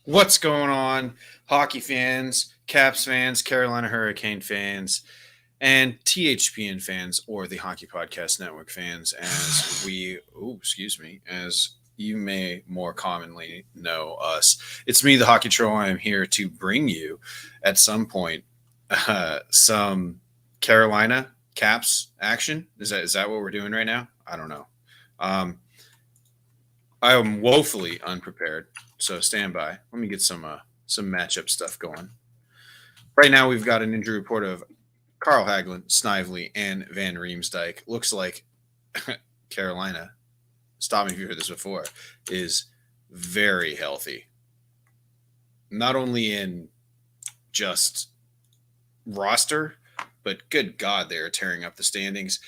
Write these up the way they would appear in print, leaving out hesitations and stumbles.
What's going on, hockey fans, Caps fans, Carolina Hurricane fans, and THPN fans, or the Hockey Podcast Network fans, as you may more commonly know us. It's me, the Hockey Troll. I am here to bring you, at some point, some Carolina Caps action. Is that what we're doing right now? I don't know. Um, I am woefully unprepared, so stand by. Let me get some matchup stuff going. Right now, we've got an injury report of Carl Hagelin, Snively, and Van Riemsdyk. Looks like Carolina, stop me if you heard this before, is very healthy. Not only in just roster, but good God, they are tearing up the standings.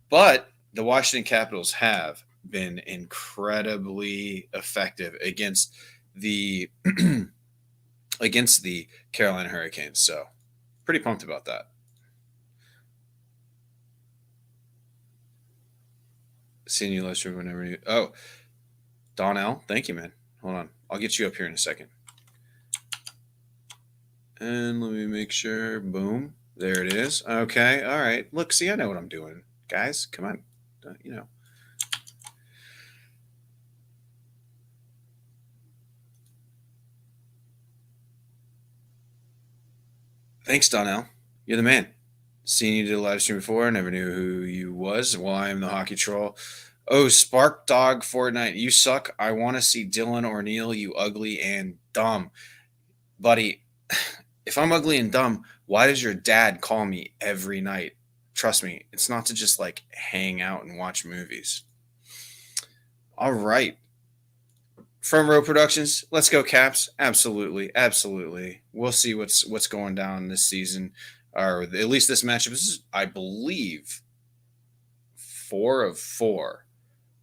But the Washington Capitals have been incredibly effective the against the Carolina Hurricanes. So pretty pumped about that. Seeing you later whenever you. Oh, Donnell, thank you, man. Hold on, I'll get you up here in a second. And let me make sure. Boom, there it is. Okay, all right. Look, see, I know what I'm doing, guys. Come on, you know. Thanks, Donnell. You're the man. Seen you did a live stream before. Never knew who you was. Well, I am the hockey troll. Oh, Spark Dog Fortnite. You suck. I want to see Dylan or Neil, you ugly and dumb. Buddy, if I'm ugly and dumb, why does your dad call me every night? Trust me, it's not to just like hang out and watch movies. All right. Front Row Productions, let's go Caps. Absolutely, absolutely. We'll see what's going down this season, or at least this matchup. This is, I believe, 4 of 4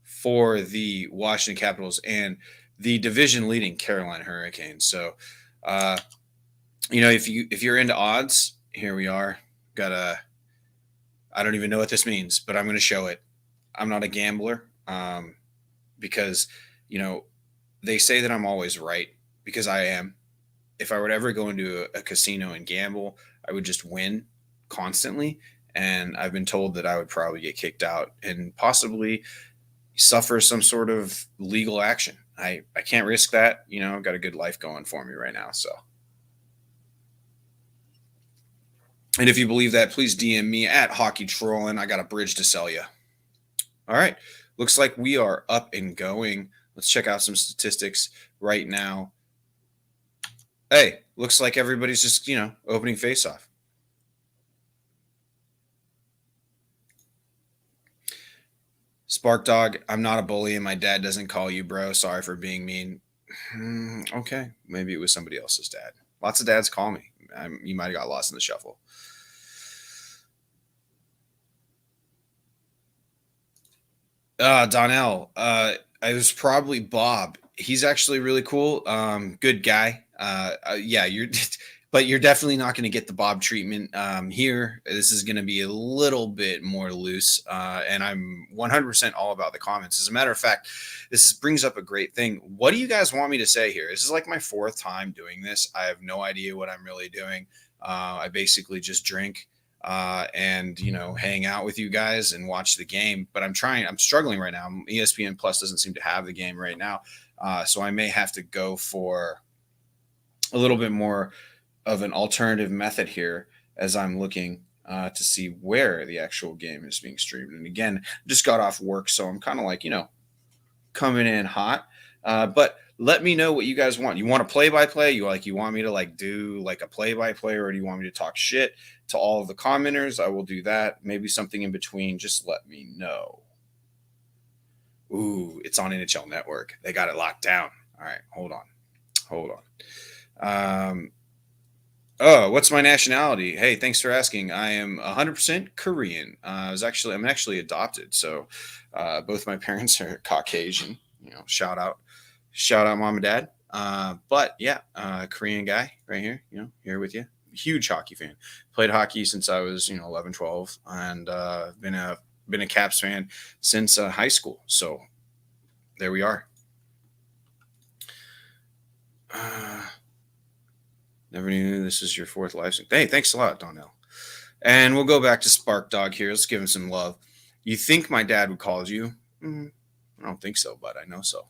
for the Washington Capitals and the division leading Carolina Hurricanes. So, if you're into odds, here we are. Got a I don't even know what this means, but I'm going to show it. I'm not a gambler because you know they say that I'm always right because I am. If I would ever go into a casino and gamble, I would just win constantly. And I've been told that I would probably get kicked out and possibly suffer some sort of legal action. I can't risk that. I've got a good life going for me right now. So, and if you believe that, please DM me at Hockey Trolling. I got a bridge to sell you. All right. Looks like we are up and going. Let's check out some statistics right now. Hey, looks like everybody's just, opening face off. Spark Dog, I'm not a bully and my dad doesn't call you, bro. Sorry for being mean. Okay. Maybe it was somebody else's dad. Lots of dads call me. You might have got lost in the shuffle. Donnell. It was probably Bob. He's actually really cool. Good guy. Yeah, but you're definitely not going to get the Bob treatment here. This is going to be a little bit more loose, and I'm 100% all about the comments. As a matter of fact, this brings up a great thing. What do you guys want me to say here? This is like my 4th time doing this. I have no idea what I'm really doing. I basically just drink and hang out with you guys and watch the game. But I'm struggling right now. ESPN Plus doesn't seem to have the game right now, so I may have to go for a little bit more of an alternative method here as I'm looking to see where the actual game is being streamed. And again, just got off work, so I'm kind of like coming in hot. But let me know what you guys want. You want a play-by-play? You want me to do like a play-by-play, or do you want me to talk shit to all of the commenters? I will do that. Maybe something in between. Just let me know. Ooh, it's on NHL Network. They got it locked down. All right, hold on. Oh, what's my nationality? Hey, thanks for asking. I am 100% Korean. I'm actually adopted, so both my parents are Caucasian. Shout out, mom and dad. But yeah, Korean guy right here. Here with you. Huge hockey fan. Played hockey since I was 11, 12, and been a Caps fan since high school. So there we are. Never knew this is your fourth live stream. Hey, thanks a lot, Donnell. And we'll go back to Spark Dog here. Let's give him some love. You think my dad would call you? I don't think so, but I know so.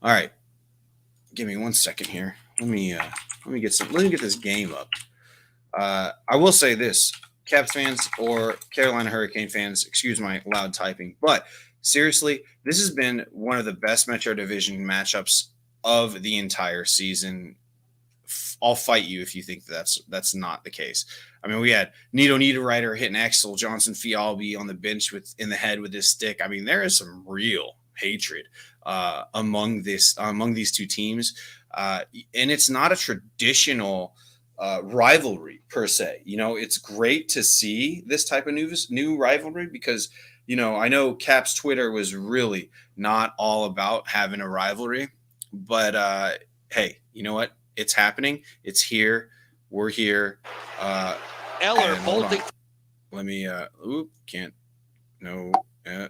All right. Give me 1 second here. Let me get this game up. I will say this, Caps fans or Carolina Hurricane fans, excuse my loud typing, but seriously, this has been one of the best Metro Division matchups of the entire season. I'll fight you if you think that's not the case. I mean, we had Nito Niederreiter hitting Axel Johnson Fialbi on the bench in the head with his stick. I mean, there is some real hatred among these two teams, and it's not a traditional rivalry per se. You know, it's great to see this type of new rivalry because, you know, I know Caps Twitter was really not all about having a rivalry, but hey, you know what? It's happening. It's here. We're here. Eller bolting. Let me. Can't. No. Yeah.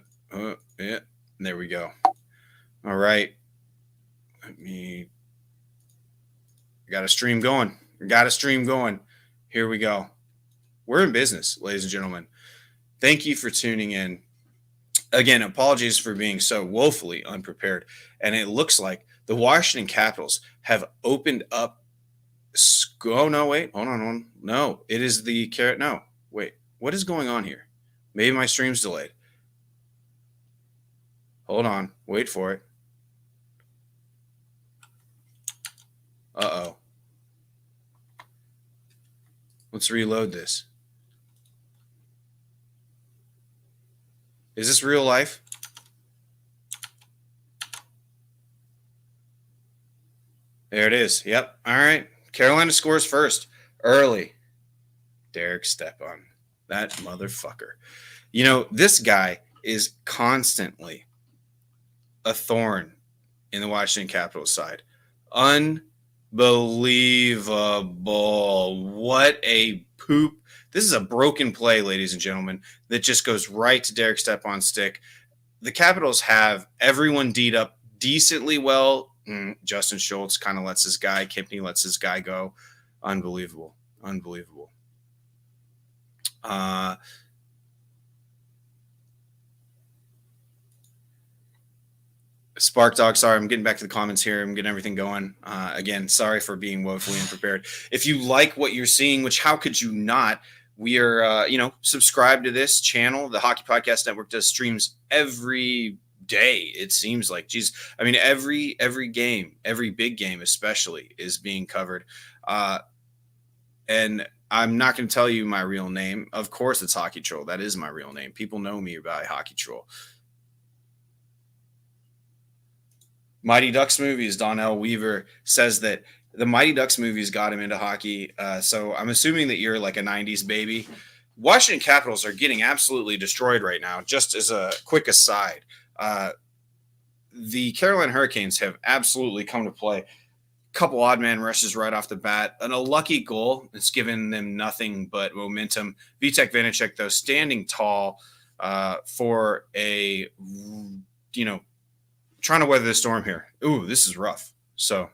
There we go. All right. Got a stream going. Here we go. We're in business, ladies and gentlemen. Thank you for tuning in. Again, apologies for being so woefully unprepared. And it looks like the Washington Capitals have opened up. Oh, no, wait. Hold on. No, it is the carrot. No, wait. What is going on here? Maybe my stream's delayed. Hold on. Wait for it. Uh-oh. Let's reload this. Is this real life? There it is. Yep. All right. Carolina scores first. Early. Derek Stepan. That motherfucker. You know, this guy is constantly a thorn in the Washington Capitals side. Unbelievable. What a poop. This is a broken play, ladies and gentlemen, that just goes right to Derek Stepan's stick. The Capitals have everyone D'd up decently well. Justin Schultz kind of lets his guy, Kempney lets his guy go. Unbelievable. Spark Dog, sorry, I'm getting back to the comments here. I'm getting everything going. Again, sorry for being woefully unprepared. If you like what you're seeing, which how could you not? We are, subscribe to this channel. The Hockey Podcast Network does streams every day. It seems like, geez, I mean, every game, every big game especially, is being covered. And I'm not going to tell you my real name. Of course, it's Hockey Troll. That is my real name. People know me by Hockey Troll. Mighty Ducks movies, Donnell Weaver says that the Mighty Ducks movies got him into hockey. So I'm assuming that you're like a 90s baby. Washington Capitals are getting absolutely destroyed right now. Just as a quick aside, the Carolina Hurricanes have absolutely come to play. Couple odd man rushes right off the bat, and a lucky goal. It's given them nothing but momentum. Vitek Vanacek, though, standing tall for a, trying to weather the storm here. Ooh, this is rough. So,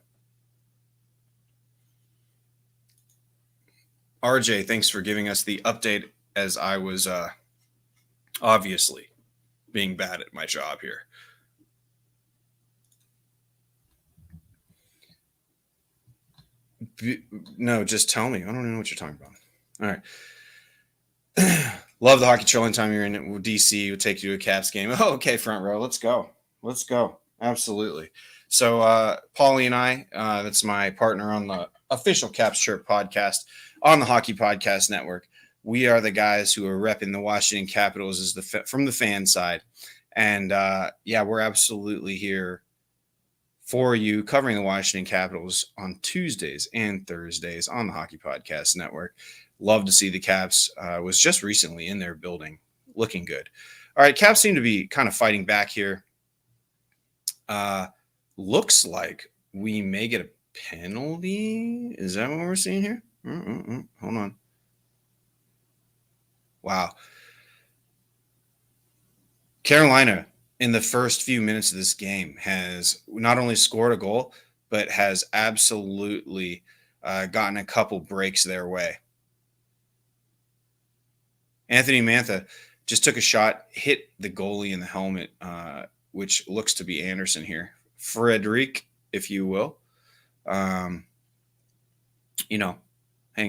RJ, thanks for giving us the update as I was obviously being bad at my job here. No, just tell me. I don't know what you're talking about. All right. Love the Hockey Troll. Anytime you're in DC, we'll take you to a Caps game. Oh, okay, front row. Let's go. Absolutely. So Paulie and I, that's my partner on the official Caps Chirp podcast on the Hockey Podcast Network. We are the guys who are repping the Washington Capitals as from the fan side. And we're absolutely here for you, covering the Washington Capitals on Tuesdays and Thursdays on the Hockey Podcast Network. Love to see the Caps. Was just recently in their building, looking good. All right, Caps seem to be kind of fighting back here. Looks like we may get a penalty. Is that what we're seeing here? Hold on. Wow. Carolina, in the first few minutes of this game, has not only scored a goal, but has absolutely gotten a couple breaks their way. Anthony Mantha just took a shot, hit the goalie in the helmet, which looks to be Anderson here. Frederic, if you will. Hanging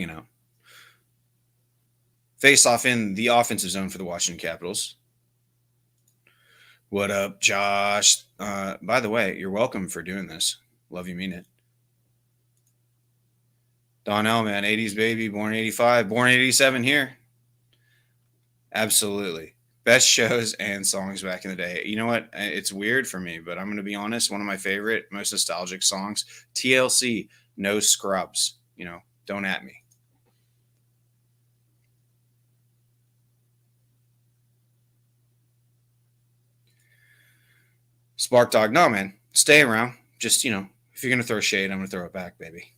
out. Face off in the offensive zone for the Washington Capitals. What up, Josh? By the way, you're welcome for doing this. Love you, mean it. Donnell, man, 80s baby, born 85, born 87 here. Absolutely. Best shows and songs back in the day. You know what? It's weird for me, but I'm going to be honest. One of my favorite, most nostalgic songs, TLC, No Scrubs. Don't at me. Spark Dog, no, man. Stay around. Just, if you're going to throw shade, I'm going to throw it back, baby.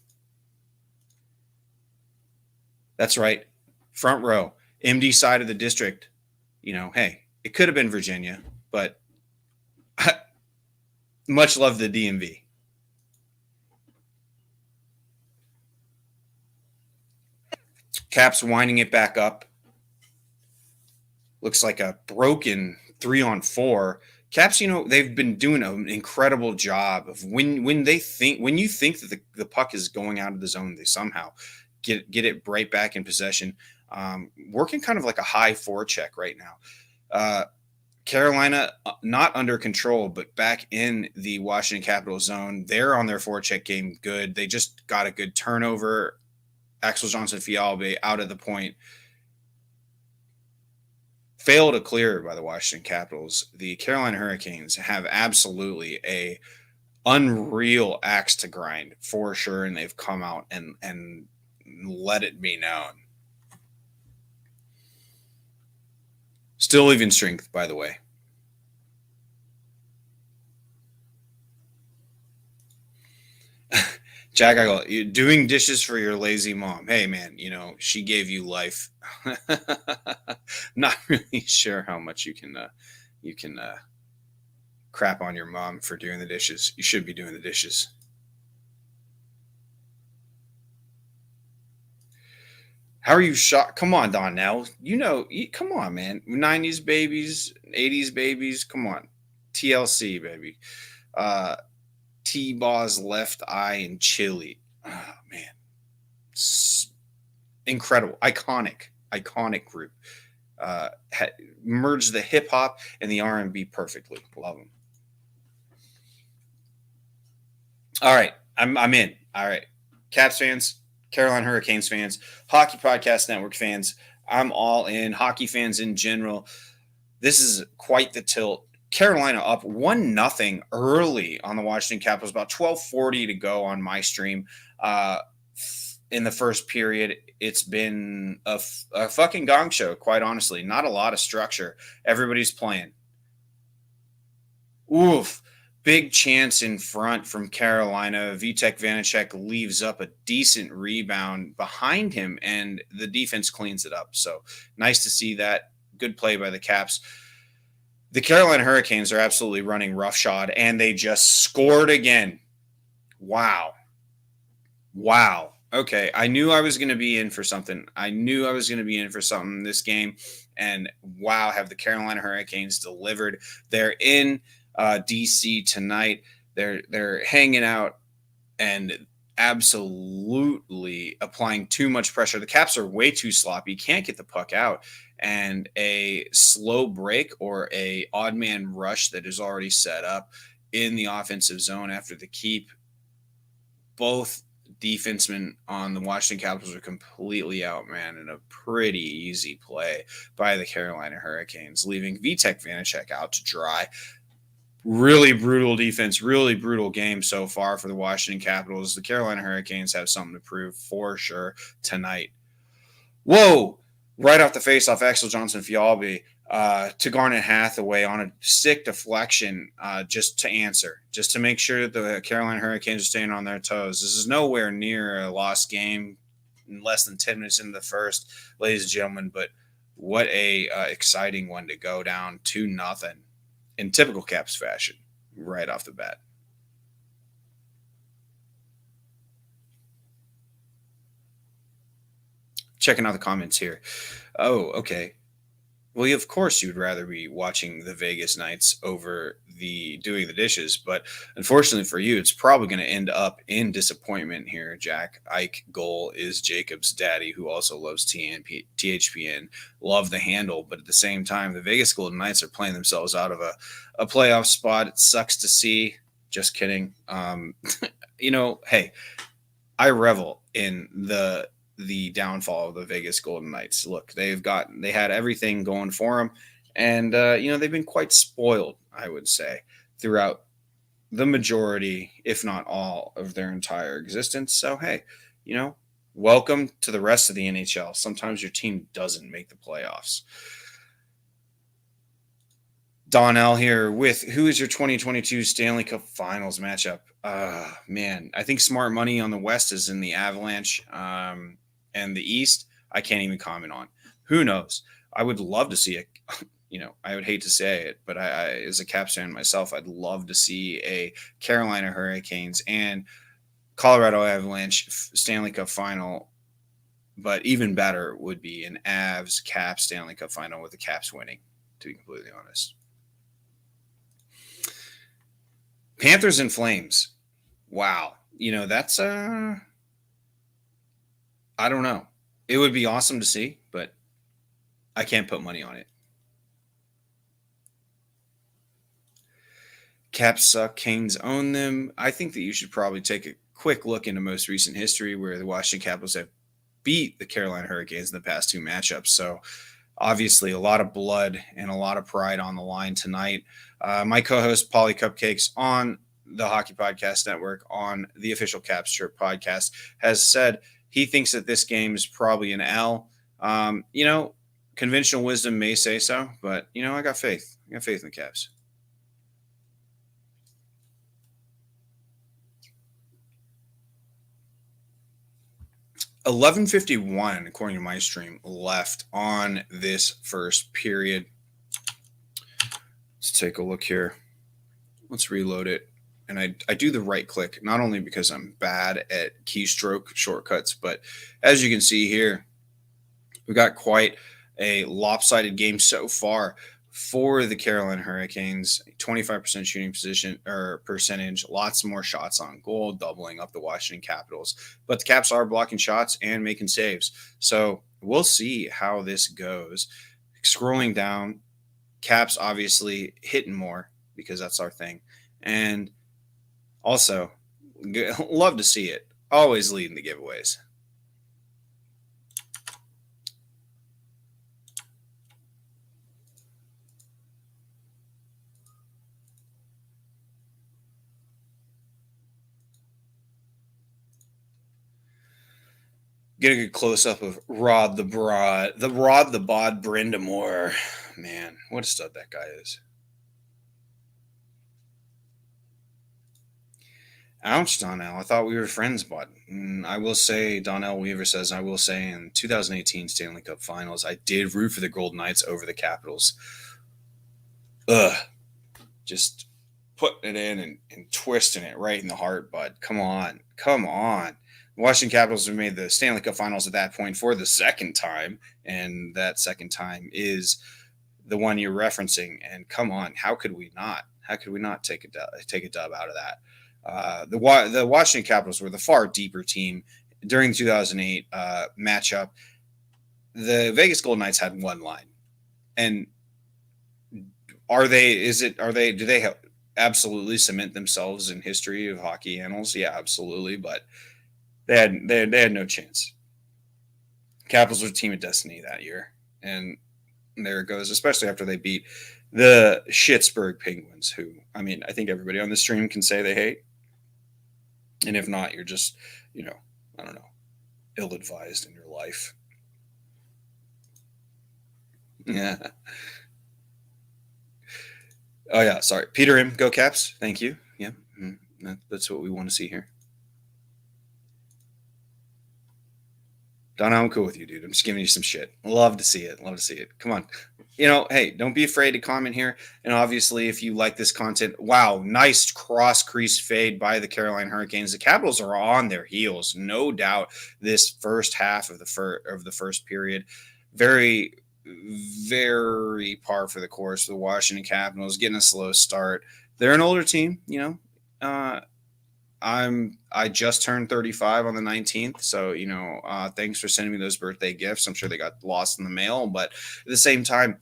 That's right. Front row. MD side of the district. Hey, it could have been Virginia, but much love the DMV. Caps winding it back up. Looks like a broken 3-on-4. Caps, they've been doing an incredible job of when you think that the puck is going out of the zone, they somehow get it right back in possession. Working kind of like a high forecheck right now. Carolina not under control, but back in the Washington Capitals zone. They're on their forecheck game good. They just got a good turnover. Axel Johnson-Fialbe out of the point. Failed to clear by the Washington Capitals. The Carolina Hurricanes have absolutely a unreal axe to grind for sure, and they've come out and let it be known. Still even strength, by the way. Jack, I go, you're doing dishes for your lazy mom. Hey, man, she gave you life. Not really sure how much you can crap on your mom for doing the dishes. You should be doing the dishes. How are you shocked? Come on, Donnell. Come on, man. 90s babies, 80s babies. Come on. TLC, baby. T-Baw's Left Eye and Chili. Oh, man. Incredible. Iconic group. Merged the hip-hop and the R&B perfectly. Love them. All right. I'm in. All right. Caps fans, Carolina Hurricanes fans, Hockey Podcast Network fans, I'm all in. Hockey fans in general. This is quite the tilt. Carolina up 1-0 early on the Washington Capitals, about 12:40 to go on my stream. In the first period, it's been a fucking gong show, quite honestly. Not a lot of structure. Everybody's playing. Oof. Big chance in front from Carolina. Vitek Vanacek leaves up a decent rebound behind him, and the defense cleans it up. So nice to see that. Good play by the Caps. The Carolina Hurricanes are absolutely running roughshod, and they just scored again. Wow. Okay, I knew I was going to be in for something. This game, and wow, have the Carolina Hurricanes delivered. They're in DC tonight. They're hanging out and absolutely applying too much pressure. The Caps are way too sloppy, can't get the puck out, and a slow break or a odd man rush that is already set up in the offensive zone after the keep. Both defensemen on the Washington Capitals are completely outmanned in a pretty easy play by the Carolina Hurricanes, leaving Vitek Vanacek out to dry. Really brutal defense, really brutal game so far for the Washington Capitals. The Carolina Hurricanes have something to prove for sure tonight. Whoa! Right off the face-off, Axel Johnson-Fialbe to Garnet Hathaway on a stick deflection just to make sure that the Carolina Hurricanes are staying on their toes. This is nowhere near a lost game in less than 10 minutes into the first, ladies and gentlemen, but what a exciting one to go down 2-0 in typical Caps fashion right off the bat. checking out the comments here. Oh, okay. Well, of course, you'd rather be watching the Vegas Knights over the doing the dishes, but unfortunately for you, it's probably going to end up in disappointment here. Jack Ike Goal is Jacob's daddy, who also loves THPN, love the handle, but at the same time, the Vegas Golden Knights are playing themselves out of a playoff spot. It sucks to see. Just kidding. Hey, I revel in the downfall of the Vegas Golden Knights. Look, they had everything going for them, and they've been quite spoiled, I would say, throughout the majority, if not all, of their entire existence. So hey, welcome to the rest of the NHL. Sometimes your team doesn't make the playoffs. Donnell here with who is your 2022 Stanley Cup Finals matchup? Man, I think smart money on the West is in the Avalanche, and the East, I can't even comment on. Who knows? I would love to see it. I would hate to say it, but I as a Caps fan myself, I'd love to see a Carolina Hurricanes and Colorado Avalanche Stanley Cup Final. But even better would be an Avs Caps Stanley Cup Final with the Caps winning, to be completely honest. Panthers and Flames. Wow. That's I don't know. It would be awesome to see, but I can't put money on it. Caps suck. Canes own them. I think that you should probably take a quick look into most recent history where the Washington Capitals have beat the Carolina Hurricanes in the past two matchups. So obviously a lot of blood and a lot of pride on the line tonight. My co-host, Polly Cupcakes, on the Hockey Podcast Network, on the official Caps Chirp podcast, has said he thinks that this game is probably an L. Conventional wisdom may say so, but, I got faith. I got faith in the Caps. $11:51, according to my stream, left on this first period. Let's take a look here. Let's reload it. And I do the right click, not only because I'm bad at keystroke shortcuts, but as you can see here, we got quite a lopsided game so far for the Carolina Hurricanes. 25% shooting percentage, lots more shots on goal, doubling up the Washington Capitals. But the Caps are blocking shots and making saves. So we'll see how this goes. Scrolling down, Caps obviously hitting more because that's our thing. And also, love to see it. Always leading the giveaways. Get a good close-up of Rod the Bod Brindamore. Man, what a stud that guy is. Ouch, Donnell. I thought we were friends, but I will say, Donnell Weaver says, I will say in 2018 Stanley Cup Finals, I did root for the Golden Knights over the Capitals. Just putting it in and twisting it right in the heart, bud. Come on. The Washington Capitals have made the Stanley Cup Finals at that point for the second time, and that second time is the one you're referencing. And come on, how could we not? How could we not take a dub out of that? The Washington Capitals were the far deeper team during the 2008 matchup. The Vegas Golden Knights had one line, and do they absolutely cement themselves in history of hockey annals? Yeah, absolutely, but they had no chance. Capitals were a team of destiny that year, and there it goes. Especially after they beat the Pittsburgh Penguins, who I think everybody on the stream can say they hate. And if not, you're just, I don't know, ill-advised in your life. Yeah. Oh, yeah, sorry. Peter M., go Caps. Thank you. Yeah, that's what we want to see here. Donna, I'm cool with you, dude. I'm just giving you some shit. Love to see it. Come on. hey, don't be afraid to comment here. And obviously, if you like this content, wow, nice cross crease fade by the Carolina Hurricanes. The Capitals are on their heels, no doubt. This first half of the first period, very, very par for the course. The Washington Capitals getting a slow start. They're an older team, Uh, I just turned 35 on the 19th, so thanks for sending me those birthday gifts. I'm sure they got lost in the mail, but at the same time,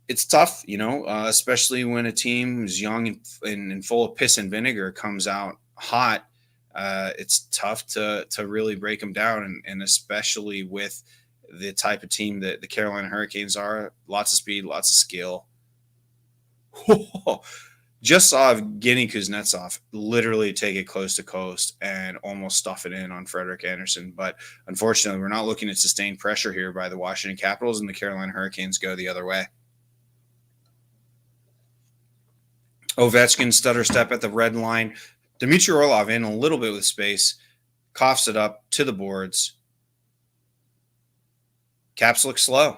it's tough, especially when a team is young and full of piss and vinegar comes out hot. It's tough to really break them down, and especially with the type of team that the Carolina Hurricanes are. Lots of speed, lots of skill. Just saw Evgeny Kuznetsov literally take it coast to coast and almost stuff it in on Frederik Andersen. But unfortunately, we're not looking at sustained pressure here by the Washington Capitals, and the Carolina Hurricanes go the other way. Ovechkin stutter step at the red line. Dmitry Orlov in a little bit with space, coughs it up to the boards. Caps look slow.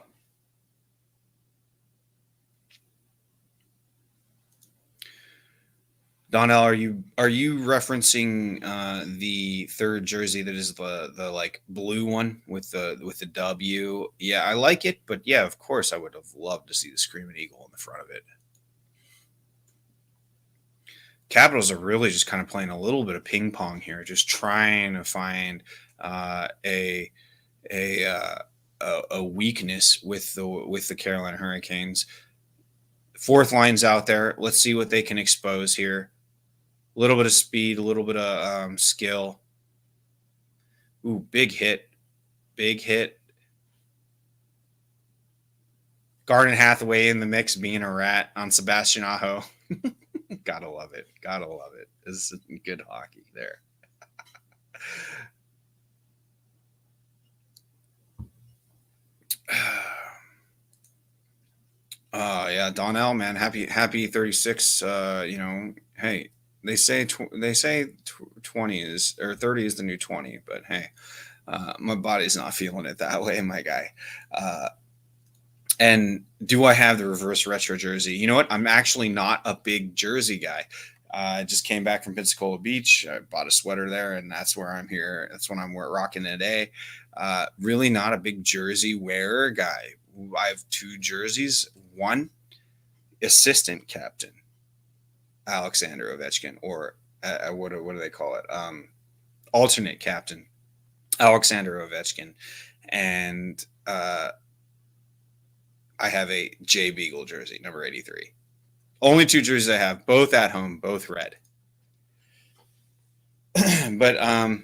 Donnell, are you referencing the third jersey that is the like blue one with the W? Yeah, I like it, but yeah, of course, I would have loved to see the Screaming Eagle in the front of it. Capitals are really just kind of playing a little bit of ping pong here, just trying to find a weakness with the Carolina Hurricanes. Fourth line's out there. Let's see what they can expose here. A little bit of speed, a little bit of skill. Ooh, big hit. Big hit. Garden Hathaway in the mix being a rat on Sebastian Aho. Gotta love it. Gotta love it. This is good hockey there. Yeah, Donnell, man, happy 36. Hey, they say 20 is or 30 is the new 20, but hey, my body's not feeling it that way, my guy. And do I have the reverse retro jersey? You know what? I'm actually not a big jersey guy. I just came back from Pensacola Beach. I bought a sweater there, and that's where I'm here. That's what I'm rocking today. Really not a big jersey wearer guy. I have two jerseys. One, assistant captain, Alexander Ovechkin, or what do they call it? Alternate captain, Alexander Ovechkin. And I have a Jay Beagle jersey, number 83. Only two jerseys I have, both at home, both red. But and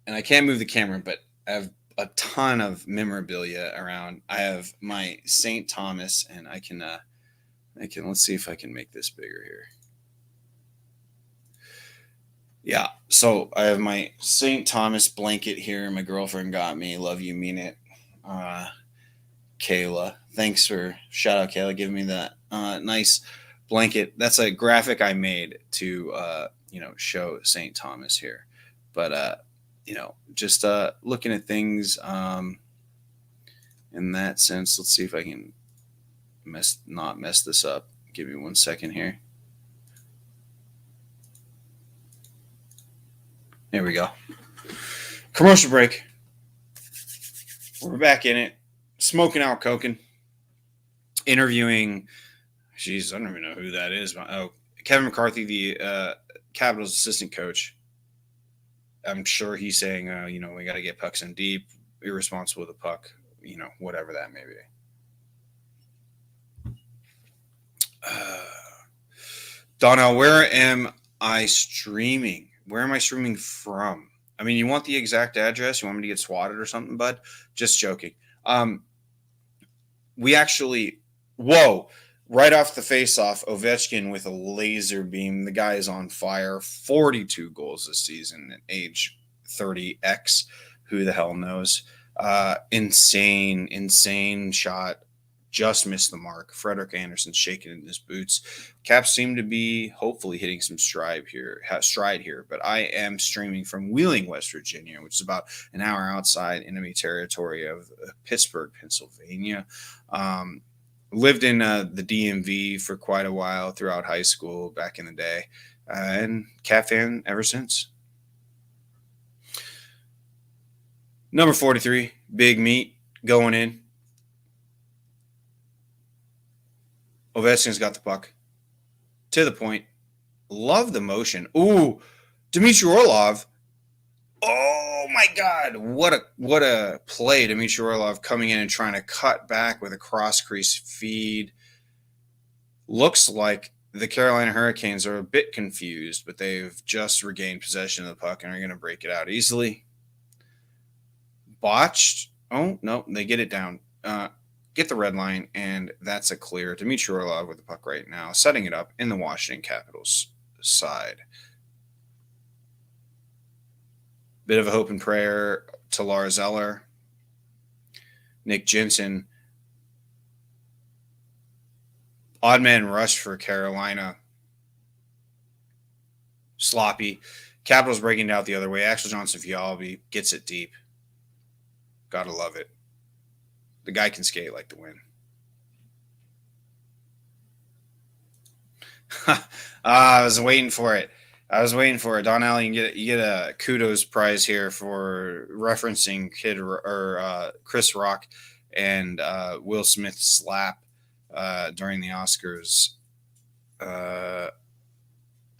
I can't move the camera, but I have a ton of memorabilia around. I have my St. Thomas, and I can let's see if I can make this bigger here. Yeah, so I have my St. Thomas blanket here. My girlfriend got me. Love you, mean it. Kayla, thanks for shout out Kayla giving me that nice blanket. That's a graphic I made to show St. Thomas here. But just looking at things in that sense. Let's see if I can not mess this up. Give me 1 second here. There we go. Commercial break. We're back in it. Smoking out, coking. Interviewing. Jeez, I don't even know who that is. Oh, Kevin McCarthy, the Capitals assistant coach. I'm sure he's saying, we got to get pucks in deep, irresponsible with the puck, whatever that may be. Donnell, where am I streaming? Where am I streaming from? I mean, you want the exact address? You want me to get swatted or something, bud? Just joking. We actually, right off the face-off, Ovechkin with a laser beam. The guy is on fire. 42 goals this season at age 30X. Who the hell knows? Insane shot. Just missed the mark. Frederik Andersen shaking in his boots. Caps seem to be hopefully hitting some stride here. But I am streaming from Wheeling, West Virginia, which is about an hour outside enemy territory of Pittsburgh, Pennsylvania. Lived in the DMV for quite a while throughout high school back in the day, and Cat fan ever since. Number 43, Big Meat going in. Ovechkin's got the puck. To the point. Love the motion. Ooh, Dmitry Orlov. Oh my God! What a play, Dmitry Orlov coming in and trying to cut back with a cross crease feed. Looks like the Carolina Hurricanes are a bit confused, but they've just regained possession of the puck and are going to break it out easily. Botched. Oh no, they get it down. Get the red line, and that's a clear. Dmitry Orlov with the puck right now, setting it up in the Washington Capitals side. Bit of a hope and prayer to Lars Eller. Nick Jensen. Odd man rush for Carolina. Sloppy. Capitals breaking it out the other way. Axel Johnson-Fialbi gets it deep. Gotta love it. The guy can skate like the wind. I was waiting for it. Don Allen, you get a kudos prize here for referencing Chris Rock and Will Smith's slap during the Oscars. I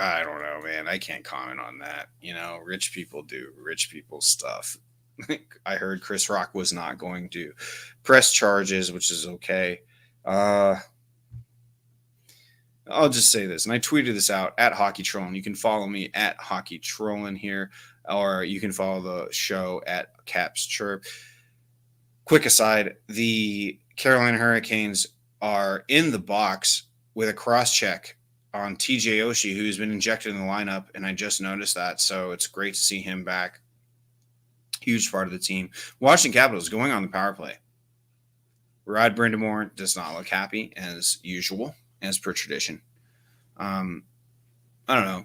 don't know, man. I can't comment on that. Rich people do rich people stuff. I heard Chris Rock was not going to press charges, which is okay. I'll just say this, and I tweeted this out at Hockey Trolling. You can follow me at Hockey Trolling here, or you can follow the show at Caps Chirp. Quick aside, the Carolina Hurricanes are in the box with a cross-check on TJ Oshie, who's been injected in the lineup, and I just noticed that, so it's great to see him back. Huge part of the team. Washington Capitals going on the power play. Rod Brindamore does not look happy, as usual, as per tradition. I don't know.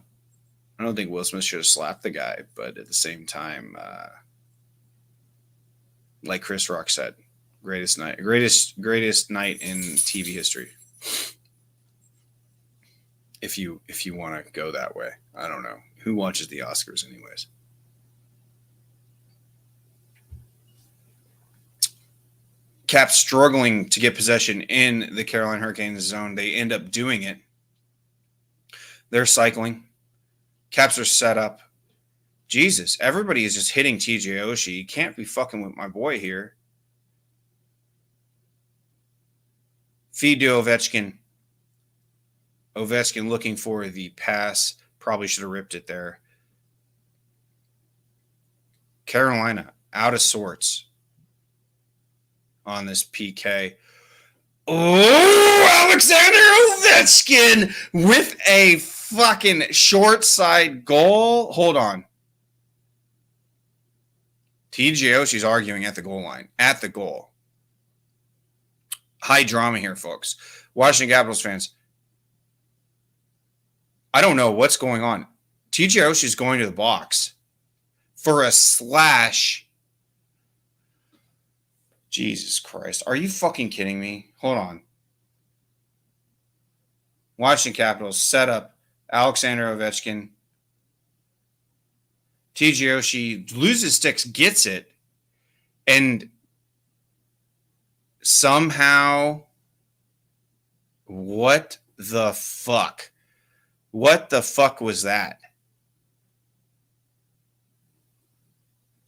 I don't think Will Smith should have slapped the guy, but at the same time, like Chris Rock said, greatest night in TV history. If you want to go that way, I don't know who watches the Oscars, anyways. Caps struggling to get possession in the Carolina Hurricanes zone. They end up doing it. They're cycling. Caps are set up. Jesus, everybody is just hitting TJ Oshie. You can't be fucking with my boy here. Feed to Ovechkin. Ovechkin looking for the pass. Probably should have ripped it there. Carolina out of sorts on this PK. Oh, Alexander Ovechkin with a fucking short side goal. Hold on. TJ Oshie's arguing at the goal line. At the goal. High drama here, folks. Washington Capitals fans. I don't know what's going on. TJ Oshie's going to the box for a slash. Jesus Christ. Are you fucking kidding me? Hold on. Washington Capitals set up Alexander Ovechkin. TJ Oshie loses sticks, gets it, and somehow, what the fuck? What the fuck was that?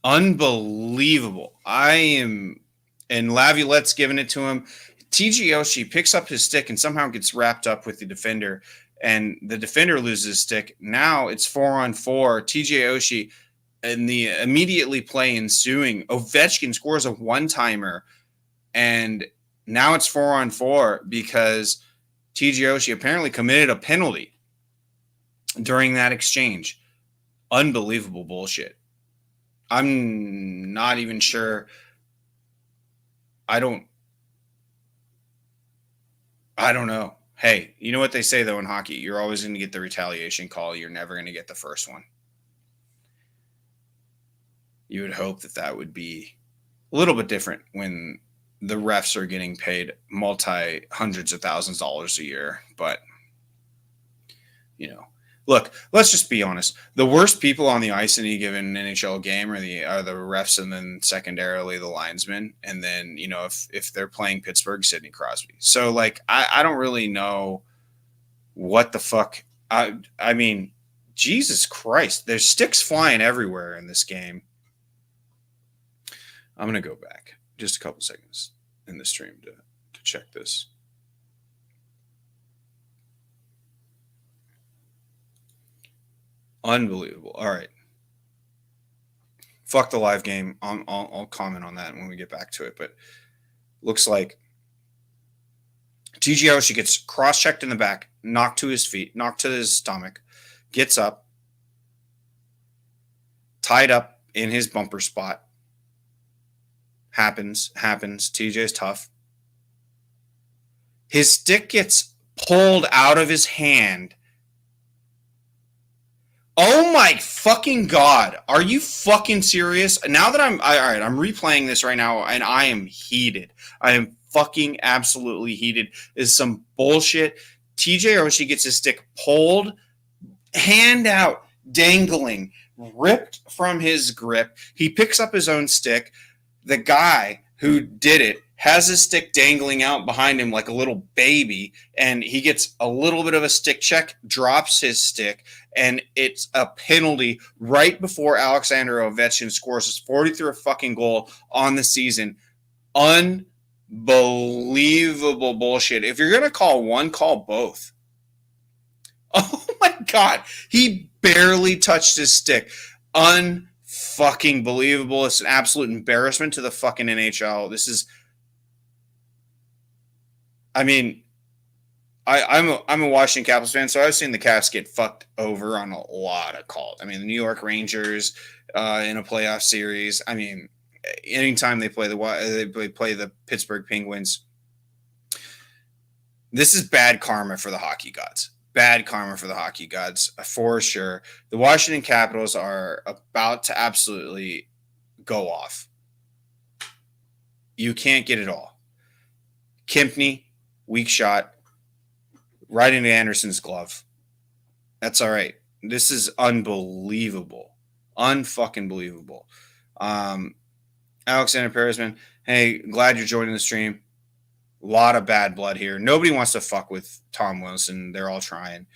Unbelievable. And Laviolette's giving it to him. TJ Oshie picks up his stick and somehow gets wrapped up with the defender, and the defender loses his stick. Now it's 4-on-4. TJ Oshie, and the immediately play ensuing, Ovechkin scores a one-timer, and now it's 4-on-4 because TJ Oshie apparently committed a penalty during that exchange. Unbelievable bullshit. I'm not even sure. I don't know. Hey, you know what they say, though, in hockey? You're always going to get the retaliation call. You're never going to get the first one. You would hope that would be a little bit different when the refs are getting paid hundreds of thousands of dollars a year. But, look, let's just be honest. The worst people on the ice in any given NHL game are the refs, and then secondarily the linesmen. And then, if they're playing Pittsburgh, Sidney Crosby. So, like, I don't really know what the fuck. I mean, Jesus Christ, there's sticks flying everywhere in this game. I'm going to go back just a couple seconds in the stream to check this. Unbelievable. All right. Fuck the live game. I'll comment on that when we get back to it. But looks like TJ Oshie gets cross-checked in the back, knocked to his feet, knocked to his stomach, gets up, tied up in his bumper spot. Happens. TJ's tough. His stick gets pulled out of his hand. Oh my fucking God. Are you fucking serious? Now that I'm replaying this right now and I am heated. I am fucking absolutely heated. Is some bullshit. TJ Oshie gets his stick pulled, hand out, dangling, ripped from his grip. He picks up his own stick. The guy who did it has his stick dangling out behind him like a little baby, and he gets a little bit of a stick check, drops his stick, and it's a penalty right before Alexander Ovechkin scores his 43rd fucking goal on the season. Unbelievable bullshit. If you're going to call one, call both. Oh my God. He barely touched his stick. Fucking believable. It's an absolute embarrassment to the fucking NHL. This is, I mean, I'm a Washington Capitals fan, so I've seen the Caps get fucked over on a lot of calls. I mean, the New York Rangers in a playoff series. I mean, anytime they play the Pittsburgh Penguins, this is bad karma for the hockey gods. Bad karma for the hockey gods, for sure. The Washington Capitals are about to absolutely go off. You can't get it all. Kempney, weak shot, right into Anderson's glove. That's all right. This is unbelievable. Unfucking believable. Alexander Peresman, hey, glad you're joining the stream. A lot of bad blood here. Nobody wants to fuck with Tom Wilson. They're all trying.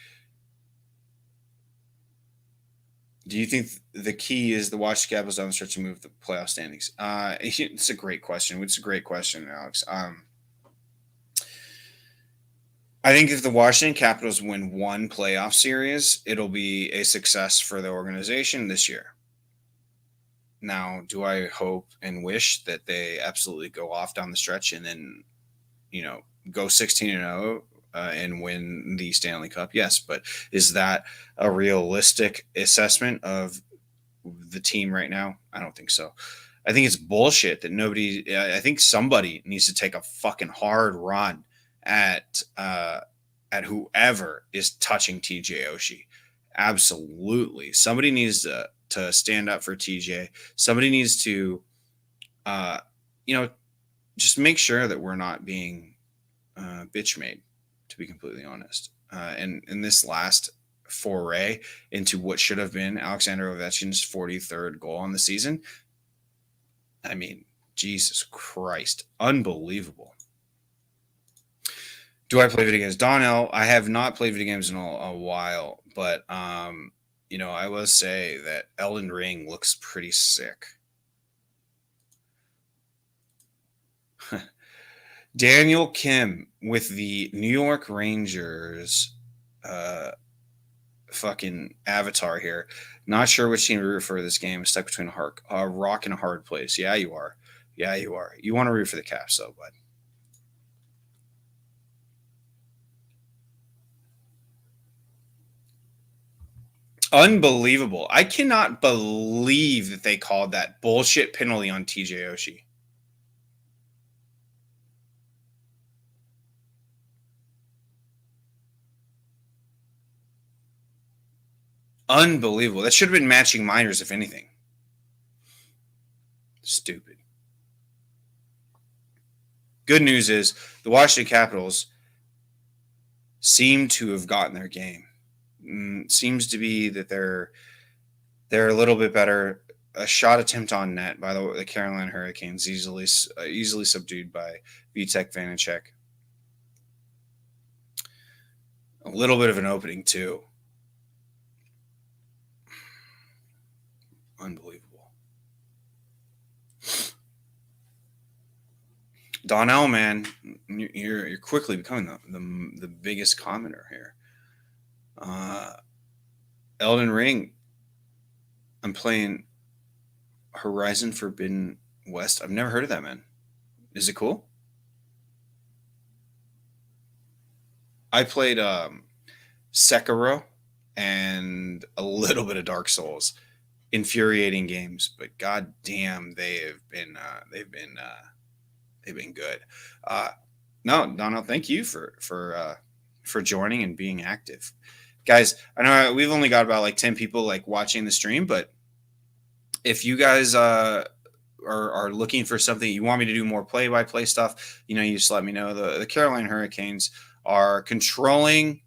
Do you think the key is the Washington Capitals don't start to move the playoff standings? It's a great question. It's a great question, Alex. I think if the Washington Capitals win one playoff series, it'll be a success for the organization this year. Now, do I hope and wish that they absolutely go off down the stretch and then go 16-0 and win the Stanley Cup? Yes, but is that a realistic assessment of the team right now? I don't think so. I think it's bullshit that I think somebody needs to take a fucking hard run at whoever is touching TJ Oshie. Absolutely. Somebody needs to stand up for TJ. Somebody needs to, just make sure that we're not being bitch made, to be completely honest. And in this last foray into what should have been Alexander Ovechkin's 43rd goal on the season, I mean, Jesus Christ, unbelievable. Do I play video games? Donnell, I have not played video games in a while, but I will say that Elden Ring looks pretty sick. Daniel Kim with the New York Rangers fucking avatar here. Not sure which team to root for this game. Stuck between a rock and a hard place. Yeah, you are. You want to root for the Caps, though, bud. Unbelievable. I cannot believe that they called that bullshit penalty on TJ Oshie. Unbelievable. That should have been matching minors, if anything. Stupid. Good news is the Washington Capitals seem to have gotten their game. Seems to be that they're a little bit better. A shot attempt on net by the Carolina Hurricanes, easily subdued by Vitek Vanacek. A little bit of an opening too. Unbelievable. Donnell, man, you're quickly becoming the biggest commenter here. Elden Ring. I'm playing Horizon Forbidden West. I've never heard of that, man. Is it cool? I played Sekiro and a little bit of Dark Souls. Infuriating games, but god damn, they've been good. No, Donald, thank you for joining and being active, guys. I know we've only got about like 10 people like watching the stream, but if you guys are looking for something, you want me to do more play-by-play stuff, you just let me know. The Carolina Hurricanes are controlling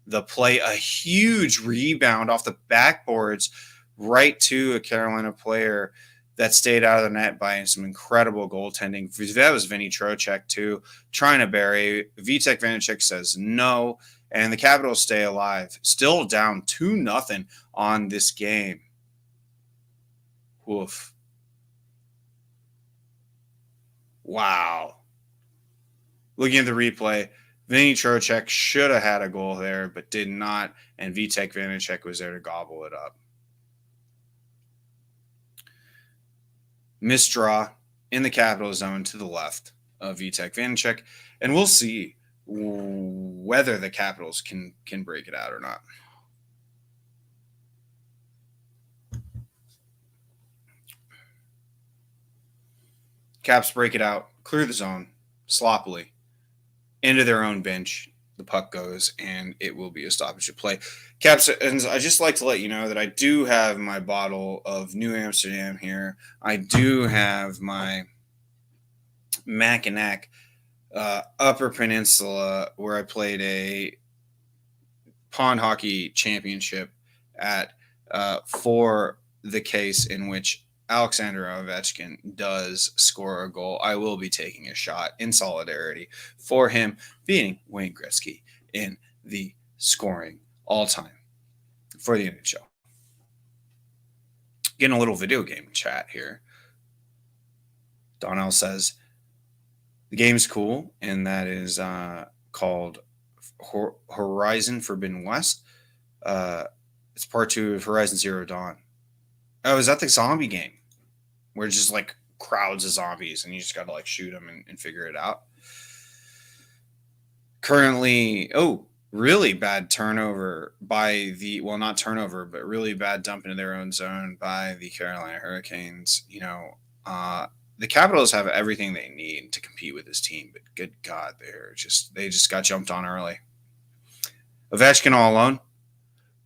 the play. A huge rebound off the backboards right to a Carolina player that stayed out of the net by some incredible goaltending. That was Vinny Trocheck too, trying to bury. Vitek Vanacek says no, and the Capitals stay alive. Still down 2-0 on this game. Woof. Wow. Looking at the replay, Vinny Trocheck should have had a goal there, but did not, and Vitek Vanacek was there to gobble it up. Misdraw in the Capital zone to the left of Vitek Vanacek, and we'll see whether the Capitals can break it out or not. Caps break it out, clear the zone sloppily into their own bench. The puck goes, and it will be a stoppage of play. Caps, and I just like to let you know that I do have my bottle of New Amsterdam here. I do have my Mackinac Upper Peninsula, where I played a pond hockey championship at for the case in which Alexander Ovechkin does score a goal. I will be taking a shot in solidarity for him being Wayne Gretzky in the scoring all-time for the NHL. Getting a little video game chat here. Donnell says, the game's cool, and that is called Horizon Forbidden West. It's part 2 of Horizon Zero Dawn. Oh, is that the zombie game? Where it's just like crowds of zombies and you just got to like shoot them and figure it out. Currently, really bad turnover by not turnover, but really bad dump into their own zone by the Carolina Hurricanes. The Capitals have everything they need to compete with this team, but good God, they just got jumped on early. Ovechkin all alone.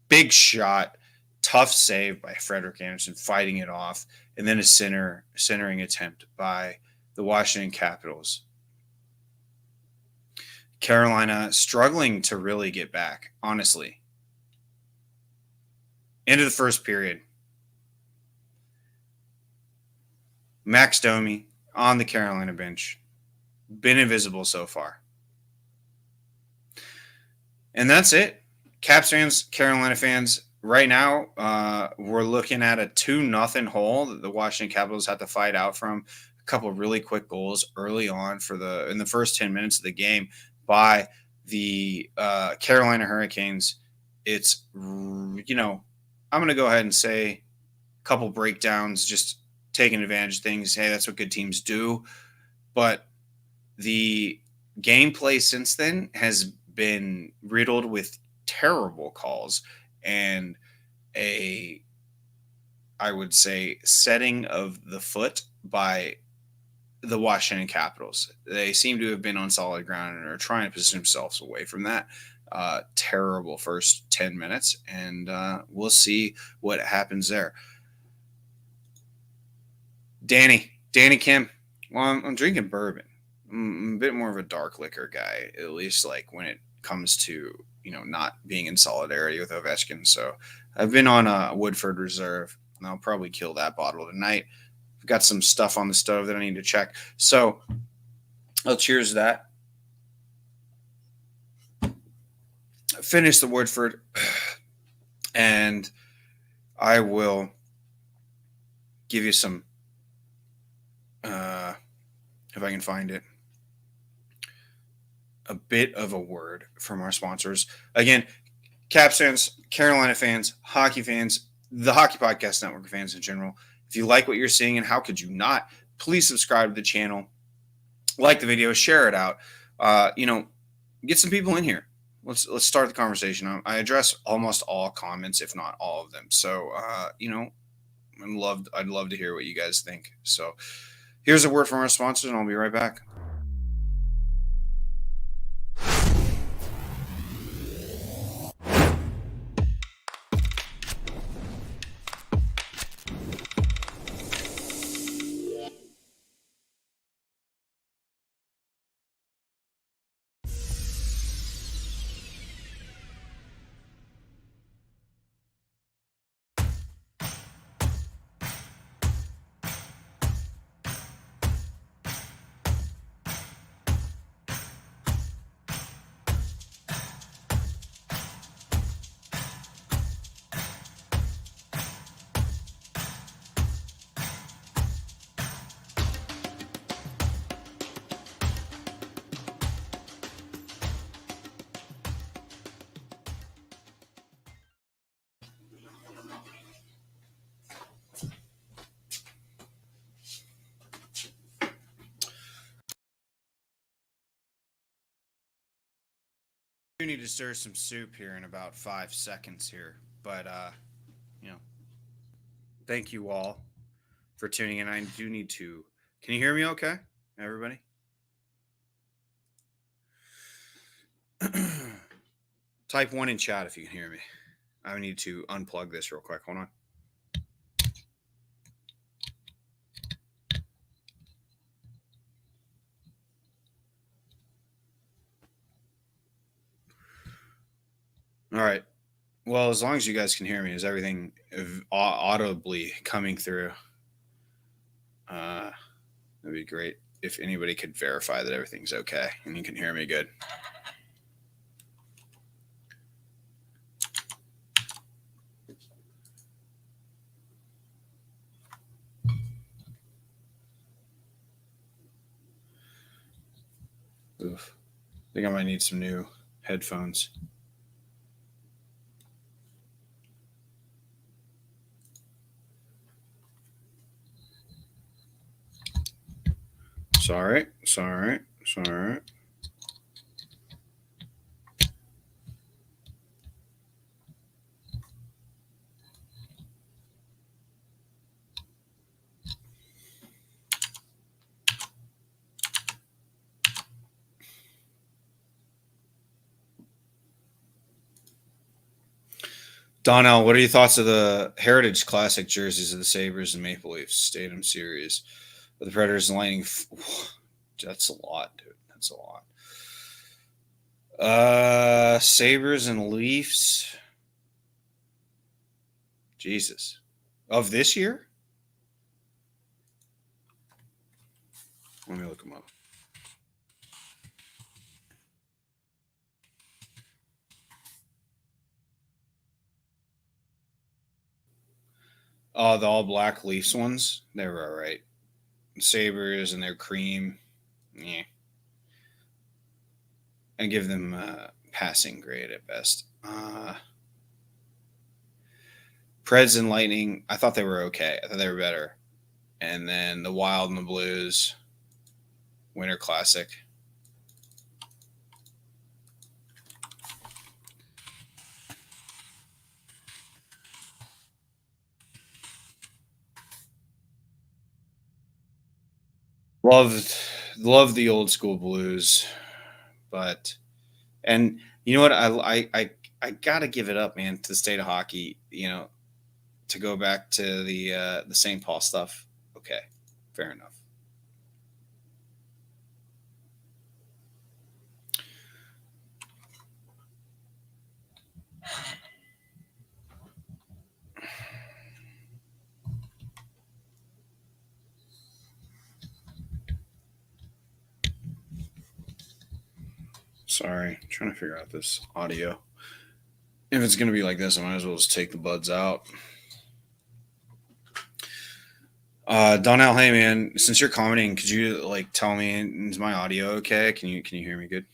Big shot. Tough save by Frederik Andersen, fighting it off, and then a centering attempt by the Washington Capitals. Carolina struggling to really get back, honestly. End of the first period. Max Domi on the Carolina bench. Been invisible so far. And that's it. Caps fans, Carolina fans, right now, we're looking at a 2-0 hole that the Washington Capitals had to fight out from. A couple of really quick goals early on in the first 10 minutes of the game by the Carolina Hurricanes. It's, I'm going to go ahead and say a couple breakdowns, just taking advantage of things. Hey, that's what good teams do. But the gameplay since then has been riddled with terrible calls and I would say, setting of the foot by the Washington Capitals. They seem to have been on solid ground and are trying to position themselves away from that terrible first 10 minutes, and we'll see what happens there. Danny Kim, well, I'm drinking bourbon. I'm a bit more of a dark liquor guy, at least like when it comes to not being in solidarity with Ovechkin. So I've been on a Woodford Reserve, and I'll probably kill that bottle tonight. I've got some stuff on the stove that I need to check. So I'll cheers that. Finish the Woodford, and I will give you some, if I can find it, a bit of a word from our sponsors. Again, Caps fans, Carolina fans, hockey fans, the Hockey Podcast Network fans in general. If you like what you're seeing, and how could you not, please subscribe to the channel, like the video, share it out. Get some people in here. Let's start the conversation. I address almost all comments, if not all of them. So I'd love to hear what you guys think. So here's a word from our sponsors, and I'll be right back. I do need to stir some soup here in about 5 seconds here, but thank you all for tuning in. I do need to. Can you hear me? Okay, everybody. Type 1 in chat if you can hear me. I need to unplug this real quick. Hold on. All right. Well, as long as you guys can hear me, is everything audibly coming through? That'd be great if anybody could verify that everything's okay and you can hear me good. Oof. I think I might need some new headphones. Sorry. Donnell, what are your thoughts of the Heritage Classic jerseys of the Sabres and Maple Leafs Stadium Series? With the Predators and Lightning. That's a lot, dude. That's a lot. Sabres and Leafs. Jesus. Of this year? Let me look them up. Oh, the all black Leafs ones? They were all right. Sabres and their cream. Yeah. I give them passing grade at best. Preds and Lightning, I thought they were okay. I thought they were better. And then the Wild and the Blues, Winter Classic. Love the old school Blues, and you know what, I gotta give it up, man, to the state of hockey. To go back to the St. Paul stuff. Okay, fair enough. Sorry, I'm trying to figure out this audio. If it's gonna be like this, I might as well just take the buds out. Donnell, hey man, since you're commenting, could you like tell me is my audio okay? Can you hear me good?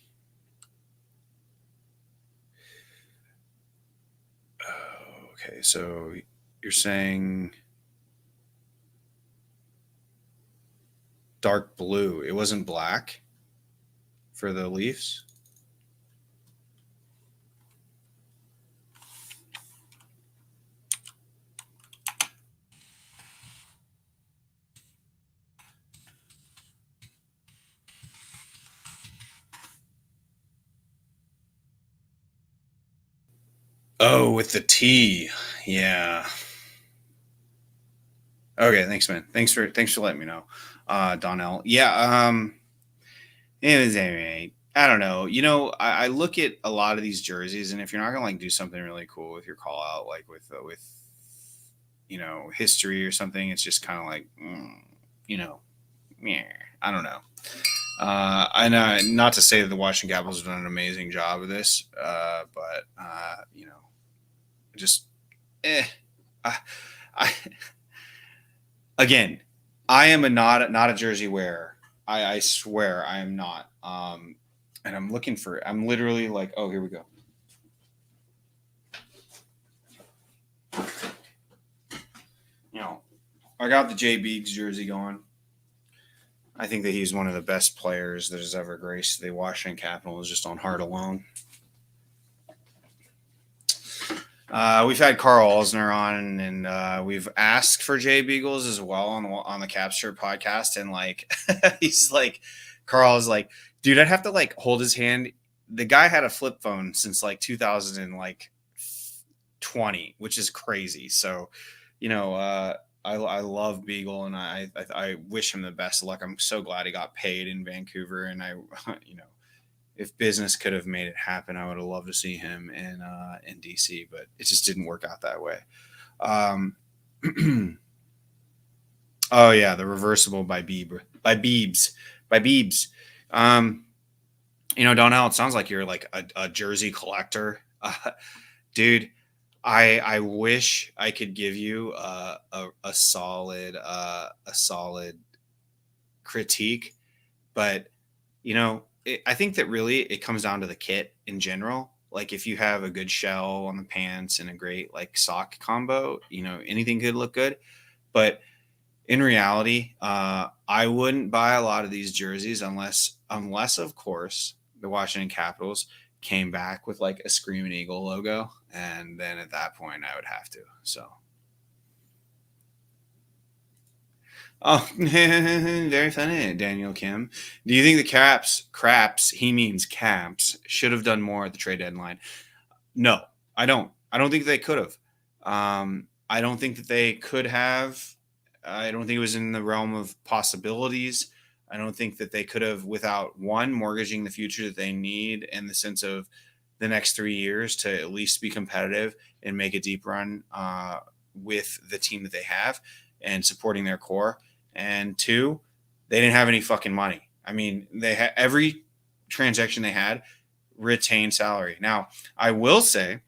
Okay, so you're saying dark blue. It wasn't black for the Leafs. Oh, with the T. Yeah. Okay, thanks, man. Thanks for letting me know, Donnell. Yeah. It was alright. I don't know. I look at a lot of these jerseys, and if you're not gonna like do something really cool with your call out, like with history or something, it's just kind of like, meh. I don't know. I know not to say that the Washington Capitals have done an amazing job of this, but just I, I again, I am not a jersey wearer. I swear I am not. And I'm literally like, oh, here we go. I got the Jay Beags jersey going. I think that he's one of the best players that has ever graced the Washington Capitals, just on heart alone. We've had Carl Alsner on, and we've asked for Jay Beagles as well on the Chirp podcast, and like he's like, Carl is like, dude, I'd have to like hold his hand. The guy had a flip phone since like 2020, which is crazy. So, I love Beagle, and I wish him the best of luck. I'm so glad he got paid in Vancouver, and if business could have made it happen, I would have loved to see him in DC, but it just didn't work out that way. Oh yeah, the reversible by Beebs. Donnell, it sounds like you're like a jersey collector, dude. I wish I could give you a solid critique, but I think that really it comes down to the kit in general. Like if you have a good shell on the pants and a great like sock combo, anything could look good. But in reality, I wouldn't buy a lot of these jerseys unless of course the Washington Capitals came back with like a Screaming Eagle logo, and then at that point I would have to. So. Oh, very funny, Daniel Kim. Do you think the craps, he means Caps, should have done more at the trade deadline? No, I don't. I don't think they could have. I don't think that they could have. I don't think it was in the realm of possibilities. I don't think that they could have, without one, mortgaging the future that they need in the sense of the next 3 years to at least be competitive and make a deep run with the team that they have and supporting their core. And two, they didn't have any fucking money. I mean, they had every transaction they had retained salary. Now, I will say,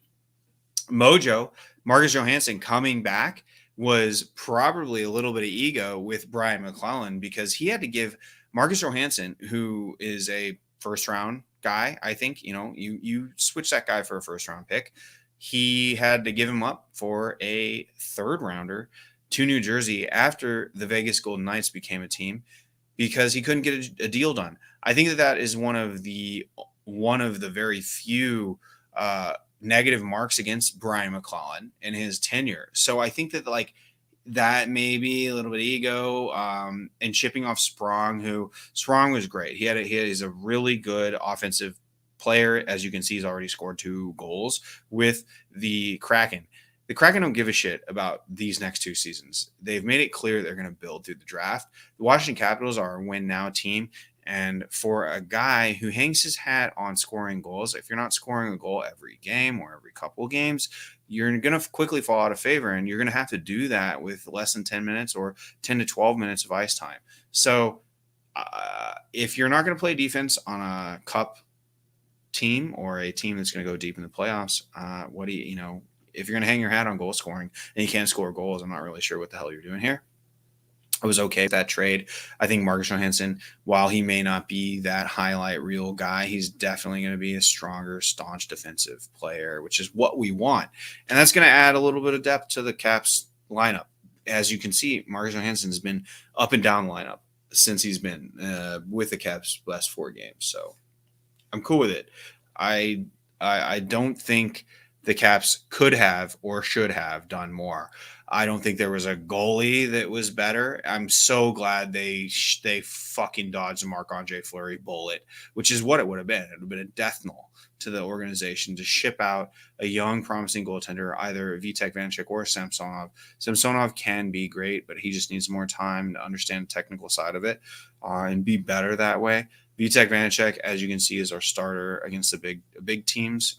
Marcus Johansson coming back was probably a little bit of ego with Brian McClellan, because he had to give Marcus Johansson, who is a first round guy, I think, you switch that guy for a first round pick. He had to give him up for a third rounder to New Jersey after the Vegas Golden Knights became a team, because he couldn't get a deal done. I think that is one of the very few negative marks against Brian McClellan in his tenure. So I think that like that may be a little bit of ego, and shipping off Sprong, who Sprong was great. He is a really good offensive player. As you can see, he's already scored 2 goals with the Kraken. The Kraken don't give a shit about these next 2 seasons. They've made it clear they're going to build through the draft. The Washington Capitals are a win now team. And for a guy who hangs his hat on scoring goals, if you're not scoring a goal every game or every couple of games, you're going to quickly fall out of favor. And you're going to have to do that with less than 10 minutes or 10 to 12 minutes of ice time. So if you're not going to play defense on a cup team or a team that's going to go deep in the playoffs, what do you know, if you're going to hang your hat on goal scoring and you can't score goals, I'm not really sure what the hell you're doing here. I was okay with that trade. I think Marcus Johansson, while he may not be that highlight reel guy, he's definitely going to be a stronger, staunch defensive player, which is what we want. And that's going to add a little bit of depth to the Caps lineup. As you can see, Marcus Johansson has been up and down lineup since he's been with the Caps last 4 games. So I'm cool with it. I don't think the Caps could have or should have done more. I don't think there was a goalie that was better. I'm so glad they fucking dodged the Marc-Andre Fleury bullet, which is what it would have been. It would have been a death knell to the organization to ship out a young, promising goaltender, either Vitek Vanecek or Samsonov. Samsonov can be great, but he just needs more time to understand the technical side of it and be better that way. Vitek Vanecek, as you can see, is our starter against the big teams.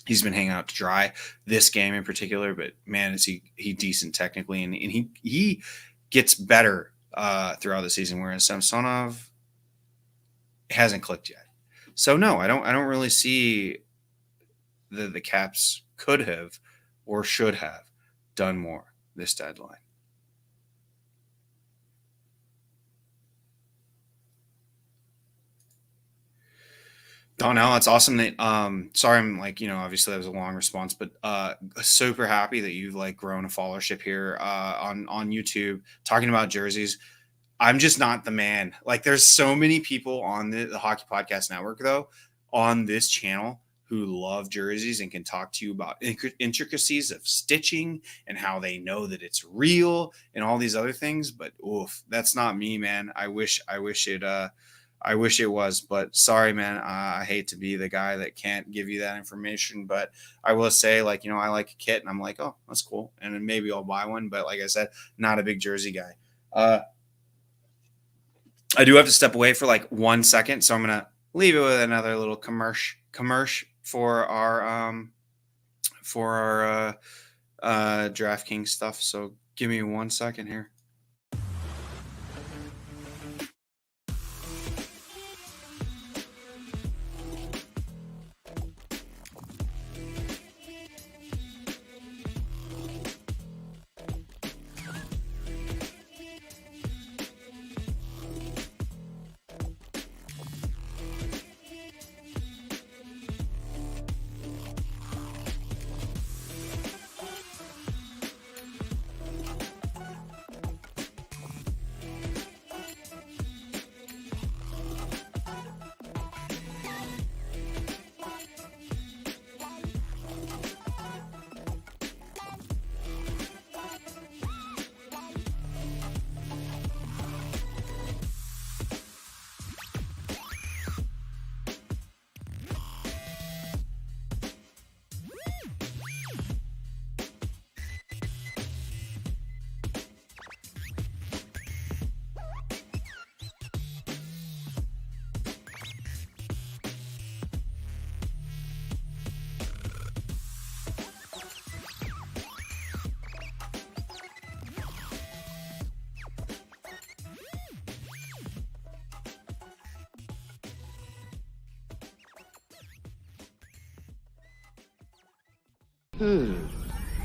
He's been hanging out to dry this game in particular, but man, is he decent technically, and he gets better throughout the season, whereas Samsonov hasn't clicked yet. So no, I don't really see the Caps could have or should have done more this deadline. Donnell, it's awesome that sorry I'm obviously that was a long response, but super happy that you've grown a followership here on YouTube talking about jerseys. I'm just not the man. There's so many people on the Hockey Podcast Network though on this channel who love jerseys and can talk to you about intricacies of stitching and how they know that it's real and all these other things, but oof, that's not me, man. I wish it was, but sorry, man. I hate to be the guy that can't give you that information, but I will say, I like a kit, and I'm like, oh, that's cool, and then maybe I'll buy one. But like I said, not a big jersey guy. I do have to step away for 1 second, so I'm gonna leave it with another little commercial for our DraftKings stuff. So give me 1 second here.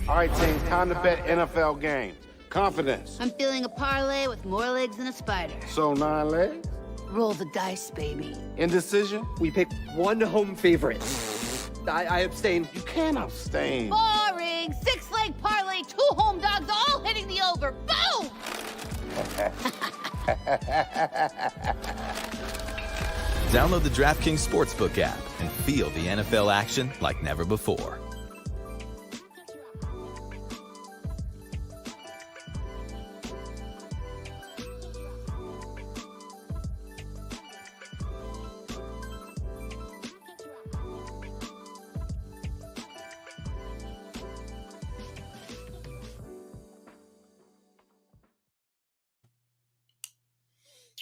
All right, team, time to bet NFL games. Confidence. I'm feeling a parlay with more legs than a spider. So 9 legs? Roll the dice, baby. Indecision? We pick one home favorite. I abstain. You can't abstain. Boring! 6-leg parlay, 2 home dogs, all hitting the over. Boom! Download the DraftKings Sportsbook app and feel the NFL action like never before.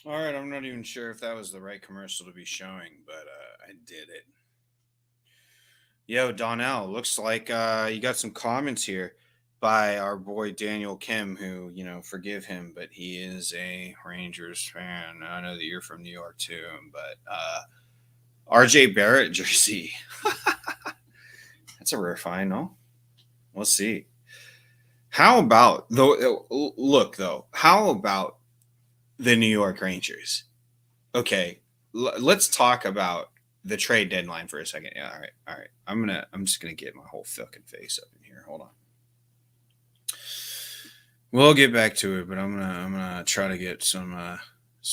All right, I'm not even sure if that was the right commercial to be showing, but I did it. Yo, Donnell, looks like you got some comments here by our boy Daniel Kim, who, forgive him, but he is a Rangers fan. I know that you're from New York too, but RJ Barrett jersey. That's a rare find, no? We'll see. How about though? Look though. How about the New York Rangers? Okay, let's talk about the trade deadline for a second. Yeah, all right. I'm just gonna get my whole fucking face up in here. Hold on. We'll get back to it, but I'm gonna try to get some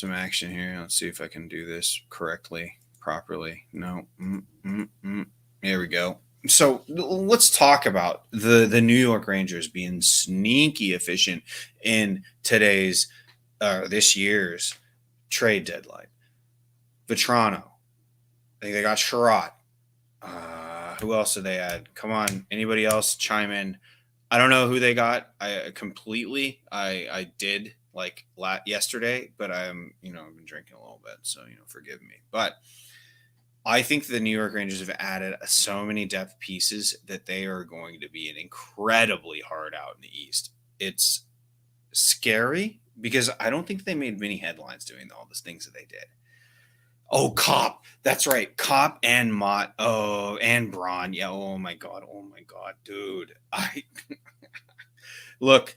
action here. Let's see if I can do this correctly, properly. No, there we go. So let's talk about the New York Rangers being sneaky efficient in today's this year's trade deadline. Vetrano, I think they got Chirp. Who else did they add? Come on, anybody else chime in? I don't know who they got. I did like yesterday, but I've been drinking a little bit, so forgive me. But I think the New York Rangers have added so many depth pieces that they are going to be an incredibly hard out in the East. It's scary because I don't think they made many headlines doing all the things that they did. Oh, Cop. That's right. Cop and Mott. Oh, and Braun. Yeah. Oh my God, dude. Look,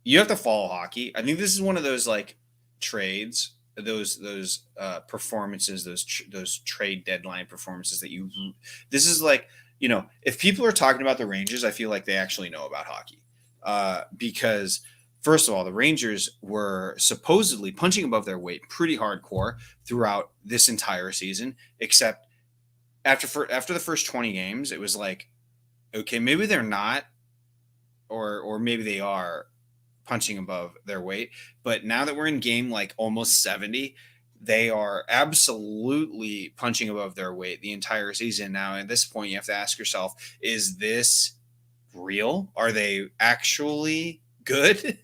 you have to follow hockey. I think this is one of those like trades, those performances, those trade deadline performances that this is like, if people are talking about the Rangers, I feel like they actually know about hockey. Because first of all, the Rangers were supposedly punching above their weight pretty hardcore throughout this entire season, except after the first 20 games, it was like, okay, maybe they're not, or maybe they are punching above their weight. But now that we're in game like almost 70, they are absolutely punching above their weight the entire season. Now, at this point, you have to ask yourself, is this real? Are they actually good?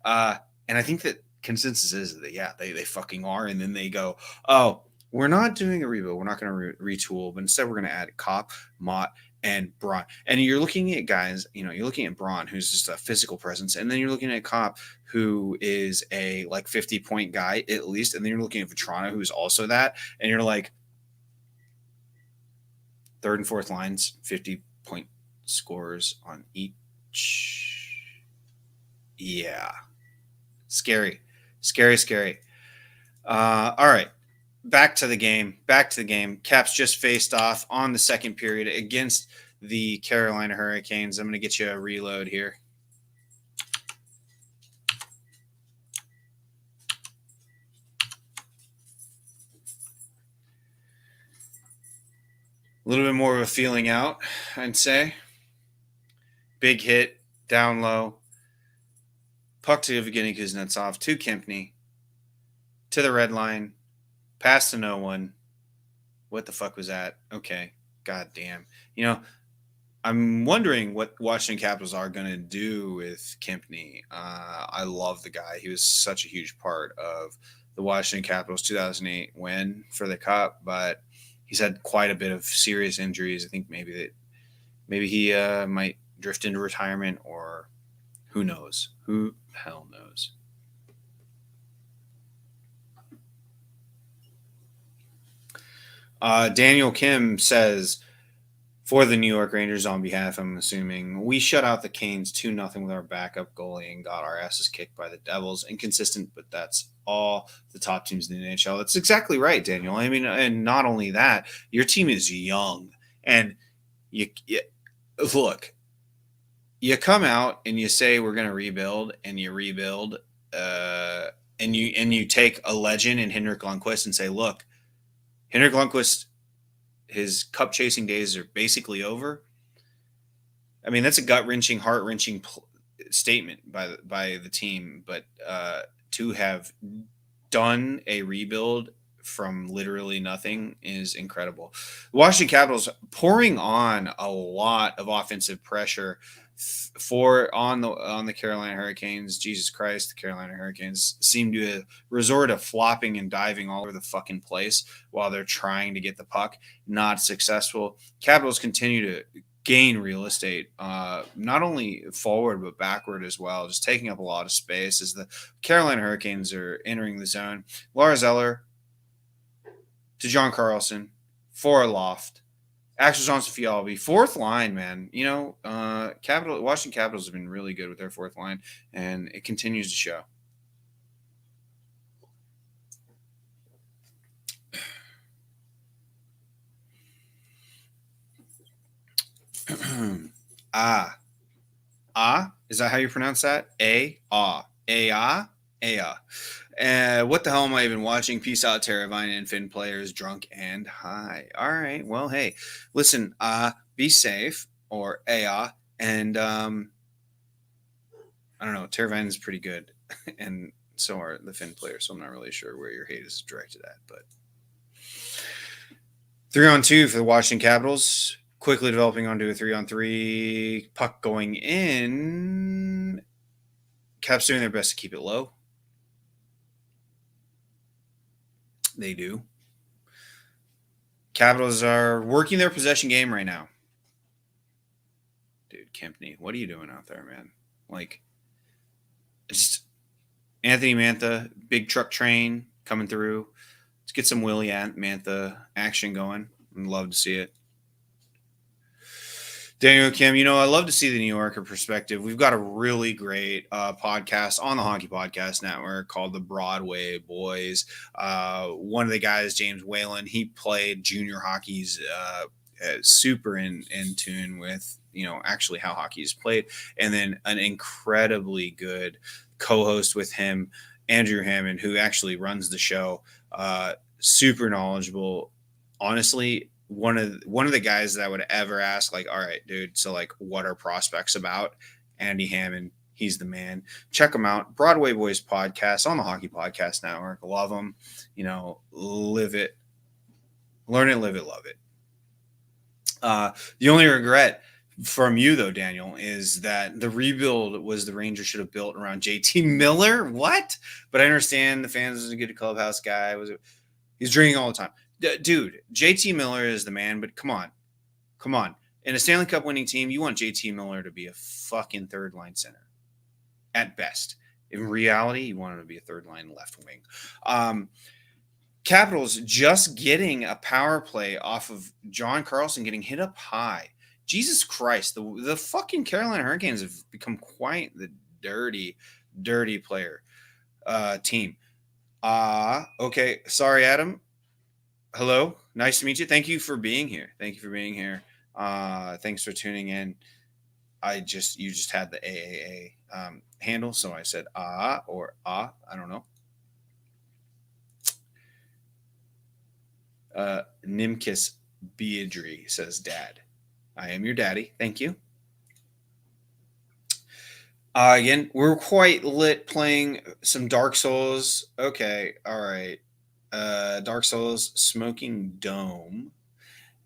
And I think that consensus is that, yeah, they fucking are. And then they go, oh, we're not doing a rebuild. We're not going to retool, but instead we're going to add Cop, Mott, and Braun. And you're looking at guys, you're looking at Braun, who's just a physical presence. And then you're looking at Cop, who is a like 50-point guy at least. And then you're looking at Vetrano, who's also that. And you're like, third and fourth lines, 50-point scores on each. Yeah. Scary. All right. Back to the game. Caps just faced off on the second period against the Carolina Hurricanes. I'm going to get you a reload here. A little bit more of a feeling out, I'd say. Big hit, down low. Puck to Evgeny Kuznetsov, to Kempny, to the red line, pass to no one. What the fuck was that? Okay, goddamn. I'm wondering what Washington Capitals are going to do with Kempny. I love the guy. He was such a huge part of the Washington Capitals 2008 win for the Cup, but he's had quite a bit of serious injuries. I think maybe he might drift into retirement, or who knows? Who the hell knows? Daniel Kim says, for the New York Rangers on behalf, I'm assuming, we shut out the Canes 2-0 with our backup goalie and got our asses kicked by the Devils. Inconsistent, but that's all the top teams in the NHL. That's exactly right, Daniel. I mean, and not only that, your team is young. And you look, you come out and you say we're going to rebuild, and you rebuild, and you take a legend in Henrik Lundqvist and say, look, Henrik Lundqvist, his cup chasing days are basically over. I mean, that's a gut-wrenching, heart-wrenching statement by the team, but to have done a rebuild from literally nothing is incredible. The Washington Capitals pouring on a lot of offensive pressure on the Carolina Hurricanes. Jesus Christ, the Carolina Hurricanes seem to resort to flopping and diving all over the fucking place while they're trying to get the puck. Not successful. Capitals continue to gain real estate, not only forward but backward as well, just taking up a lot of space as the Carolina Hurricanes are entering the zone. Lars Eller to John Carlson, for a loft. Axel Johnson Fialbi, fourth line, man. Washington Capitals have been really good with their fourth line, and it continues to show. Is that how you pronounce that? What the hell am I even watching? Peace out, Terravine and Finn players, drunk and high. All right. Well, hey, listen, be safe, or and I don't know. Terravine is pretty good, and so are the Finn players. So I'm not really sure where your hate is directed at, but 3-on-2 for the Washington Capitals. Quickly developing onto a 3-on-3. Puck going in. Caps doing their best to keep it low. They do. Capitals are working their possession game right now. Dude, Kempney, what are you doing out there, man? It's Anthony Mantha, big truck train coming through. Let's get some Willie Mantha action going. I'd love to see it. Daniel Kim, I love to see the New Yorker perspective. We've got a really great podcast on the Hockey Podcast Network called The Broadway Boys. One of the guys, James Whalen, he played junior hockey's super in tune with, actually how hockey is played. And then an incredibly good co-host with him, Andrew Hammond, who actually runs the show. Super knowledgeable. Honestly, one of the guys that I would ever ask, all right, dude, so what are prospects about? Andy Hammond, he's the man. Check him out. Broadway Boys podcast on the Hockey Podcast Network. Love them. Live it. Learn it, live it, love it. The only regret from you, though, Daniel, is that the rebuild was the Rangers should have built around JT Miller. What? But I understand the fans is a good clubhouse guy. He's drinking all the time. Dude, JT Miller is the man, but come on. In a Stanley Cup winning team, you want JT Miller to be a fucking third line center at best. In reality, you want him to be a third line left wing. Capitals just getting a power play off of John Carlson getting hit up high. Jesus Christ, the fucking Carolina Hurricanes have become quite the dirty player team. Okay, sorry, Adam. Hello, nice to meet you. Thank you for being here. Thanks for tuning in. You just had the AAA handle, so I said I don't know. Nimkis Beadry says, Dad. I am your daddy. Thank you. Again, we're quite lit playing some Dark Souls. Okay, all right. Dark Souls, Smoking Dome,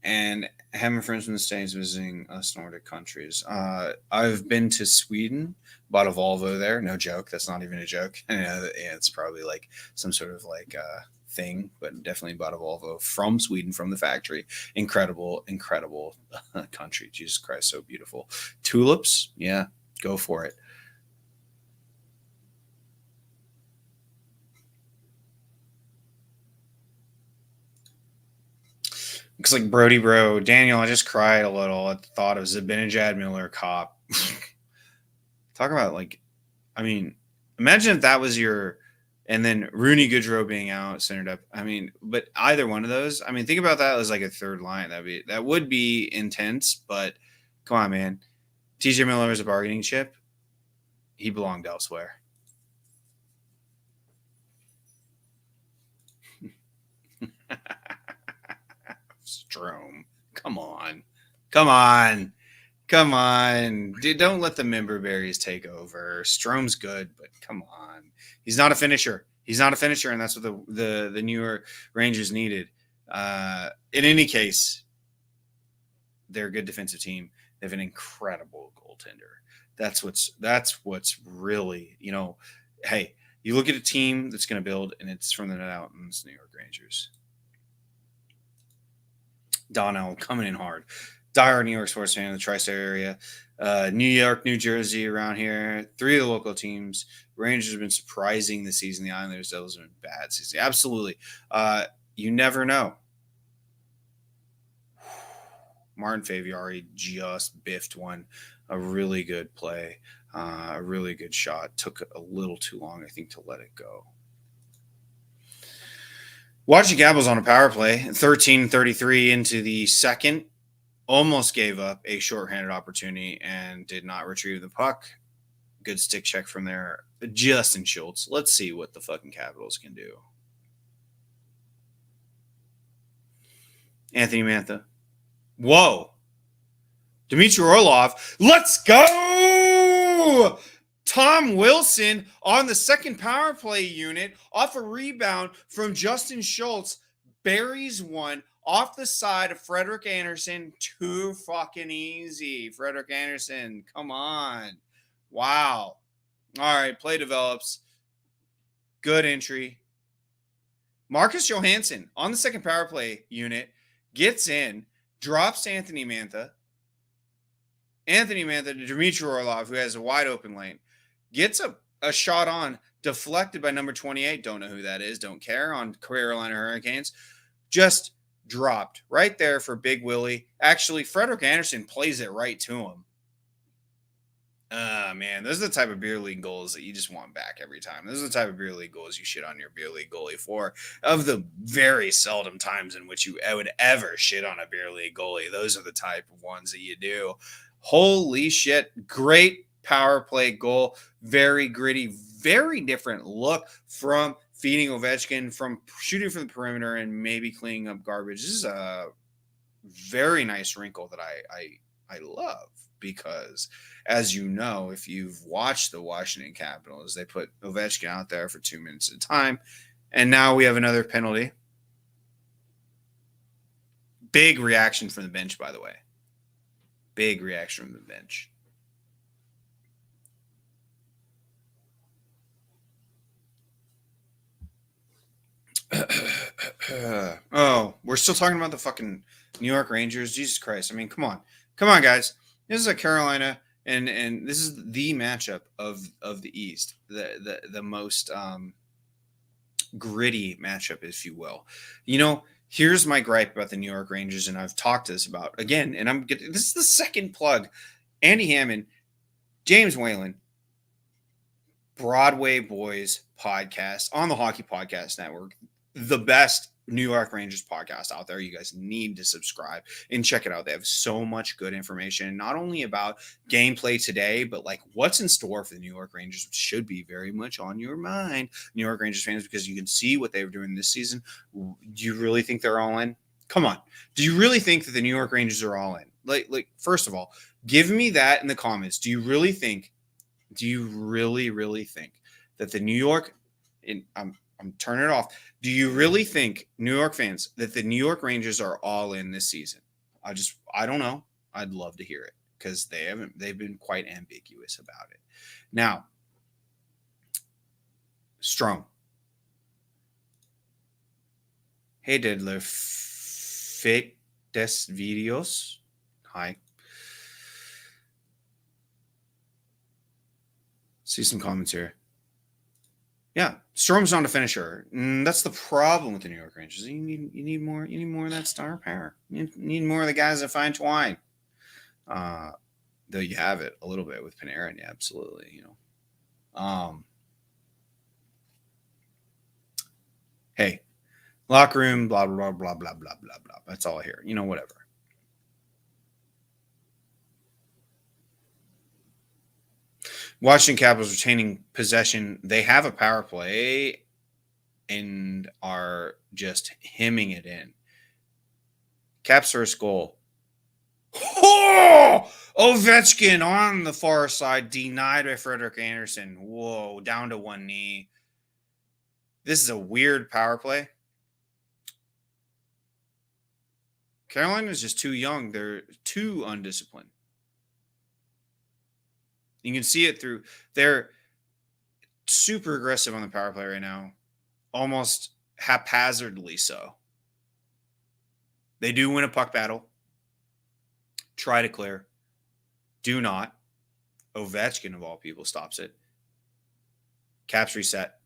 and having friends from the States visiting us Nordic countries. I've been to Sweden, bought a Volvo there. No joke. That's not even a joke. It's probably some sort of thing, but definitely bought a Volvo from Sweden, from the factory. Incredible country. Jesus Christ, so beautiful. Tulips, yeah, go for it. Looks like Brody Bro. Daniel, I just cried a little at the thought of Zibanejad Miller cop. Talk about imagine if that was your, and then Rooney Goodrow being out, centered up. But either one of those, think about that as a third line. That would be intense, but come on, man. TJ Miller is a bargaining chip. He belonged elsewhere. Strome. Come on. Dude, don't let the member berries take over. Strome's good, but come on. He's not a finisher, and that's what the New York Rangers needed. In any case, they're a good defensive team. They have an incredible goaltender. That's what's really, hey, you look at a team that's going to build, and it's from the mountains, New York Rangers. Donnell coming in hard. Dire New York sports fan in the tri-state area. New York, New Jersey, around here. 3 of the local teams. Rangers have been surprising this season. The Islanders, Devils have been bad season. Absolutely. You never know. Martin Faviari just biffed one. A really good play, a really good shot. Took a little too long, I think, to let it go. Watching Gabbles on a power play, 13:33 into the second, almost gave up a shorthanded opportunity and did not retrieve the puck. Good stick check from there. Justin Schultz. Let's see what the fucking Capitals can do. Anthony Mantha. Whoa. Dmitry Orlov. Let's go! Tom Wilson on the second power play unit off a rebound from Justin Schultz. Buries one off the side of Frederik Andersen. Too fucking easy. Frederik Andersen, come on. Wow. All right, play develops. Good entry. Marcus Johansson on the second power play unit gets in, drops Anthony Mantha. Anthony Mantha to Dmitry Orlov, who has a wide open lane. Gets a shot on, deflected by number 28. Don't know who that is. Don't care. On Carolina Hurricanes. Just dropped right there for Big Willie. Actually, Frederik Andersen plays it right to him. Man, those are the type of beer league goals that you just want back every time. Those are the type of beer league goals you shit on your beer league goalie for. Of the very seldom times in which you would ever shit on a beer league goalie, those are the type of ones that you do. Holy shit. Great power play goal. Very gritty, very different look from feeding Ovechkin, from shooting from the perimeter and maybe cleaning up garbage. This is a very nice wrinkle that I love because, as you know, if you've watched the Washington Capitals, they put Ovechkin out there for 2 minutes at a time, and now we have another penalty. Big reaction from the bench, by the way. Big reaction from the bench. Oh, we're still talking about the fucking New York Rangers. Jesus Christ. I mean, come on. Come on, guys. This is a Carolina, and this is the matchup of the East. The most gritty matchup, if you will. You know, here's my gripe about the New York Rangers, and I've talked this about again, and this is the second plug. Andy Hammond, James Whalen, Broadway Boys podcast on the Hockey Podcast Network. The best New York Rangers podcast out there. You guys need to subscribe and check it out. They have so much good information, not only about gameplay today, but like what's in store for the New York Rangers, which should be very much on your mind, New York Rangers fans, because you can see what they were doing this season. Do you really think they're all in? Come on. Do you really think that the New York Rangers are all in? Like, first of all, give me that in the comments. Do you really think that the New York, I'm turning it off. Do you really think, New York fans, that the New York Rangers are all in this season? I don't know. I'd love to hear it because they've been quite ambiguous about it. Now, Strong. Hey, Diddler, fake des videos. Hi. See some comments here. Yeah, Strom's not a finisher. That's the problem with the New York Rangers. You need more of that star power. You need more of the guys that find twine. Though you have it a little bit with Panarin, yeah, absolutely. You know. Hey, locker room, blah blah blah blah blah blah blah. That's all I hear. You know, whatever. Washington Capitals retaining possession. They have a power play and are just hemming it in. Caps first goal. Oh! Ovechkin on the far side, denied by Frederik Andersen. Whoa, down to one knee. This is a weird power play. Carolina is just too young. They're too undisciplined. You can see it through. They're super aggressive on the power play right now, almost haphazardly so. They do win a puck battle. Try to clear. Do not. Ovechkin, of all people, stops it. Caps reset.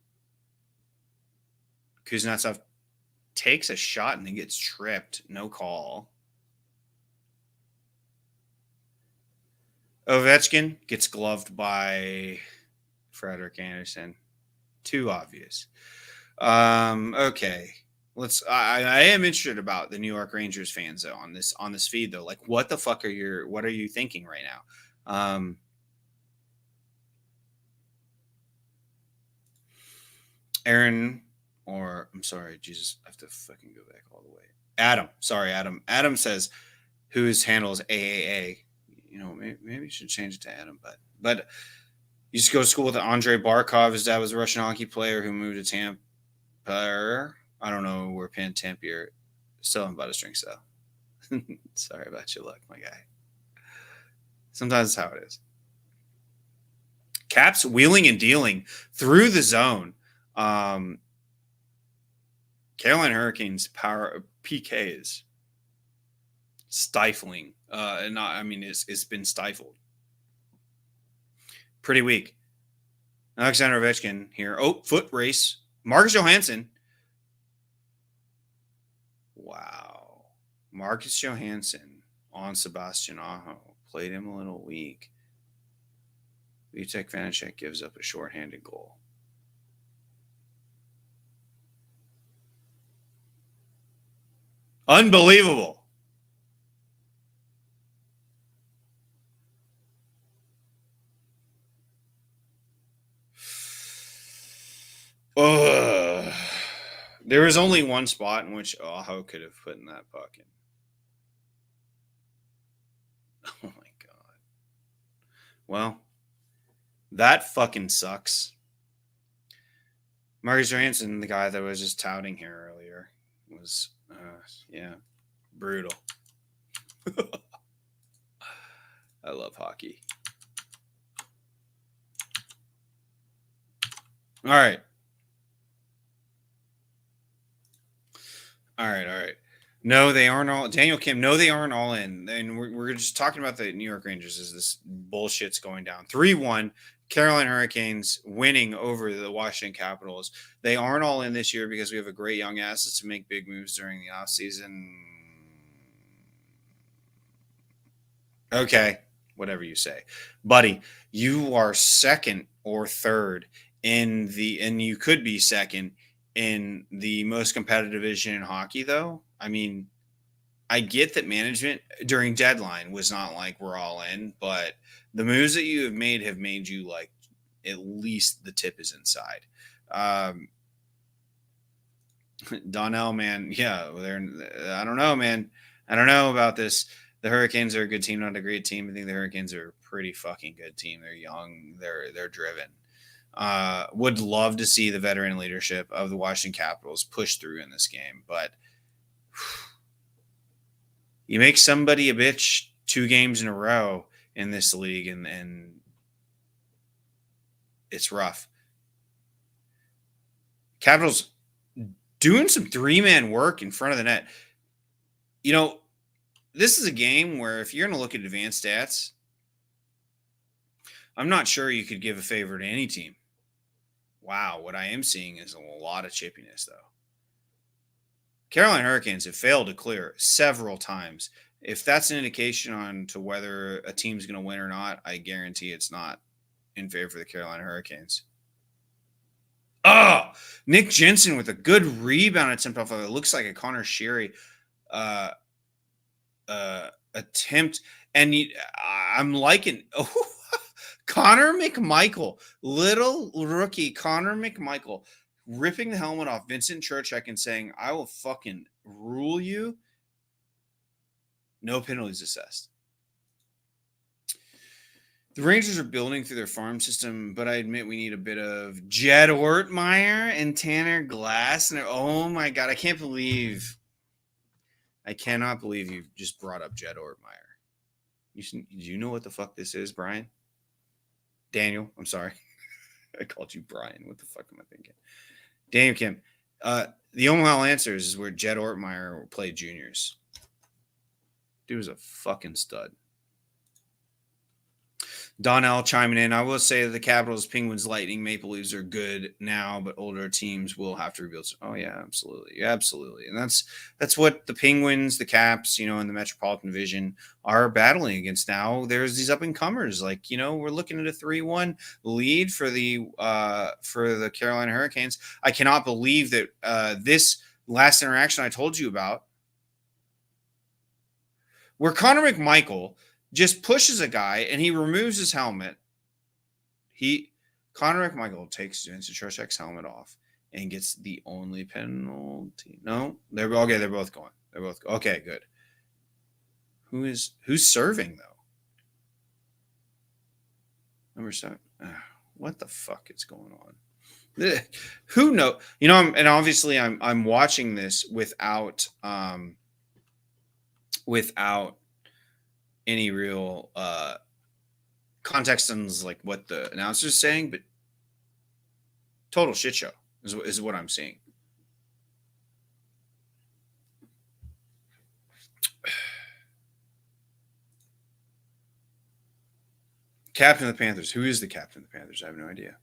Kuznetsov takes a shot and then gets tripped. No call. Ovechkin gets gloved by Frederick Anderson. Too obvious. Okay. I am interested about the New York Rangers fans though on this feed though. Like, what the fuck what are you thinking right now? Aaron, or I'm sorry, Jesus, I have to fucking go back all the way. Adam, sorry, Adam. Adam says, whose handle is AAA. You know, maybe you should change it to Adam, but used to go to school with Andrei Barkov. His dad was a Russian hockey player who moved to Tampa. I don't know where Tampa. Still in butter drinks though. Sorry about your luck, my guy. Sometimes that's how it is. Caps wheeling and dealing through the zone. Carolina Hurricanes power PK is stifling. It's been stifled. Pretty weak. Alexander Ovechkin here. Oh, foot race. Marcus Johansson. Wow. Marcus Johansson on Sebastian Aho. Played him a little weak. Vitek Vanacek gives up a shorthanded goal. Unbelievable. There was only one spot in which Aho could have put in that puck in. Oh my God. Well, that fucking sucks. Marcus Johansson, the guy that was just touting here earlier, was, brutal. I love hockey. All right. No, they aren't all. Daniel Kim, no, they aren't all in. And we're just talking about the New York Rangers as this bullshit's going down. 3-1, Carolina Hurricanes winning over the Washington Capitals. They aren't all in this year because we have a great young assets to make big moves during the offseason. Okay, whatever you say. Buddy, you are second or third and you could be second in the most competitive division in hockey, though. I mean, I get that management during deadline was not like we're all in, but the moves that you have made you like at least the tip is inside. Donnell, man, yeah, I don't know, man. I don't know about this. The Hurricanes are a good team, not a great team. I think the Hurricanes are a pretty fucking good team. They're young. They're driven. Would love to see the veteran leadership of the Washington Capitals push through in this game, but you make somebody a bitch 2 games in a row in this league, and it's rough. Capitals doing some 3-man work in front of the net. You know, this is a game where if you're going to look at advanced stats, I'm not sure you could give a favor to any team. Wow, what I am seeing is a lot of chippiness, though. Carolina Hurricanes have failed to clear several times. If that's an indication on to whether a team's going to win or not, I guarantee it's not in favor of the Carolina Hurricanes. Oh, Nick Jensen with a good rebound attempt off of it. Looks like a Connor Sheary attempt. And I'm liking Connor McMichael, little rookie Connor McMichael, ripping the helmet off Vincent Trocheck and saying, I will fucking rule you. No penalties assessed. The Rangers are building through their farm system, but I admit we need a bit of Jed Ortmeyer and Tanner Glass. And oh my God, I cannot believe you just brought up Jed Ortmeyer. Do you know what the fuck this is, Brian? Daniel, I'm sorry. I called you Brian. What the fuck am I thinking? Daniel Kim. The Omaha Lancers is where Jed Ortmeyer played juniors. Dude was a fucking stud. Donnell chiming in. I will say the Capitals, Penguins, Lightning, Maple Leafs are good now, but older teams will have to rebuild. Oh yeah, absolutely, yeah, absolutely, and that's what the Penguins, the Caps, in the Metropolitan Division are battling against now. There's these up and comers, like we're looking at a 3-1 lead for the Carolina Hurricanes. I cannot believe that this last interaction I told you about, where Connor McMichael just pushes a guy and he removes his helmet. Connor McMichael takes Vincent Trocheck's helmet off and gets the only penalty. No, they're okay. They're both going. Okay. Good. Who's serving though? Number 7. What the fuck is going on? Who knows? And obviously I'm watching this without any real context on like what the announcer's saying, but total shit show is what I'm seeing. Captain of the Panthers. Who is the captain of the Panthers? I have no idea.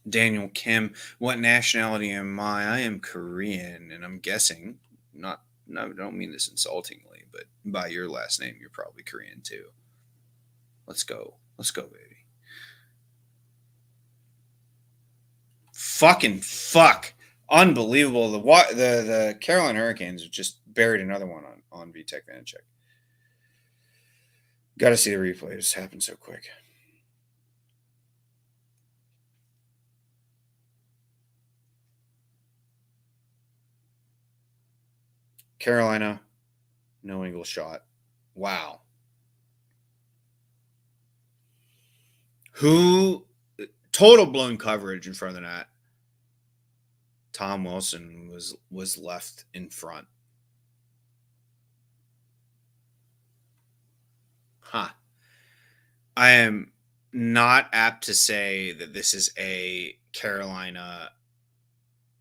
Daniel Kim. What nationality am I? I am Korean, and I'm guessing no, I don't mean this insultingly, but by your last name, you're probably Korean too. Let's go, baby. Fucking fuck. Unbelievable. The Carolina Hurricanes have just buried another one on Vitek Vanacek. Got to see the replay. This happened so quick. Carolina, no angle shot. Wow. Who total blown coverage in front of the net. Tom Wilson was left in front. I am not apt to say that this is a Carolina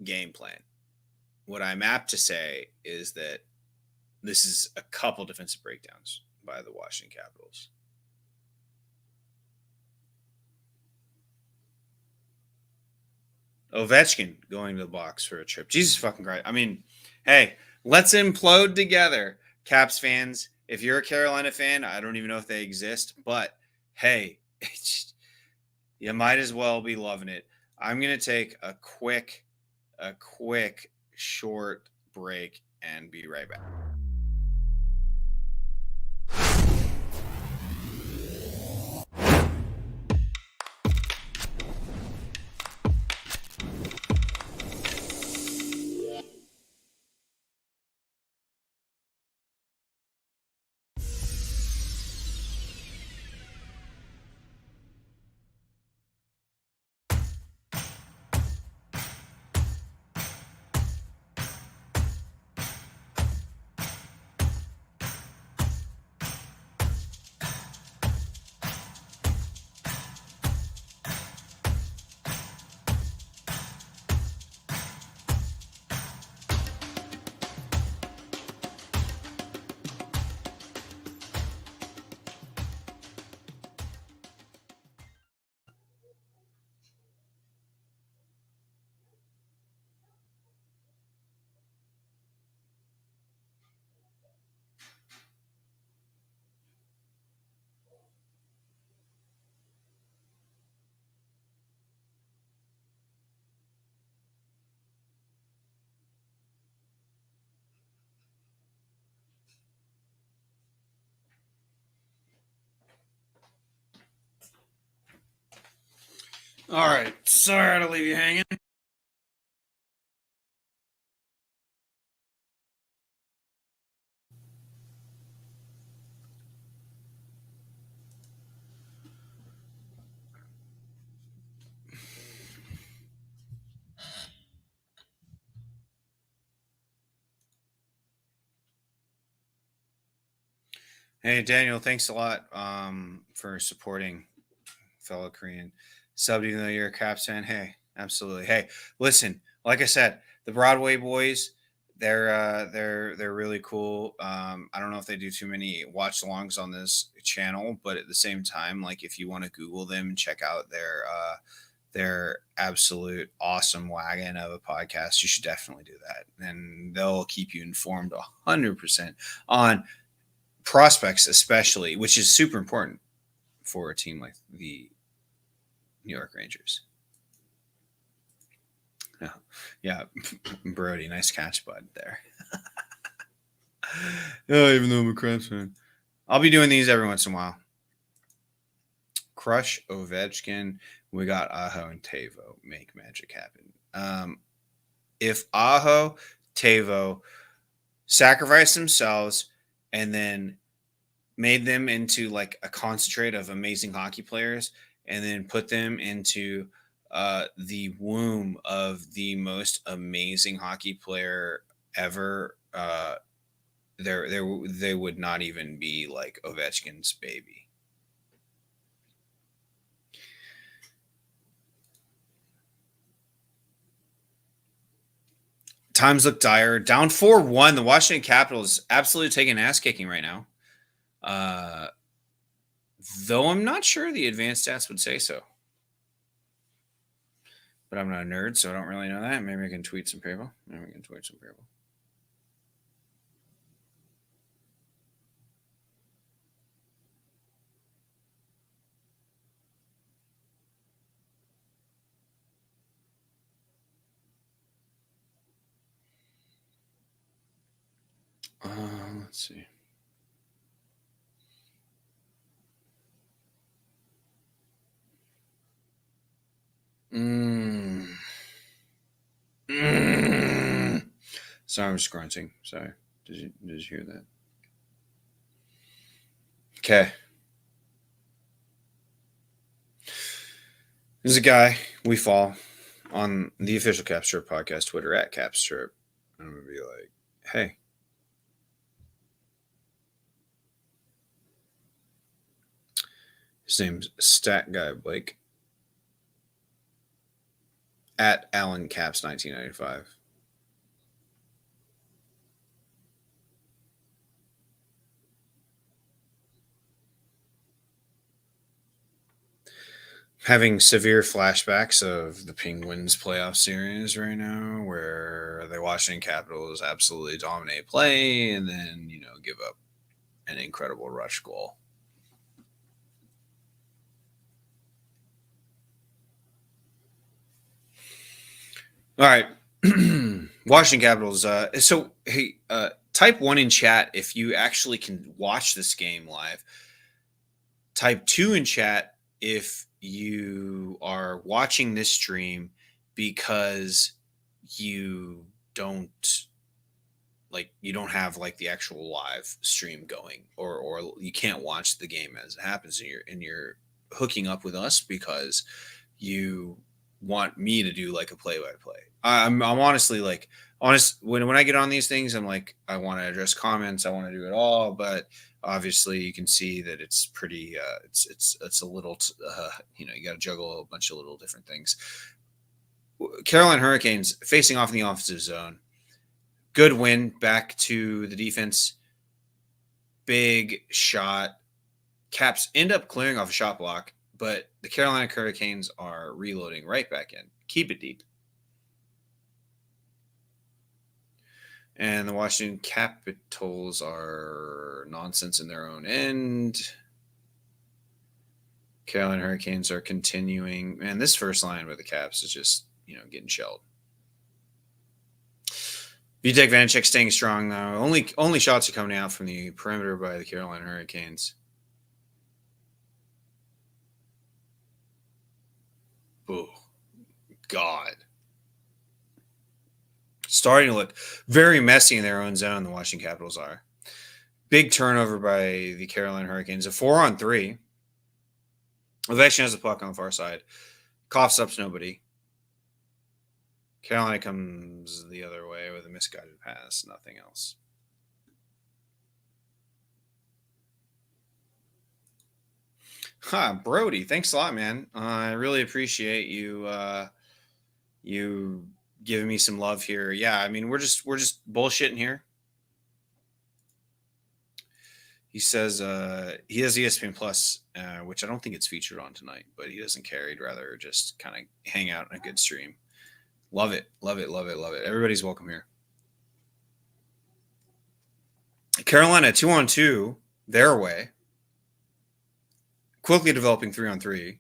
game plan. What I'm apt to say is that this is a couple defensive breakdowns by the Washington Capitals. Ovechkin going to the box for a trip. Jesus fucking Christ. I mean, hey, let's implode together, Caps fans. If you're a Carolina fan, I don't even know if they exist, but hey, you might as well be loving it. I'm going to take a quick short break and be right back. All right. Sorry to leave you hanging. Hey, Daniel, thanks a lot for supporting fellow Korean sub, even though you're a Caps fan. Hey, absolutely. Hey, listen, like I said, the Broadway boys, they're really cool. I don't know if they do too many watch-alongs on this channel, but at the same time, like if you want to Google them and check out their absolute awesome wagon of a podcast, you should definitely do that, and they'll keep you informed 100% on prospects, especially, which is super important for a team like the New York Rangers. Yeah, Brody, nice catch, bud. There. Yeah, even though I'm a Crabs fan, I'll be doing these every once in a while. Crush Ovechkin. We got Aho and Tavo. Make magic happen. If Aho, Tavo sacrificed themselves and then made them into like a concentrate of amazing hockey players, and then put them into the womb of the most amazing hockey player ever, they would not even be like Ovechkin's baby. Times look dire. Down 4-1. The Washington Capitals absolutely taking ass kicking right now. Though I'm not sure the advanced stats would say so. But I'm not a nerd, so I don't really know that. Maybe I can tweet some people. Let's see. Sorry, I'm just grunting. Sorry. Did you hear that? Okay. There's a guy we follow on the official Caps Chirp podcast Twitter at Caps Chirp. I'm gonna be like, hey. His name's Stat Guy Blake. At Allen Caps 1995. Having severe flashbacks of the Penguins playoff series right now, where the Washington Capitals absolutely dominate play and then, give up an incredible rush goal. All right. Washington Capitals. Type 1 in chat if you actually can watch this game live. Type 2 in chat if you are watching this stream because you don't have like the actual live stream going, or you can't watch the game as it happens, and you're hooking up with us because you want me to do like a play-by-play. I'm honestly when I get on these things, I'm like, I want to address comments, I want to do it all, but obviously you can see that it's pretty it's a little you got to juggle a bunch of little different things. Carolina Hurricanes facing off in the offensive zone. Good win back to the defense. Big shot. Caps end up clearing off a shot block, but the Carolina Hurricanes are reloading right back in. Keep it deep. And the Washington Capitals are nonsense in their own end. Carolina Hurricanes are continuing. Man, this first line with the Caps is just, getting shelled. Vitek Vanacek staying strong, though. Only shots are coming out from the perimeter by the Carolina Hurricanes. Oh, God. Starting to look very messy in their own zone, the Washington Capitals are. Big turnover by the Carolina Hurricanes. A 4-on-3. Ovechkin has the puck on the far side. Coughs up nobody. Carolina comes the other way with a misguided pass. Nothing else. Brody, thanks a lot, man. I really appreciate you giving me some love here. Yeah, I mean, we're just bullshitting here. He says he has ESPN Plus, which I don't think it's featured on tonight, but he doesn't care. He'd rather just kind of hang out in a good stream. Love it, love it, love it, love it. Everybody's welcome here. Carolina 2-on-2 their way. Quickly developing 3-on-3.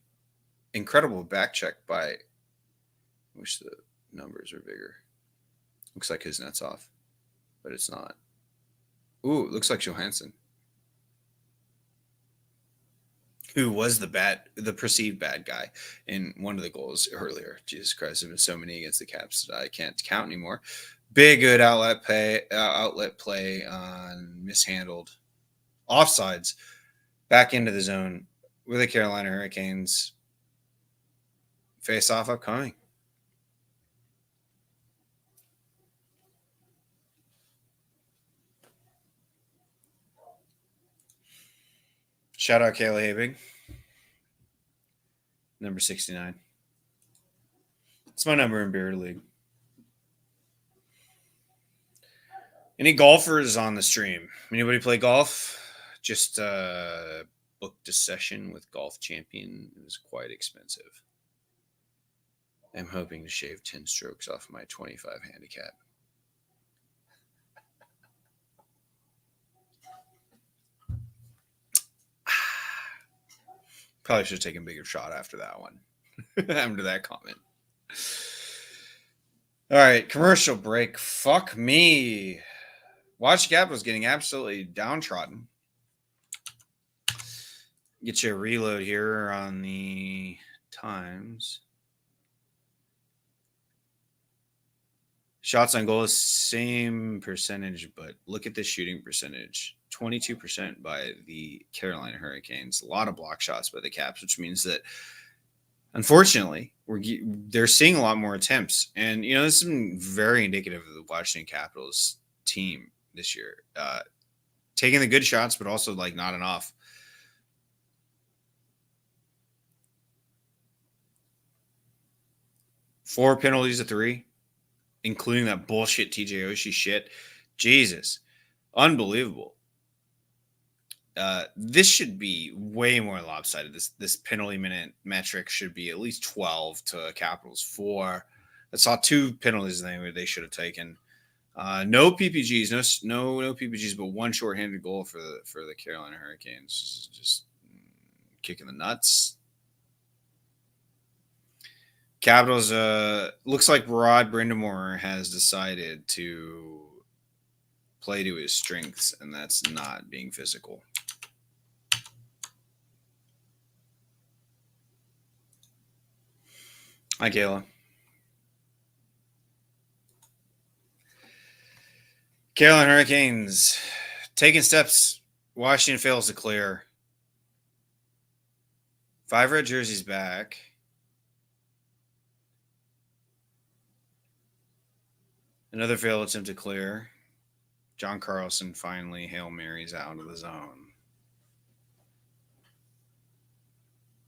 Incredible back check by. I wish the numbers were bigger. Looks like his net's off, but it's not. Ooh, it looks like Johansson, who was the perceived bad guy in one of the goals earlier. Jesus Christ, there's been so many against the Caps that I can't count anymore. Big good outlet play on mishandled offsides back into the zone with the Carolina Hurricanes. Face off upcoming. Shout out Kayla Habig. Number 69. It's my number in Beer League. Any golfers on the stream? Anybody play golf? Just booked a session with Golf Champion. It was quite expensive. I'm hoping to shave 10 strokes off my 25 handicap. Probably should have taken a bigger shot after that one. After that comment. All right, commercial break. Fuck me. Watch Capitals getting absolutely downtrodden. Get you a reload here on the times. Shots on goal is same percentage, but look at the shooting percentage. 22% by the Carolina Hurricanes. A lot of block shots by the Caps, which means that, unfortunately, they're seeing a lot more attempts. And, you know, this has been very indicative of the Washington Capitals team this year. Taking the good shots, but also, like, not enough. Four penalties to 3, including that bullshit TJ Oshie shit. Jesus. Unbelievable. This should be way more lopsided. This penalty minute metric should be at least 12 to Capitals 4. I saw 2 penalties they should have taken. No PPGs, no PPGs, but one shorthanded goal for the Carolina Hurricanes. Just kicking the nuts. Capitals, looks like Rod Brindamore has decided to play to his strengths, and that's not being physical. Hi, Kayla. Carolina Hurricanes taking steps. Washington fails to clear. 5 red jerseys back. Another failed attempt to clear. John Carlson finally Hail Marys out of the zone.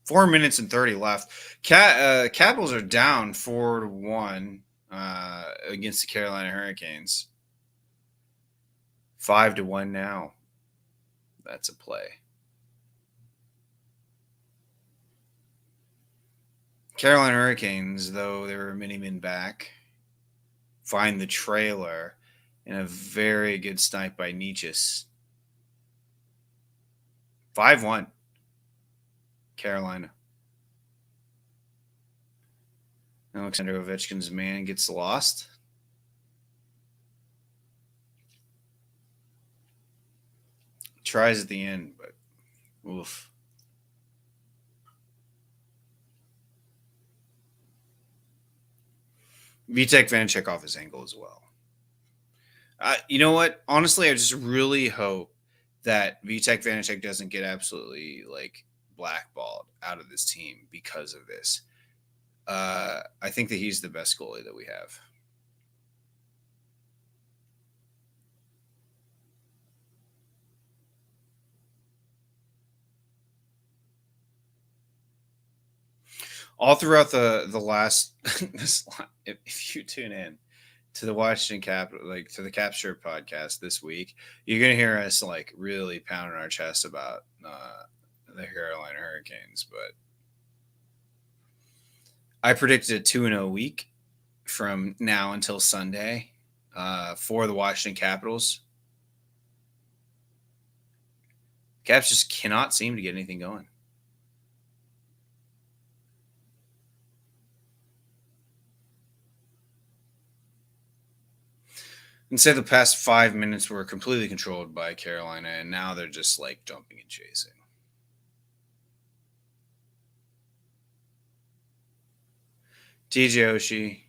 4 minutes and 30 left. Capitals are down 4-1 against the Carolina Hurricanes. 5-1 now. That's a play. Carolina Hurricanes, though there were many men back, find the trailer in a very good snipe by Nietzsche's. 5-1. Carolina. Alexander Ovechkin's man gets lost. Tries at the end, but oof. Vitek Vanacek off his ankle as well. You know what? Honestly, I just really hope that Vitek Vanacek doesn't get absolutely blackballed out of this team because of this. I think that he's the best goalie that we have. all throughout the last if you tune in to the Washington to the Cap Chirp podcast this week, you're gonna hear us like really pounding our chest about the Carolina Hurricanes. But I predicted a 2-0 week from now until Sunday for the Washington Capitals. Caps just cannot seem to get anything going. And say the past 5 minutes were completely controlled by Carolina, and now they're just like jumping and chasing. TJ Oshie,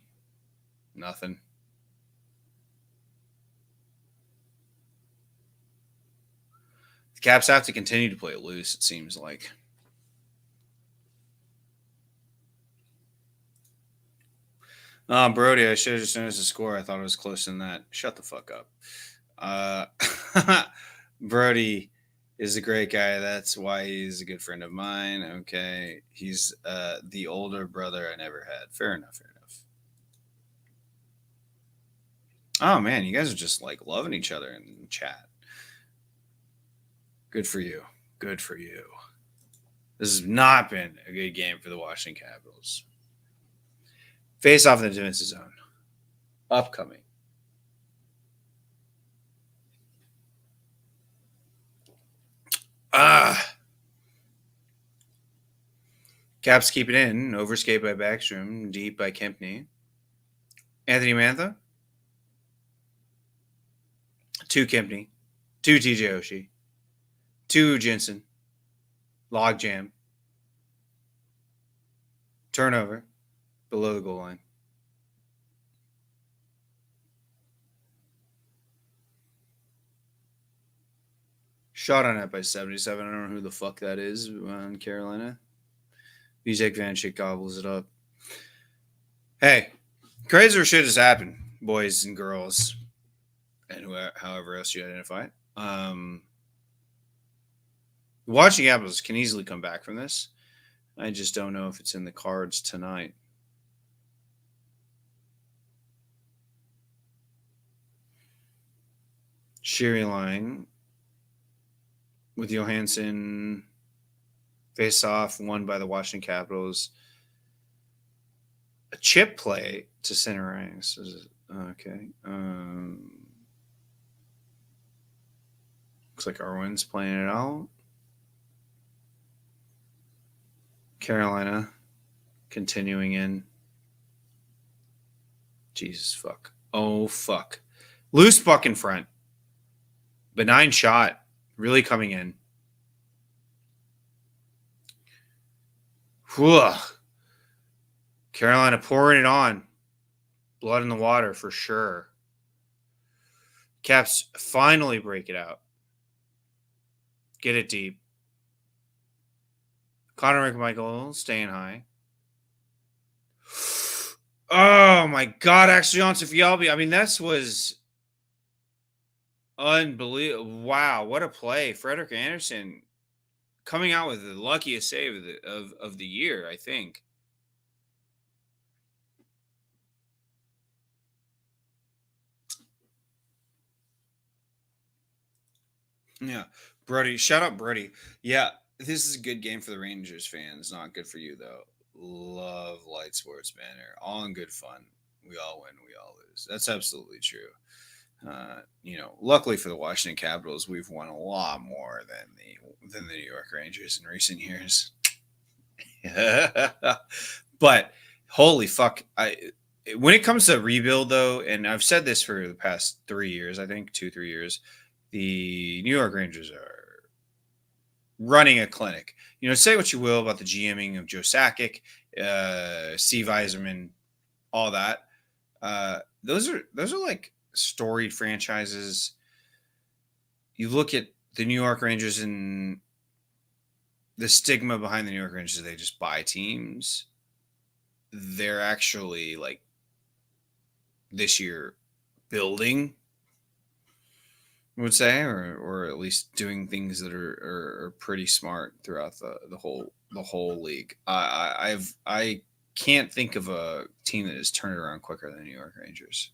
nothing. The Caps have to continue to play it loose, it seems like. Brody, I should have just noticed the score. I thought it was closer than that. Shut the fuck up. Brody is a great guy. That's why he's a good friend of mine. Okay. He's the older brother I never had. Fair enough. Oh, man. You guys are just like loving each other in chat. Good for you. Good for you. This has not been a good game for the Washington Capitals. Face off in the defensive zone. Upcoming. Caps keep it in. Overskate by Backstrom. Deep by Kempney. Anthony Mantha. 2 Kempney. 2 TJ Oshie. 2 Jensen. Logjam. Turnover. Below the goal line. Shot on net by 77. I don't know who the fuck that is in Carolina. Vizek Vanchik gobbles it up. Hey, crazier shit has happened, boys and girls, and however else you identify it. Watching Apples can easily come back from this. I just don't know if it's in the cards tonight. Sheary line with Johansson face off, won by the Washington Capitals. A chip play to center ranks. Okay. Looks like Irwin's playing it out. Carolina continuing in. Jesus fuck. Oh fuck. Loose puck in front. Benign shot. Really coming in. Whew. Carolina pouring it on. Blood in the water for sure. Caps finally break it out. Get it deep. Connor McMichael staying high. Oh my God, actually on Sofialbi. I mean, this was unbelievable. Wow, what a play. Frederik Andersen coming out with the luckiest save of the year, I think. Yeah, Brody. Shout out Brody. Yeah, this is a good game for the Rangers fans. Not good for you, though. Love Light Sports Banner. All in good fun. We all win. We all lose. That's absolutely true. Luckily for the Washington Capitals, we've won a lot more than the New York Rangers in recent years. But holy fuck, when it comes to rebuild though, and I've said this for the past 3 years, I think 2-3 years, the New York Rangers are running a clinic. Say what you will about the GMing of Joe Sakic, Steve Yzerman, all that. Those are like storied franchises. You look at the New York Rangers and the stigma behind the New York Rangers, they just buy teams. They're actually like this year building, I would say, or at least doing things that are pretty smart throughout the whole the whole league. I can't think of a team that has turned it around quicker than the New York Rangers.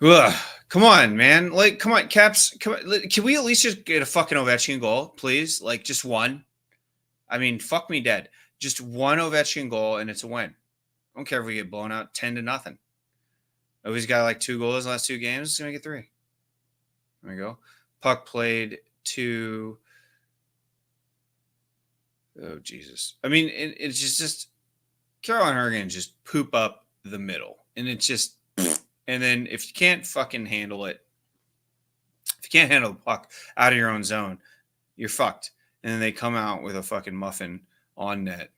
Ugh, come on, man. Like, come on, Caps. Come on. Can we at least just get a fucking Ovechkin goal, please? Like, just one. I mean, fuck me dead. Just one Ovechkin goal, and it's a win. I don't care if we get blown out 10-0. Oh, he's got like 2 goals in the last 2 games. He's going to get 3. There we go. Puck played to... Oh, Jesus. I mean, it's just Carolina Hurricanes just poop up the middle. And it's just... And then if you can't fucking handle it, if you can't handle the puck out of your own zone, you're fucked. And then they come out with a fucking muffin on net.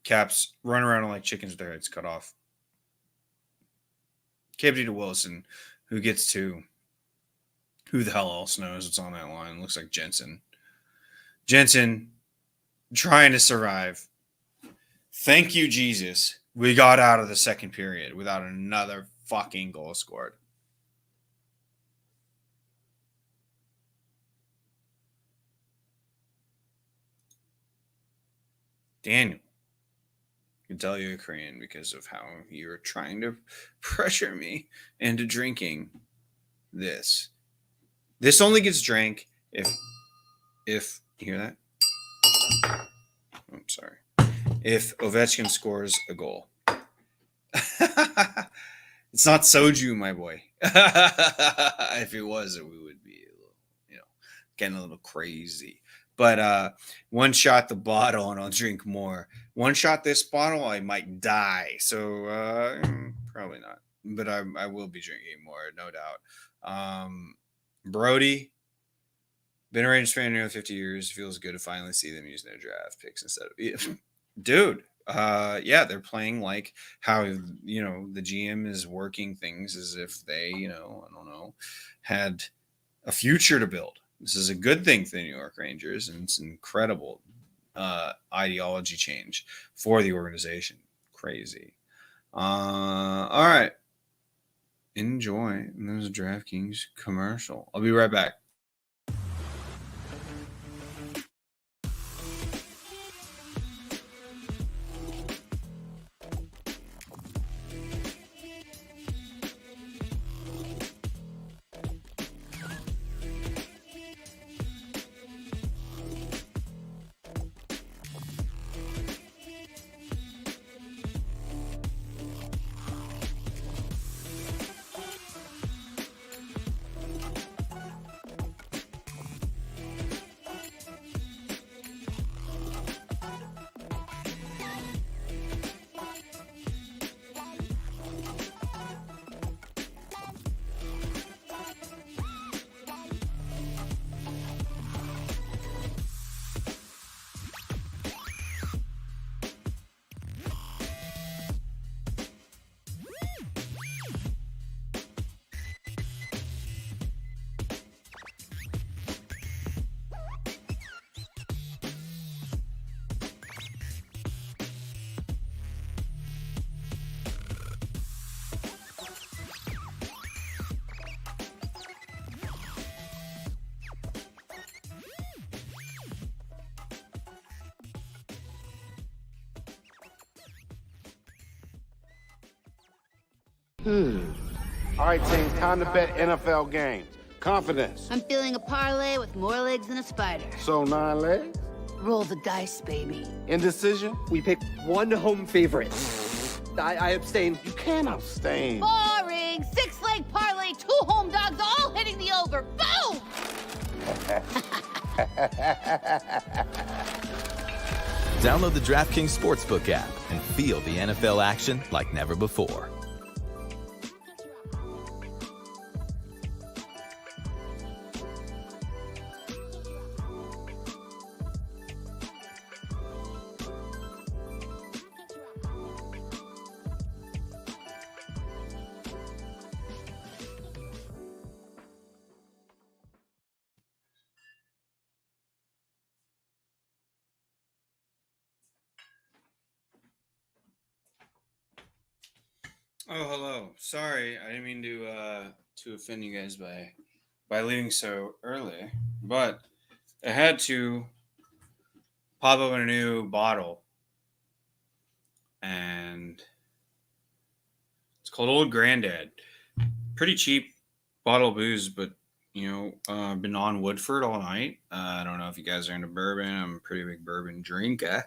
Caps run around like chickens with their heads cut off. KBD to Wilson, who gets to who the hell else knows what's on that line. Looks like Jensen. Jensen trying to survive. Thank you, Jesus. We got out of the second period without another fucking goal scored. Daniel, I can tell you're Korean because of how you're trying to pressure me into drinking this. This only gets drank if you hear that? I'm sorry. If Ovechkin scores a goal. It's not soju, my boy. If it was, we would be a little, getting a little crazy. But one shot the bottle and I'll drink more. One shot this bottle, I might die. So probably not. But I will be drinking more, no doubt. Brody, been a Rangers fan nearly 50 years. Feels good to finally see them using their draft picks instead of... Dude, yeah, they're playing like how, the GM is working things as if they, I don't know, had a future to build. This is a good thing for the New York Rangers, and it's an incredible ideology change for the organization. Crazy. All right. Enjoy. And there's a DraftKings commercial. I'll be right back. All right, team, time to bet NFL games. Confidence. I'm feeling a parlay with more legs than a spider. So 9 legs. Roll the dice, baby. Indecision. We pick one home favorite. I abstain. You can't abstain. Boring. 6-leg parlay, 2 home dogs, all hitting the over. Boom! Download the DraftKings Sportsbook app and feel the NFL action like never before. Oh, hello. Sorry, I didn't mean to offend you guys by by leaving so early, but I had to pop open a new bottle, and it's called Old Granddad. Pretty cheap bottle of booze, but been on Woodford all night. I don't know if you guys are into bourbon. I'm a pretty big bourbon drinker.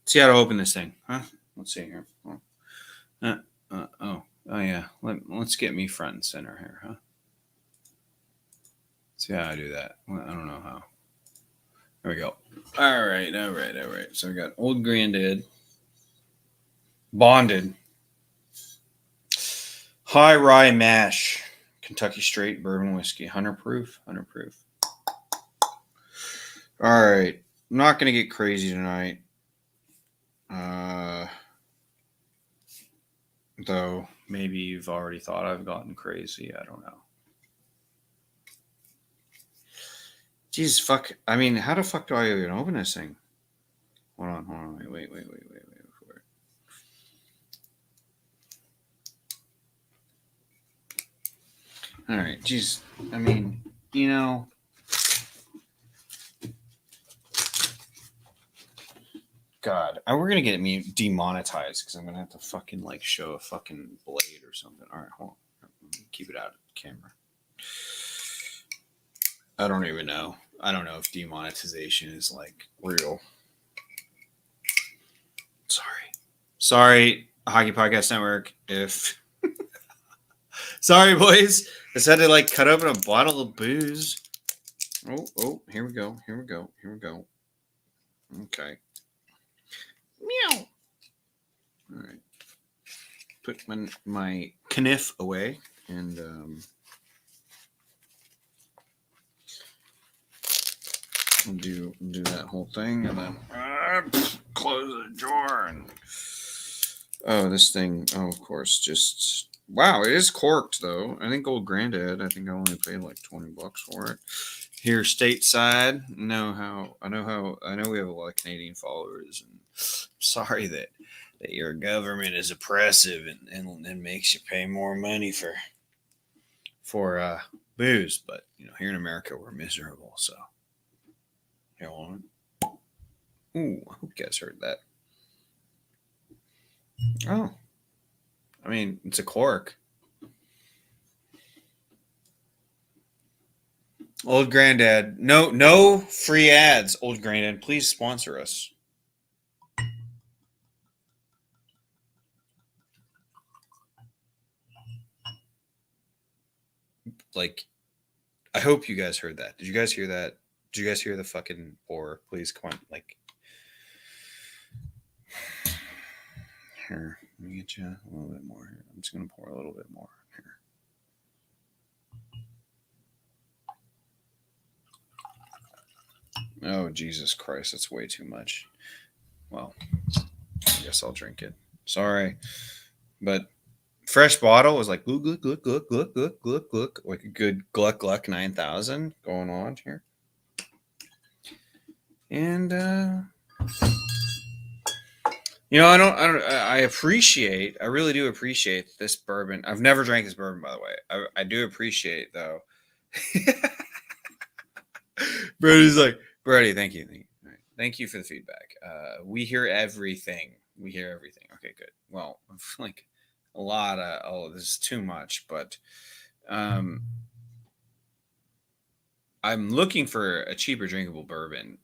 Let's see how to open this thing, huh? Let's see here. Oh yeah. Let's get me front and center here, huh? Let's see how I do that. Well, I don't know how. There we go. All right. So we got Old Granddad, bonded, high rye mash, Kentucky straight bourbon whiskey, 100 proof. All right. I'm not gonna get crazy tonight. Though maybe you've already thought I've gotten crazy. I don't know. Jesus, fuck. I mean, how the fuck do I even open this thing? Hold on. Wait for it. All right. Jeez. I mean, God, we're gonna get me demonetized because I'm gonna have to fucking show a fucking blade or something. All right, hold on. Keep it out of the camera. I don't even know. I don't know if demonetization is real. Sorry, Hockey Podcast Network. If sorry, boys, I just had to cut open a bottle of booze. Oh, here we go. Okay. Meow. All right. Put my kniff away and do that whole thing and then close the door and this thing. Oh, of course, just wow. It is corked though. I think Old Granddad. I think I only paid $20 for it. Here stateside, I know we have a lot of Canadian followers, and sorry that your government is oppressive and makes you pay more money for booze, but here in America we're miserable. So here on. Ooh, I hope you guys heard that. Oh, I mean it's a cork. Old Granddad. No free ads. Old Granddad, please sponsor us. I hope you guys heard that. Did you guys hear that? Did you guys hear the fucking pour? Please come on. Here, let me get you a little bit more here. I'm just gonna pour a little bit more here. Oh, Jesus Christ, that's way too much. Well, I guess I'll drink it. Sorry. But fresh bottle was gluck, gluck, gluck, gluck, gluck, gluck, gluck, gluck. Like a good gluck, gluck 9,000 going on here. And, I really do appreciate this bourbon. I've never drank this bourbon, by the way. I do appreciate, though. Brody's like, Brody, thank you. All right. Thank you for the feedback. We hear everything. Okay, good. Well, a lot of, this is too much, but I'm looking for a cheaper drinkable bourbon.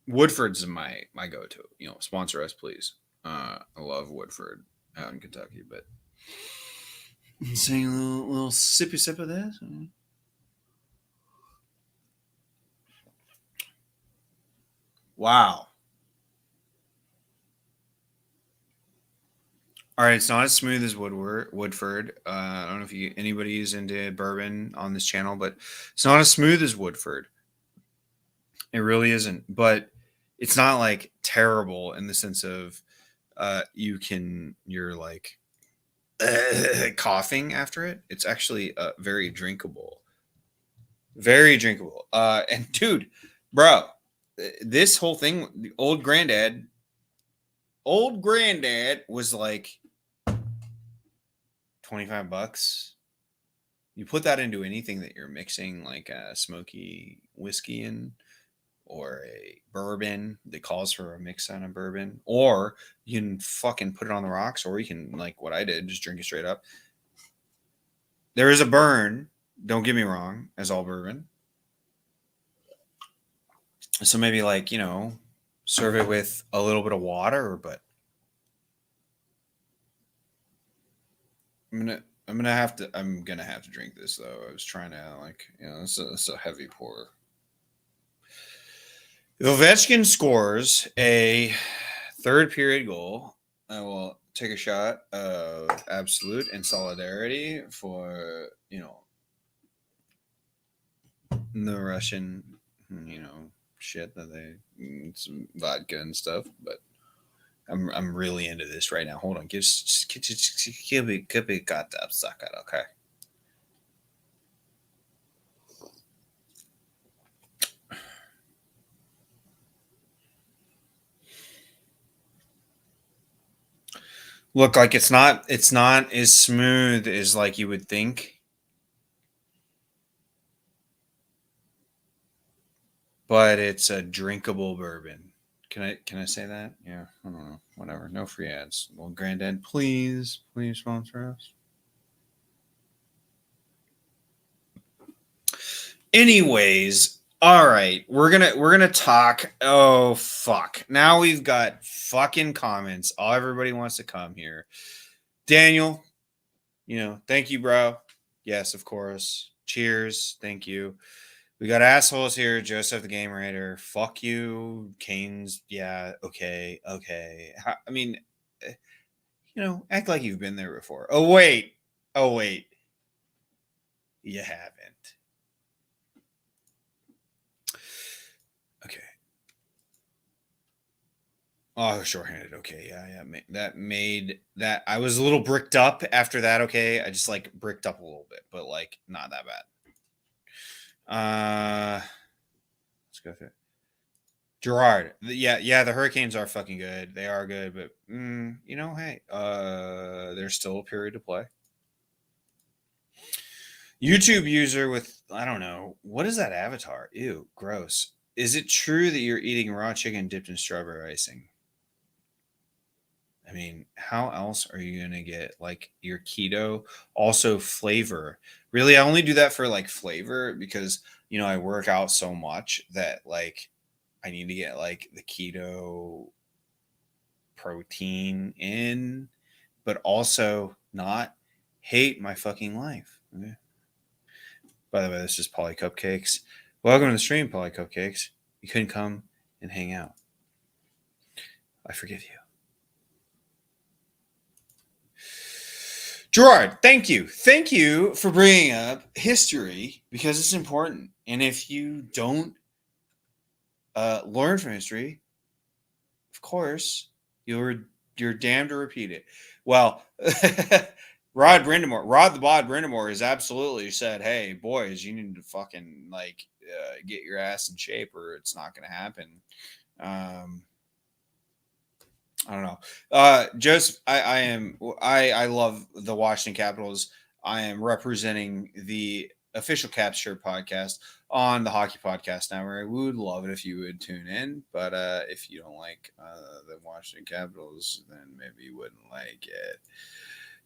Woodford's my go-to. Sponsor us, please. I love Woodford out in Kentucky, but saying a little sippy sip of this. Wow. All right, it's not as smooth as Woodford. I don't know if anybody is into bourbon on this channel, but it's not as smooth as Woodford. It really isn't. But it's not terrible in the sense of you're coughing after it. It's actually very drinkable. Very drinkable. And dude, bro, this whole thing, the Old Granddad was $25. You put that into anything that you're mixing, like a smoky whiskey in, or a bourbon that calls for a mix on a bourbon, or you can fucking put it on the rocks, or you can, like what I did, just drink it straight up. There is a burn, don't get me wrong, as all bourbon. So maybe, like, serve it with a little bit of water, but I'm gonna have to drink this though. I was trying to, like, it's a heavy pour. If Ovechkin scores a third period goal, I will take a shot of absolute and solidarity for the Russian shit that some vodka and stuff. But I'm really into this right now. Hold on, give me got that suck it, okay. Look, like it's not as smooth as like you would think. But it's a drinkable bourbon. Can I say that? Yeah, I don't know. Whatever. No free ads. Well, Granddad, please sponsor us. Anyways, all right. We're gonna talk. Oh fuck. Now we've got fucking comments. Everybody wants to come here. Daniel, thank you, bro. Yes, of course. Cheers. Thank you. We got assholes here. Joseph the Game Writer. Fuck you. Canes. Yeah. Okay. I mean, act like you've been there before. Oh, wait. You haven't. Okay. Oh, shorthanded. Okay. Yeah. That made that. I was a little bricked up after that. Okay. I just like bricked up a little bit, but like not that bad. Let's go through. Gerard, yeah, the Hurricanes are fucking good. They are good, but hey, there's still a period to play. YouTube user with, I don't know, what is that avatar? Ew, gross. Is it true that you're eating raw chicken dipped in strawberry icing? I mean, how else are you gonna get like your keto? Also flavor. Really, I only do that for like flavor because I work out so much that like I need to get like the keto protein in, but also not hate my fucking life. Okay. By the way, this is Polly Cupcakes. Welcome to the stream, Polly Cupcakes. You couldn't come and hang out. I forgive you. Gerard, thank you. Thank you for bringing up history because it's important. And if you don't learn from history, of course, you're damned to repeat it. Well, Rod the Bod Brindamore has absolutely said, hey, boys, you need to fucking like get your ass in shape or it's not going to happen. I don't know. Joseph, I love the Washington Capitals. I am representing the official Caps Chirp podcast on the Hockey Podcast Network. We would love it if you would tune in. But if you don't like the Washington Capitals, then maybe you wouldn't like it.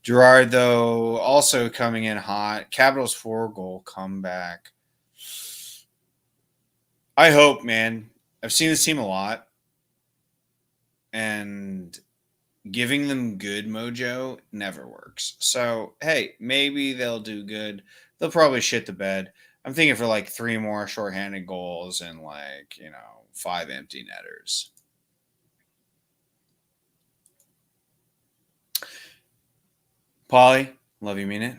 Gerard, though, also coming in hot. Capitals 4-goal comeback. I hope, man. I've seen this team a lot. And giving them good mojo never works. So, hey, maybe they'll do good. They'll probably shit the bed. I'm thinking for like 3 more shorthanded goals and like, 5 empty netters. Paulie, love you, mean it.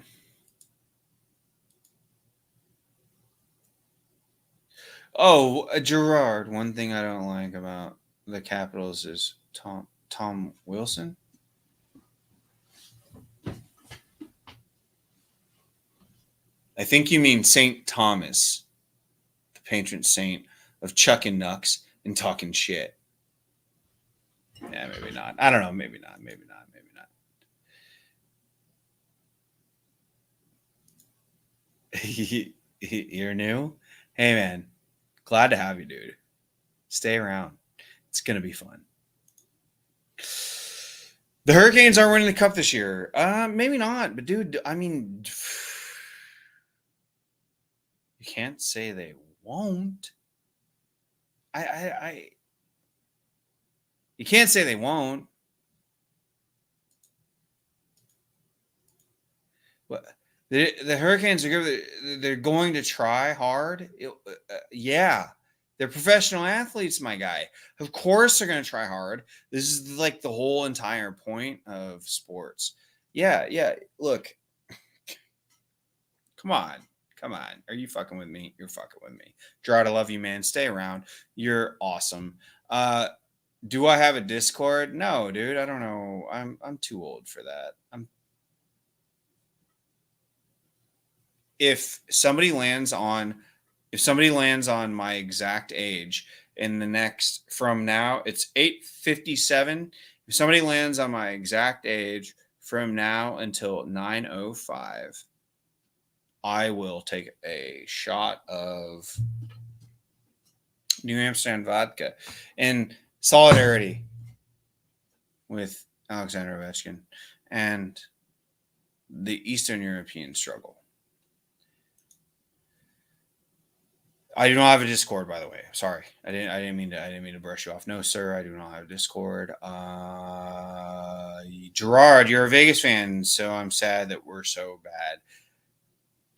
Oh, Gerard, one thing I don't like about the Capitals is Tom Wilson. I think you mean St. Thomas, the patron saint of chucking nucks and talking shit. Yeah, maybe not. I don't know. Maybe not. You're new? Hey, man. Glad to have you, dude. Stay around. It's going to be fun. The Hurricanes aren't winning the cup this year. Maybe not. But, dude, I mean, you can't say they won't. You can't say they won't. What? The Hurricanes are good. They're going to try hard. Yeah, they're professional athletes, my guy. Of course, they're going to try hard. This is like the whole entire point of sports. Yeah. Look, come on. Are you fucking with me? You're fucking with me. Gerard, I love you, man. Stay around. You're awesome. Do I have a Discord? No, dude. I don't know. I'm too old for that. If somebody lands on my exact age in the next, from now, it's 8:57. If somebody lands on my exact age from now until 9:05, I will take a shot of New Amsterdam vodka in solidarity with Alexander Ovechkin and the Eastern European struggle. I do not have a Discord, by the way. Sorry, I didn't mean to brush you off. No, sir, I do not have a Discord. Gerard, you're a Vegas fan, so I'm sad that we're so bad.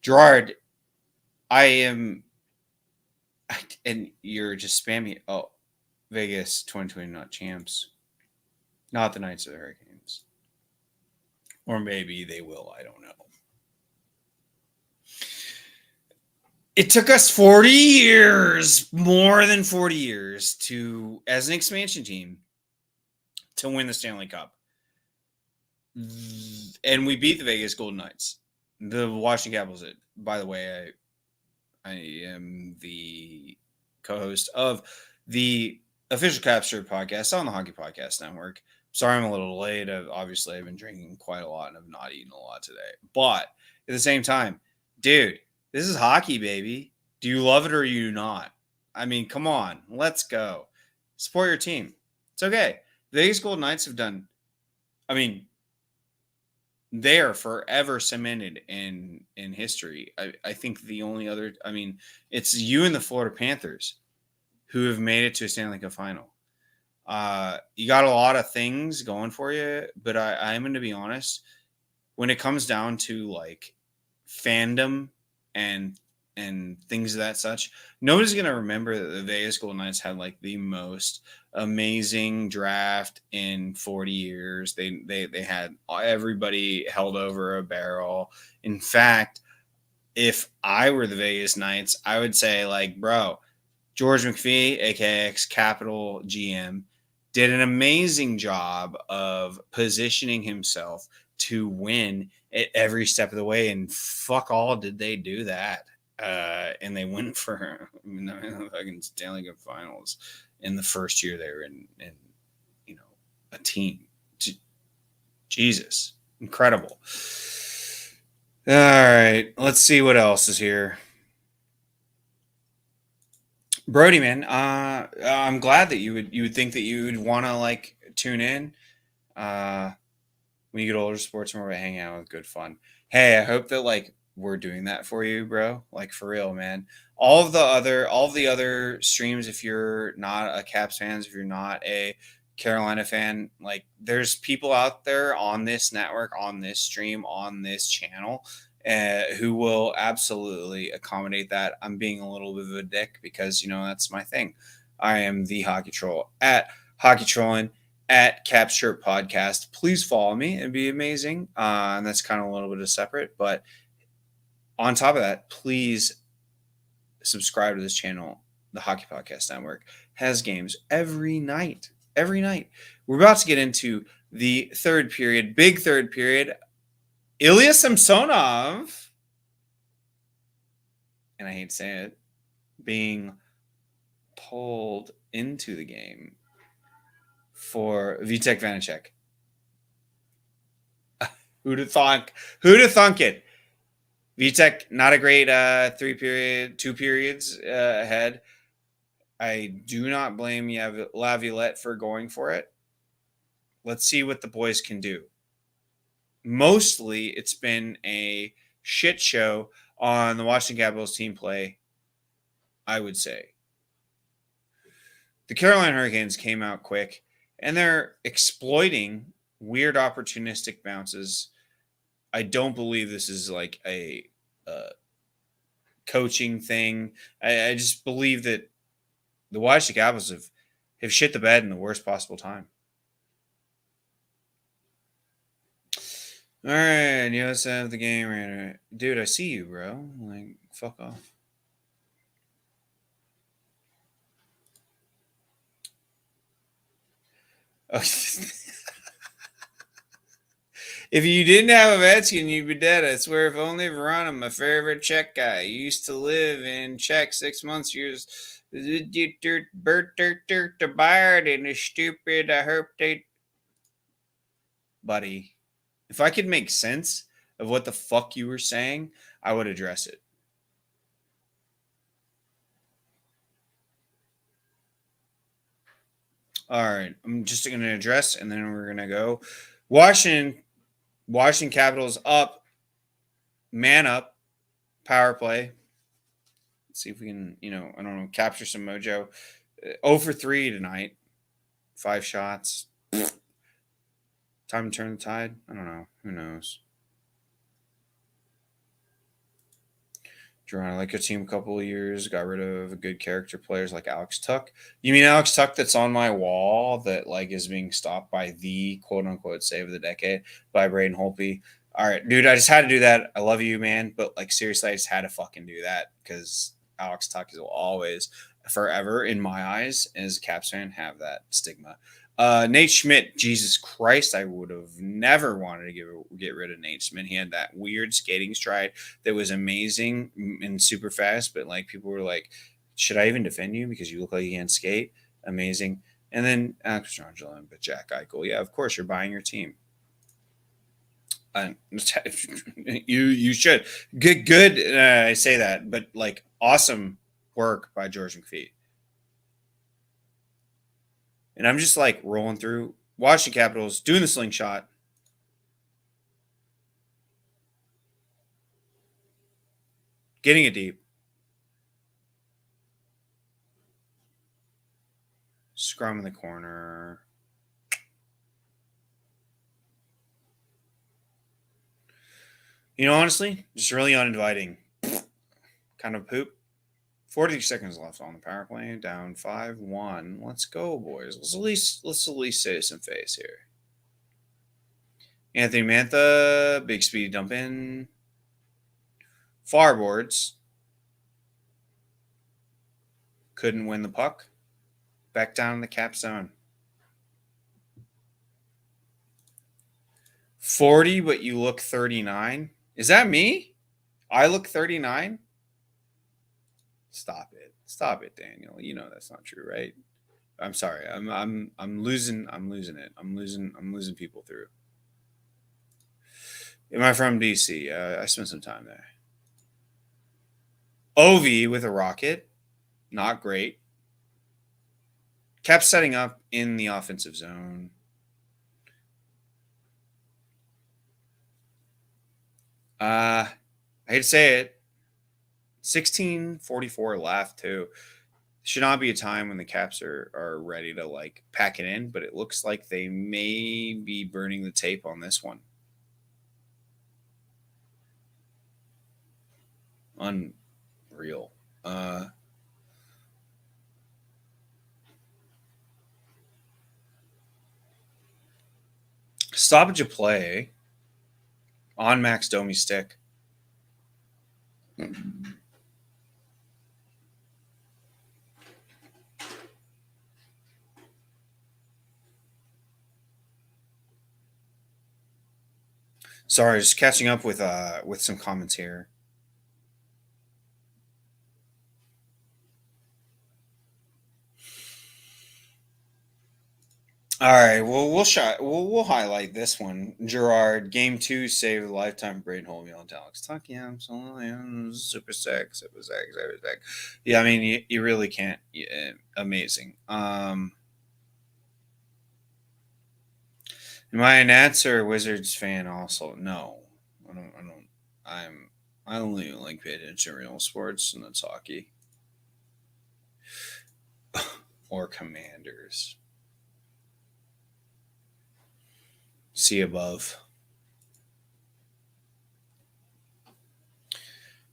Gerard, I am, and you're just spamming. Oh, Vegas 2020 not champs, not the Knights of the Hurricanes, or maybe they will. I don't know. It took us 40 years, more than 40 years, as an expansion team, to win the Stanley Cup. And we beat the Vegas Golden Knights. The Washington Capitals. By the way, I am the co-host of the official Chirp podcast on the Hockey Podcast Network. Sorry I'm a little late. Obviously, I've been drinking quite a lot and I've not eaten a lot today. But at the same time, dude, this is hockey, baby. Do you love it or you not? I mean, come on. Let's go. Support your team. It's okay. The Vegas Golden Knights have done, I mean, they are forever cemented in history. I think the only other, I mean, it's you and the Florida Panthers who have made it to a Stanley Cup final. You got a lot of things going for you, but I'm going to be honest. When it comes down to like fandom and things of that such, nobody's going to remember that the Vegas Golden Knights had like the most amazing draft in 40 years. They had everybody held over a barrel. In fact, if I were the Vegas Knights, I would say like, bro, George McPhee, aka ex-Capital GM, did an amazing job of positioning himself to win at every step of the way, and fuck all did they do that. And they went for the fucking Stanley Cup Finals in the first year they were in a team. Jesus, incredible. All right, let's see what else is here. Brody, man, I'm glad that you would think that you would want to like tune in. When you get older, sports more about hanging out with good fun. Hey, I hope that like we're doing that for you, bro. Like for real, man. All of the other streams, if you're not a Caps fan, if you're not a Carolina fan, like there's people out there on this network, on this stream, on this channel, who will absolutely accommodate that. I'm being a little bit of a dick because that's my thing. I am the Hockey Troll at Hockey Trollin'. At Caps Chirp Podcast. Please follow me. It'd be amazing. And that's kind of a little bit of separate. But on top of that, please subscribe to this channel. The Hockey Podcast Network has games every night. Every night. We're about to get into the third period. Big third period. Ilya Samsonov, and I hate to say it, being pulled into the game for Vitek Vanacek. Who'd have thunk it? VTech, not a great 2 periods ahead. I do not blame Laviolette for going for it. Let's see what the boys can do. Mostly, it's been a shit show on the Washington Capitals team play, I would say. The Carolina Hurricanes came out quick, and they're exploiting weird opportunistic bounces. I don't believe this is like a coaching thing. I just believe that the Washington Capitals have shit the bed in the worst possible time. All right, you let's have the game right. Dude, I see you, bro. Like, fuck off. Oh. If you didn't have Ovechkin, you'd be dead. I swear, if only Verona, my favorite Czech guy, used to live in Czech 6 months, years. Bert to Bayard and is stupid. I hope they. Buddy, if I could make sense of what the fuck you were saying, I would address it. All right, I'm just going to address, and then we're going to go. Washington Capitals up, man up, power play. Let's see if we can, capture some mojo. 0 for 3 tonight. 5 shots. Time to turn the tide? I don't know. Who knows? Drew, I like your team a couple of years. Got rid of good character players like Alex Tuck. You mean Alex Tuck that's on my wall that like is being stopped by the quote unquote save of the decade by Braden Holtby? All right, dude, I just had to do that. I love you, man. But like seriously, I just had to fucking do that because Alex Tuck is always forever in my eyes as a Caps fan have that stigma. Nate Schmidt, Jesus Christ, I would have never wanted to get rid of Nate Schmidt. He had that weird skating stride that was amazing and super fast, but like people were like, should I even defend you because you look like you can't skate? Amazing. And then Alex Angela, but Jack Eichel. Yeah, of course, you're buying your team. You should. Good. I say that, but like awesome work by George McPhee. And I'm just like rolling through Washington Capitals, doing the slingshot. Getting it deep. Scrum in the corner. Honestly, just really uninviting. Kind of poop. 40 seconds left on the power play. Down 5-1. Let's go, boys. Let's at least save some face here. Anthony Mantha, big speedy dump in. Farboards. Couldn't win the puck. Back down in the cap zone. 40, but you look 39. Is that me? I look 39? Stop it, Daniel. You know that's not true, right? I'm sorry. I'm losing it. I'm losing people through. Am I from DC? I spent some time there. Ovi with a rocket. Not great. Kept setting up in the offensive zone. I hate to say it. 16:44 left too. Should not be a time when the Caps are ready to like pack it in, but it looks like they may be burning the tape on this one. Unreal. Stoppage of play on Max Domi's stick. Sorry, just catching up with some comments here. All right. Well, we'll highlight this one. Gerard, game 2, save the lifetime Braden Holtby on Alex Tuck. Yeah, absolutely. Super sick. Super sick. Super sick. Yeah, I mean, you really can't. Yeah, amazing. Am I a Nats or Wizards fan? Also, no. I don't. I don't even like pay attention to real sports, and that's hockey or Commanders. See above.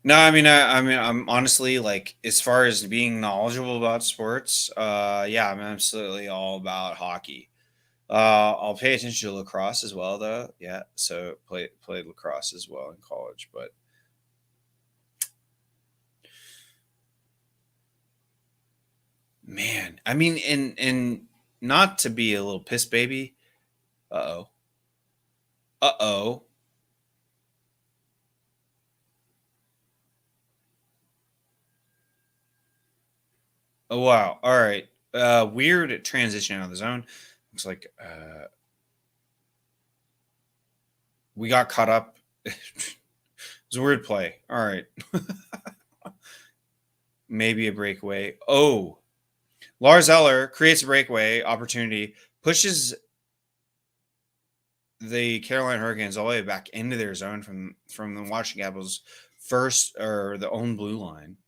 No, I mean, I'm honestly like, as far as being knowledgeable about sports, yeah, I'm absolutely all about hockey. I'll pay attention to lacrosse as well, though. Yeah, so played lacrosse as well in college, but man, I mean, and not to be a little piss baby. Uh oh. Uh oh. Oh wow. All right. Weird transition out of the zone. Looks like we got caught up. It was a weird play. All right. Maybe a breakaway. Oh, Lars Eller creates a breakaway opportunity, pushes the Carolina Hurricanes all the way back into their zone from the Washington Capitals' first or the own blue line.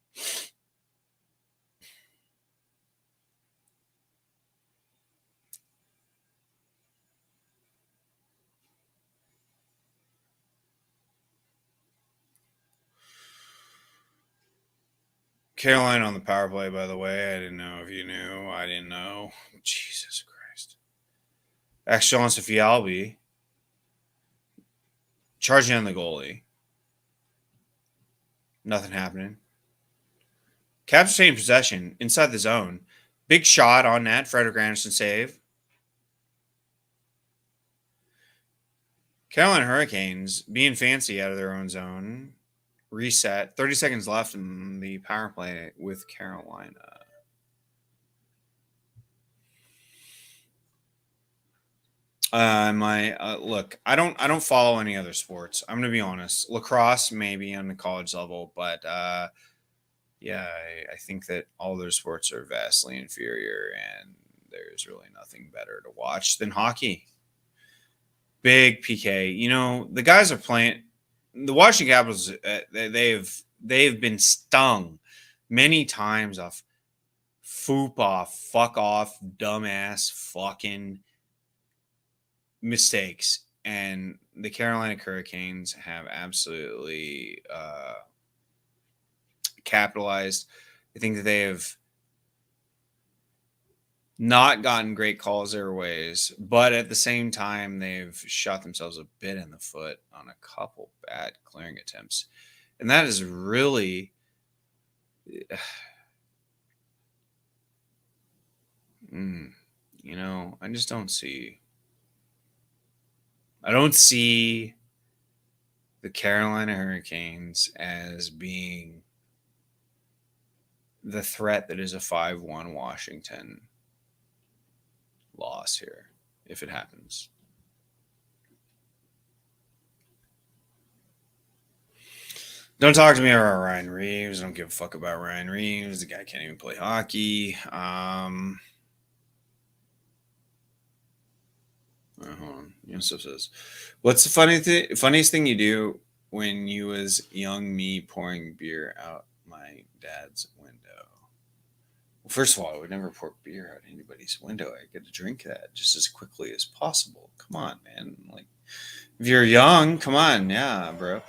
Carolina on the power play, by the way. I didn't know if you knew. I didn't know. Jesus Christ. Excellence of Fialbi charging on the goalie. Nothing happening. Caps taking possession inside the zone. Big shot on net. Frederik Andersen save. Carolina Hurricanes being fancy out of their own zone. Reset. 30 seconds left in the power play with Carolina. Look, I don't follow any other sports. I'm gonna be honest. Lacrosse maybe on the college level, but yeah, I think that all those sports are vastly inferior, and there's really nothing better to watch than hockey. Big PK. You know, the guys are playing. The Washington Capitals, they've been stung many times off fuck off, dumbass, fucking mistakes, and the Carolina Hurricanes have absolutely capitalized. I think that they have not gotten great calls their ways, but at the same time, they've shot themselves a bit in the foot on a couple bad clearing attempts. And that is really you know, I just don't see the Carolina Hurricanes as being the threat that is a 5-1 Washington loss here if it happens. Don't talk to me about Ryan Reeves. I don't give a fuck about Ryan Reeves. The guy can't even play hockey. Hold on. Yosef says, "What's the funniest thing you do when you was young me pouring beer out my dad's window?" Well, first of all, I would never pour beer out anybody's window. I get to drink that just as quickly as possible. Come on, man. Like, if you're young, come on, yeah, bro.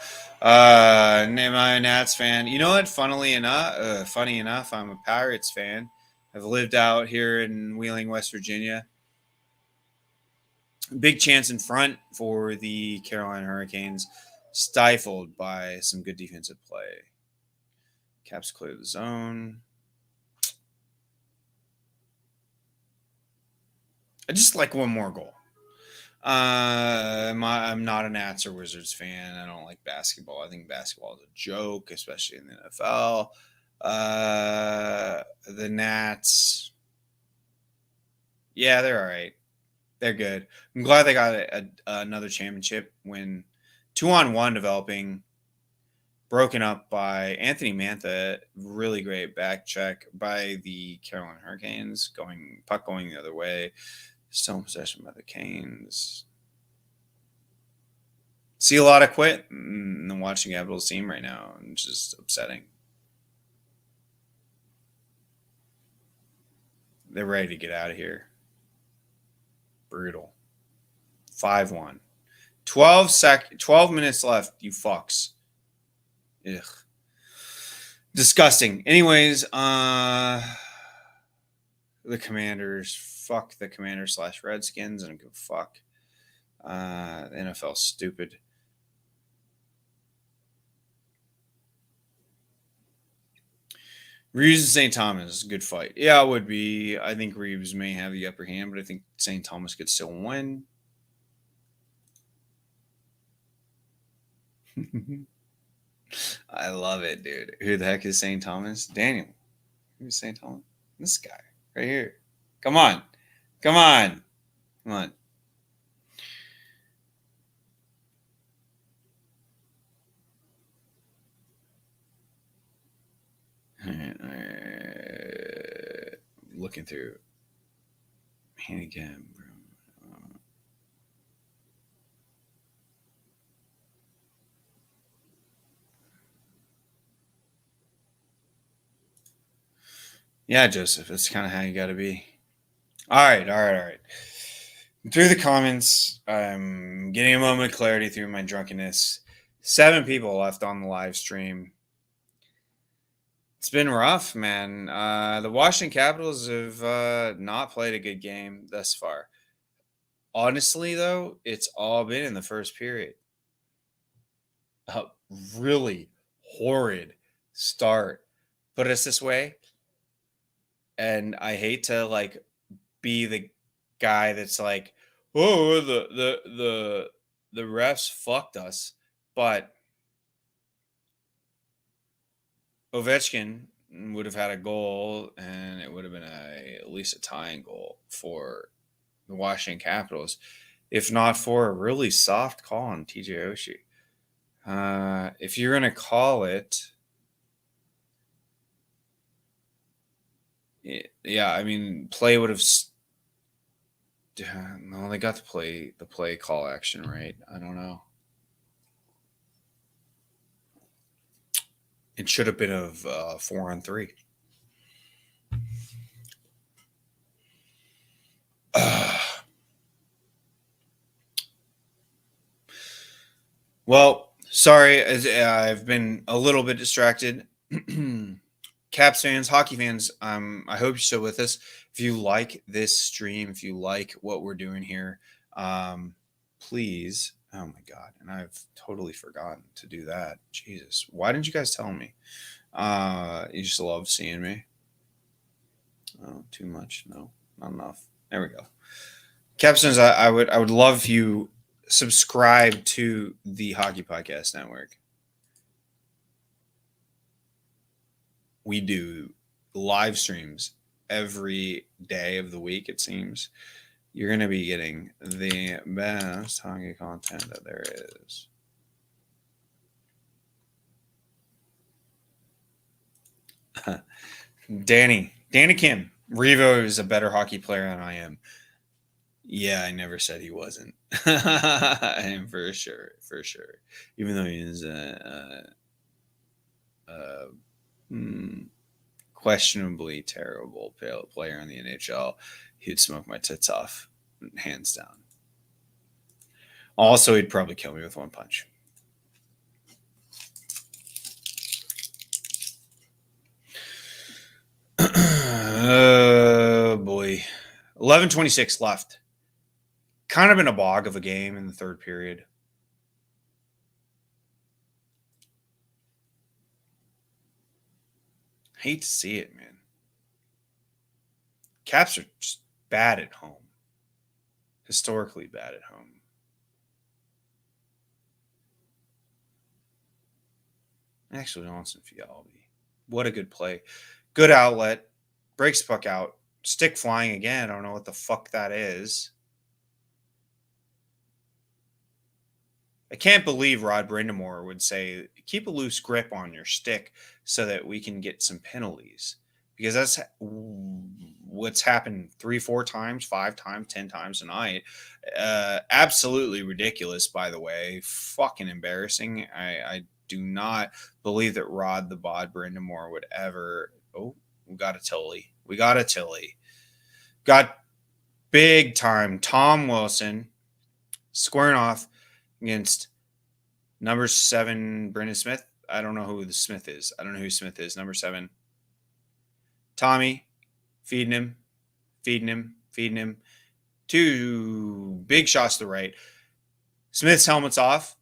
Am I a Nats fan? You know what? Funny enough, I'm a Pirates fan. I've lived out here in Wheeling, West Virginia. Big chance in front for the Carolina Hurricanes, stifled by some good defensive play. Caps clear the zone. I just like one more goal. I'm not a Nats or Wizards fan. I don't like basketball. I think basketball is a joke, especially in the NFL. The Nats, yeah, they're all right. They're good. I'm glad they got another championship win. 2-on-1 developing. Broken up by Anthony Mantha. Really great back check by the Carolina Hurricanes. Puck going the other way. Still in possession by the Canes. See a lot of quit in the Watching Capitals team right now. It's just upsetting. They're ready to get out of here. Brutal. 5-1. 12 minutes left, you fucks. Ugh. Disgusting. Anyways, the Commanders. Fuck the Commanders / Redskins. I don't give a fuck. The NFL's stupid. Reeves and St. Thomas, good fight. Yeah, it would be. I think Reeves may have the upper hand, but I think St. Thomas could still win. I love it, dude. Who the heck is St. Thomas? Daniel. Who's St. Thomas? This guy right here. Come on. Come on. Come on. Looking through handicap. Yeah, Joseph, that's kind of how you got to be. All right. Through the comments, I'm getting a moment of clarity through my drunkenness. 7 people left on the live stream. It's been rough, man. The Washington Capitals have not played a good game thus far. Honestly, though, it's all been in the first period. A really horrid start. Put us this way, and I hate to be the guy that's like, oh, the refs fucked us, but Ovechkin would have had a goal, and it would have been at least a tying goal for the Washington Capitals, if not for a really soft call on TJ Oshie. If you're going to call it, yeah, I mean, play would have. No, they got the play call action right. I don't know. It should have been of 4-on-3. Well, sorry, I've been a little bit distracted. Caps fans, hockey fans, I hope you're still with us. If you like this stream, if you like what we're doing here, please. Oh my God. And I've totally forgotten to do that. Jesus. Why didn't you guys tell me? You just love seeing me. Oh, too much. No, not enough. There we go. Capstans, I would love if you subscribe to the Hockey Podcast Network. We do live streams every day of the week, it seems. You're going to be getting the best hockey content that there is. Danny Kim. Revo is a better hockey player than I am. Yeah, I never said he wasn't. I am for sure. Even though he is questionably terrible player in the NHL, he'd smoke my tits off, hands down. Also, he'd probably kill me with one punch. Oh, boy. 11:26 left. Kind of in a bog of a game in the third period. Hate to see it, man. Caps are just bad at home. Historically bad at home. Actually, Johnson Fialbi. What a good play. Good outlet. Breaks puck out. Stick flying again. I don't know what the fuck that is. I can't believe Rod Brindamore would say, keep a loose grip on your stick so that we can get some penalties. Because that's what's happened 3, 4 times, 5 times, 10 times tonight. Absolutely ridiculous, by the way. Fucking embarrassing. I do not believe that Rod the Bod Brindamore would ever. Oh, we got a Tilly. Got big time Tom Wilson squaring off against number 7, Brendan Smith. I don't know who the Smith is. Number 7. Tommy feeding him. 2 big shots to the right. Smith's helmet's off.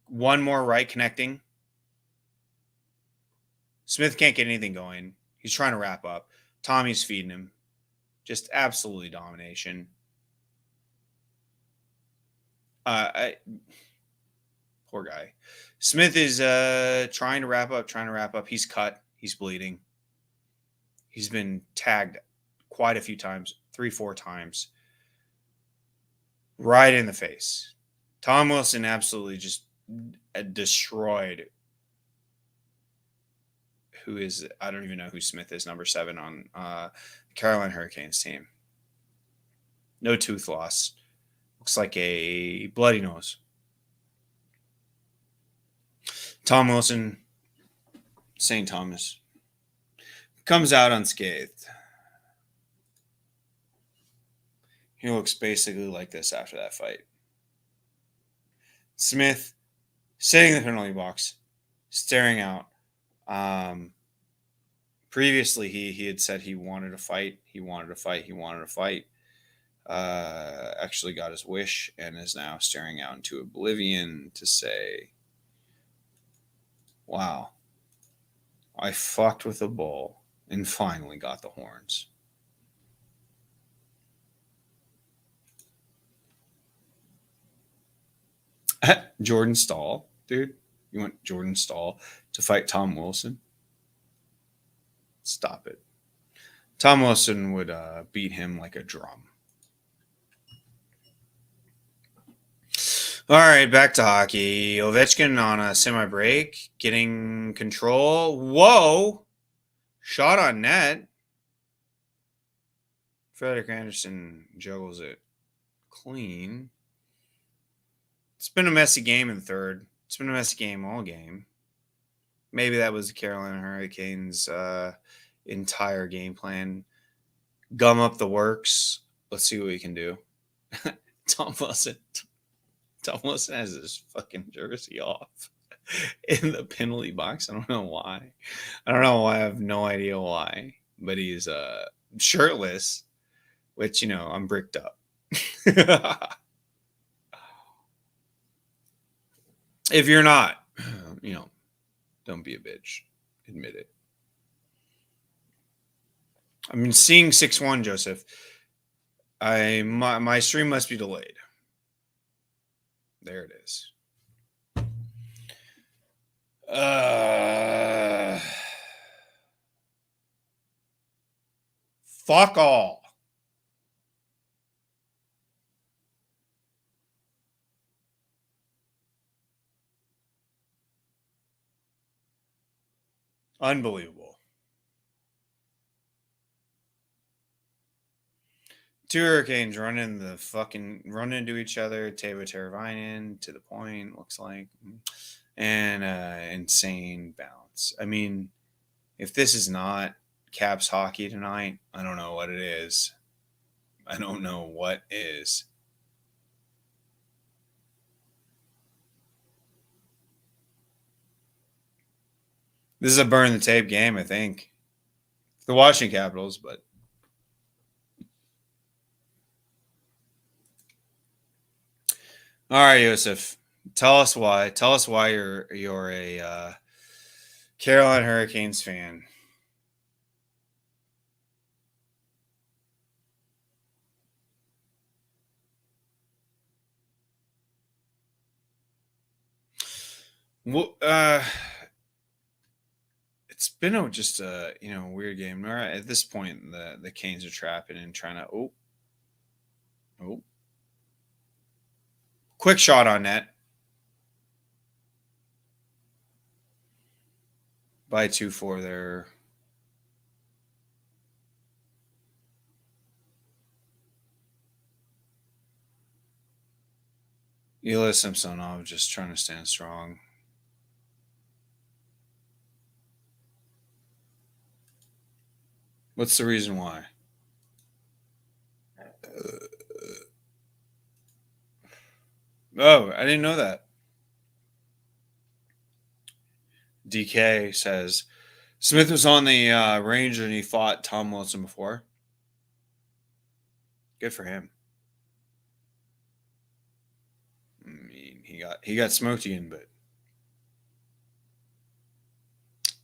1 more right connecting. Smith can't get anything going. He's trying to wrap up. Tommy's feeding him. Just absolutely domination. Poor guy. Smith is trying to wrap up. He's cut. He's bleeding. He's been tagged quite a few times, 3, 4 times. Right in the face. Tom Wilson absolutely just destroyed. I don't even know who Smith is, number 7 on Carolina Hurricanes team. No tooth loss. Looks like a bloody nose. Tom Wilson, St. Thomas, comes out unscathed. He looks basically like this after that fight. Smith sitting in the penalty box, staring out. Previously, he had said he wanted to fight. Actually got his wish and is now staring out into oblivion to say, wow, I fucked with a bull and finally got the horns. Jordan Stahl, dude. You want Jordan Stahl to fight Tom Wilson? Stop it. Tom Wilson would beat him like a drum. All right, back to hockey. Ovechkin on a semi-break, getting control. Whoa! Shot on net. Frederik Andersen juggles it clean. It's been a messy game in the third. It's been a messy game all game. Maybe that was the Carolina Hurricanes' entire game plan. Gum up the works. Let's see what we can do. Tom Wilson has his fucking jersey off in the penalty box. I don't know why. I have no idea why. But he's shirtless, which, I'm bricked up. If you're not, don't be a bitch. Admit it. I'm seeing 6-1, Joseph. My stream must be delayed. There it is. Fuck all. Unbelievable. 2 Hurricanes running into each other. Teuvo Teravainen to the point, looks like. And insane bounce. I mean, if this is not Caps hockey tonight, I don't know what it is. This is a burn the tape game, I think. The Washington Capitals, but all right, Joseph. Tell us why. Tell us why you're a Carolina Hurricanes fan. Well, it's been just a weird game. At this point, the Canes are trapping and trying to Quick shot on net. By 2-4 there. Ela Simpsonov just trying to stand strong. What's the reason why? Oh, I didn't know that. DK says Smith was on the range and he fought Tom Wilson before. Good for him. I mean, he got smoked again, but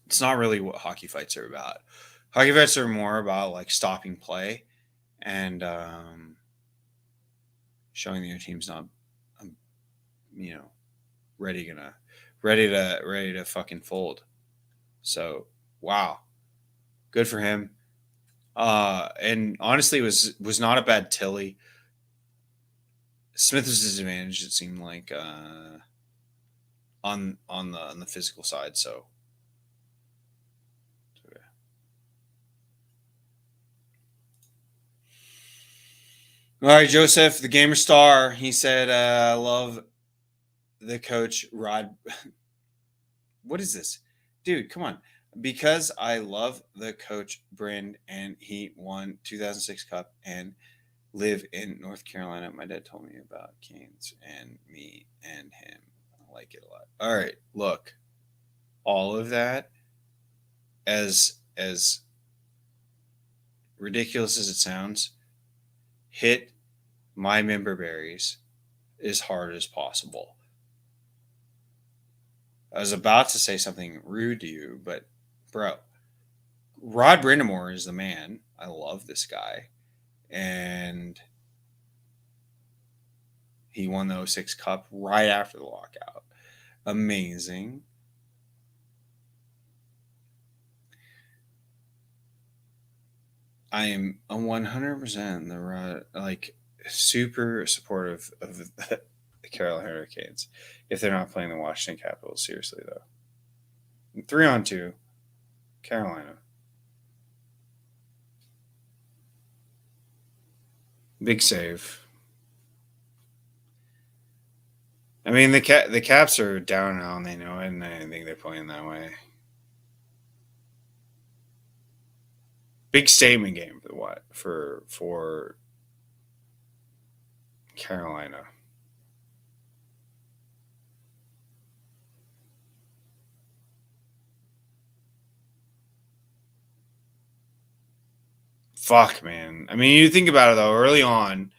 it's not really what hockey fights are about. Hockey fights are more about like stopping play and showing that your team's not, ready to fucking fold. So wow, good for him. And honestly, was not a bad Tilly. Smith was disadvantaged. It seemed like on the physical side. So. All right, Joseph, the gamer star. He said, "I love the coach Rod." What is this, dude? Come on. Because I love the coach Brand and he won 2006 Cup and live in North Carolina. My dad told me about Canes and me and him. I like it a lot. All right, look, all of that, as ridiculous as it sounds, hit my member berries as hard as possible. I was about to say something rude to you, but bro, Rod Brindamore is the man. I love this guy. And he won the 06 Cup right after the lockout. Amazing. I am 100% super supportive of the Carolina Hurricanes if they're not playing the Washington Capitals. Seriously, though. 3-on-2, Carolina. Big save. I mean, the Caps are down now and they know it, and I think they're playing that way. Big statement game for Carolina. Fuck, man. I mean, you think about it, though. Early on,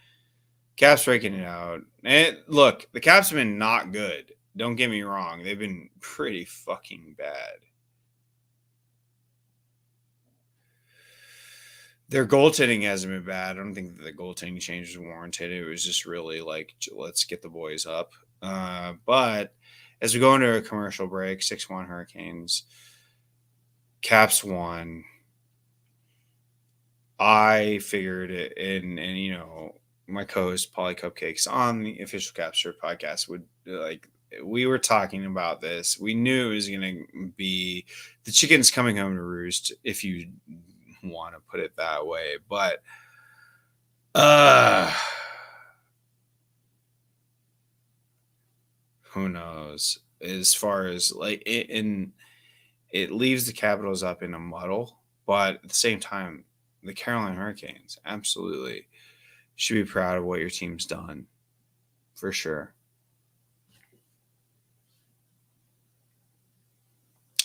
Caps breaking it out. And look, the Caps have been not good. Don't get me wrong. They've been pretty fucking bad. Their goaltending hasn't been bad. I don't think that the goaltending change was warranted. It was just really like, let's get the boys up. But as we go into a commercial break, 6-1 Hurricanes, Caps won. I figured it, and my co-host Polly Cupcakes on the official Caps Chirp podcast we were talking about this. We knew it was going to be the chickens coming home to roost, if you want to put it that way. But who knows? As far as it leaves the Capitals up in a muddle, but at the same time, the Carolina Hurricanes absolutely should be proud of what your team's done, for sure.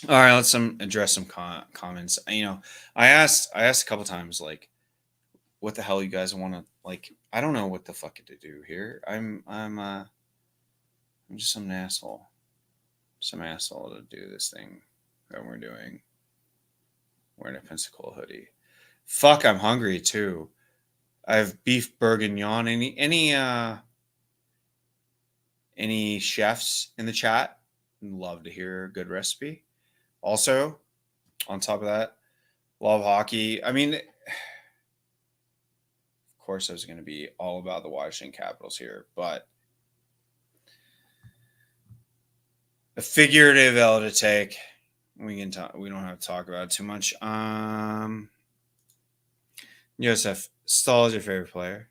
All right, let's address some comments. I asked a couple times, like, what the hell you guys want to, like, I don't know what the fuck to do here. I'm just some asshole to do this thing that we're doing. Wearing a Pensacola hoodie. Fuck, I'm hungry too. I have beef bourguignon. Any chefs in the chat? Love to hear a good recipe. Also, on top of that, love hockey. I mean, of course, I was going to be all about the Washington Capitals here, but a figurative L to take. We can talk. We don't have to talk about it too much. Joseph, Stahl is your favorite player.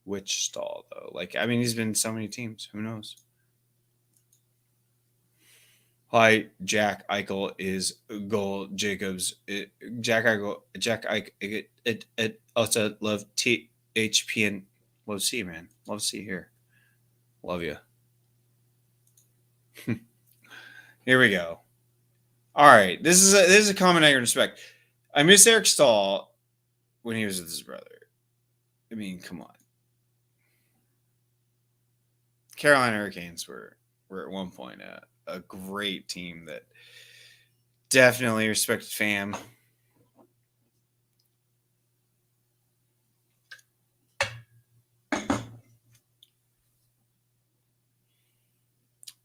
Which Stahl though? Like, I mean, he's been in so many teams. Who knows? Hi, Jack Eichel is goal. Jacobs, Jack Eichel, it also love THPN. Love to see you, man. Love to see you here. Love you. Here we go. All right, this is a comment I can respect. I miss Eric Stahl when he was with his brother. I mean, come on. Carolina Hurricanes were at one point a great team that definitely respected fam.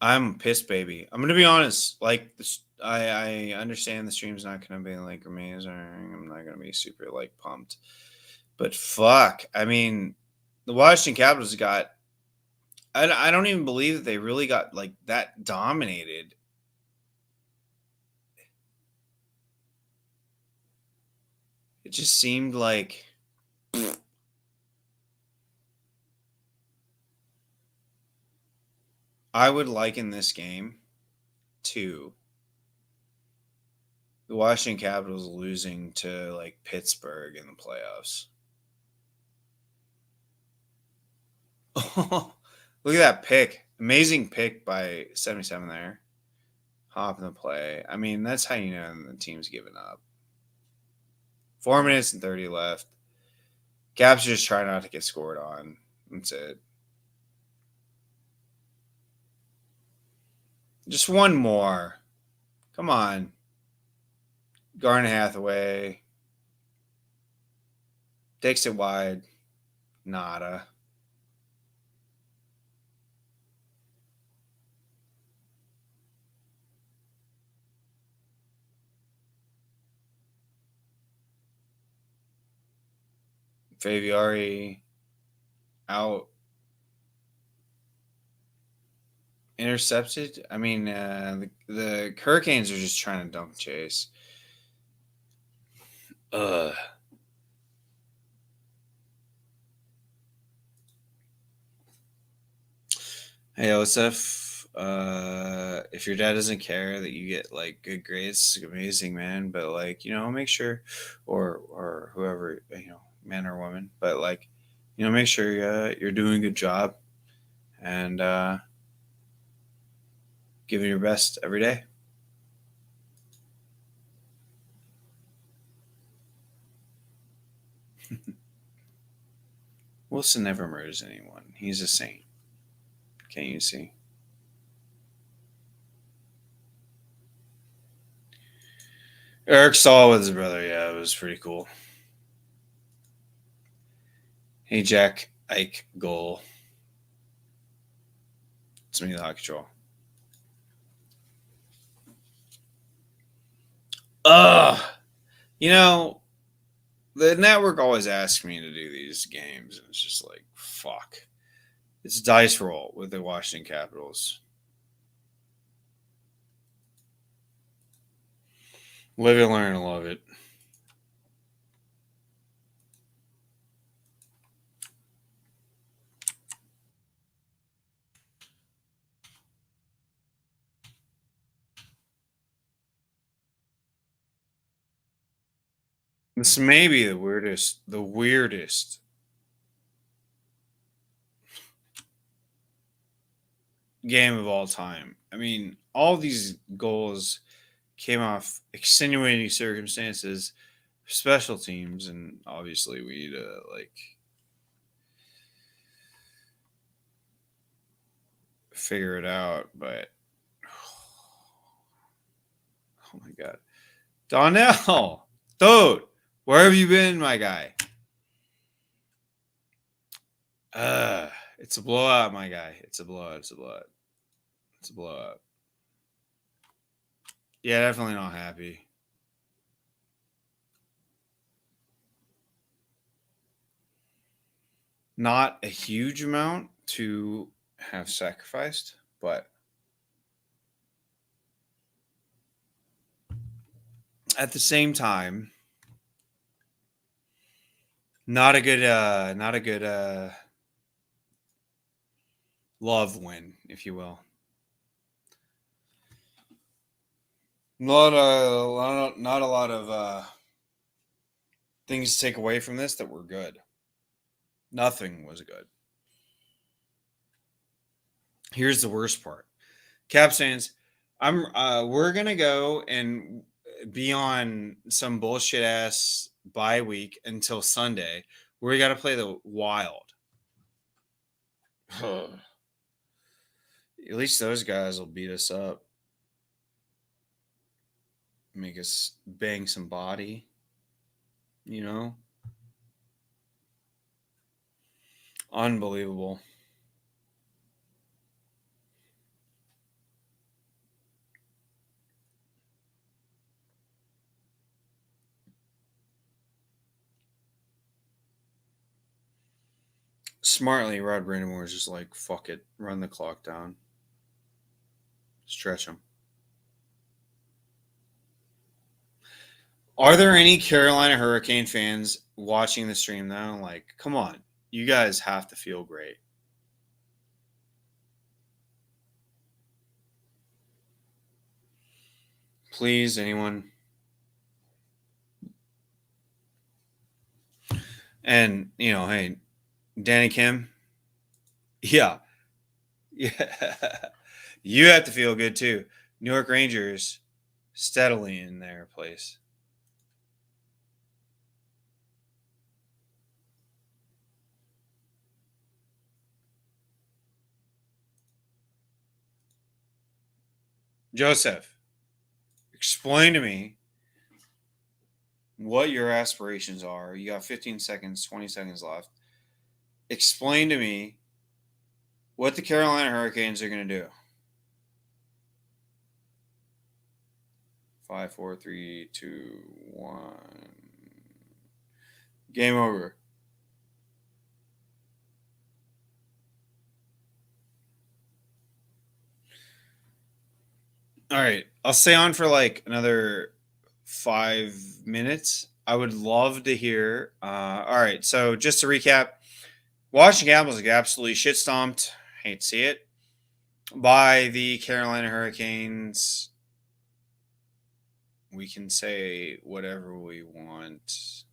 I'm pissed, baby. I'm gonna be honest. Like this, I understand the stream's not gonna be like amazing. I'm not gonna be super like pumped, but fuck. I mean, the Washington Capitals got. I don't even believe that they really got like that dominated. It just seemed like. I would liken this game to the Washington Capitals losing to like Pittsburgh in the playoffs. Look at that pick. Amazing pick by 77 there. Hop in the play. I mean, that's how you know the team's giving up. 4 minutes and 30 left. Caps just try not to get scored on. That's it. Just one more. Come on. Garnet Hathaway. Takes it wide. Nada. Faviari out. Intercepted. I mean, the Hurricanes are just trying to dunk chase. Hey, Joseph, if your dad doesn't care that you get like good grades, it's amazing, man. But like, make sure, or whoever, man or woman, but like, make sure you're doing a good job and giving your best every day. Wilson never murders anyone. He's a saint. Can't you see? Eric Stahl with his brother. Yeah, it was pretty cool. Hey, Jack Ike goal. It's me, the Hockey Troll. The network always asks me to do these games, and it's just like, fuck. It's dice roll with the Washington Capitals. Live and learn and love it. This may be the weirdest game of all time. I mean, all these goals came off extenuating circumstances, special teams, and obviously we need to figure it out. But oh my god, Donnell, dude, where have you been, my guy? It's a blowout, my guy. It's a blowout. Yeah, definitely not happy. Not a huge amount to have sacrificed, but At the same time, not a good love win, if you will. Not a lot of things to take away from this that were good. Nothing was good. Here's the worst part. Caps fans, we're gonna go and be on some bullshit ass bye week until Sunday. Where we got to play the Wild. At least those guys will beat us up. Make us bang some body. You know? Unbelievable. Smartly, Rod Brindamore is just like, fuck it. Run the clock down. Stretch them. Are there any Carolina Hurricane fans watching the stream now? Like, come on. You guys have to feel great. Please, anyone? And, you know, hey, Danny Kim. Yeah. You have to feel good too. New York Rangers steadily in their place. Joseph, explain to me what your aspirations are. You got 15 seconds, 20 seconds left. Explain to me what the Carolina Hurricanes are going to do. 5, 4, 3, 2, 1. Game over. All right. I'll stay on for like another 5 minutes. I would love to hear. All right. So just to recap, Washington Capitals get absolutely shit stomped. Hate to see it. By the Carolina Hurricanes. We can say whatever we want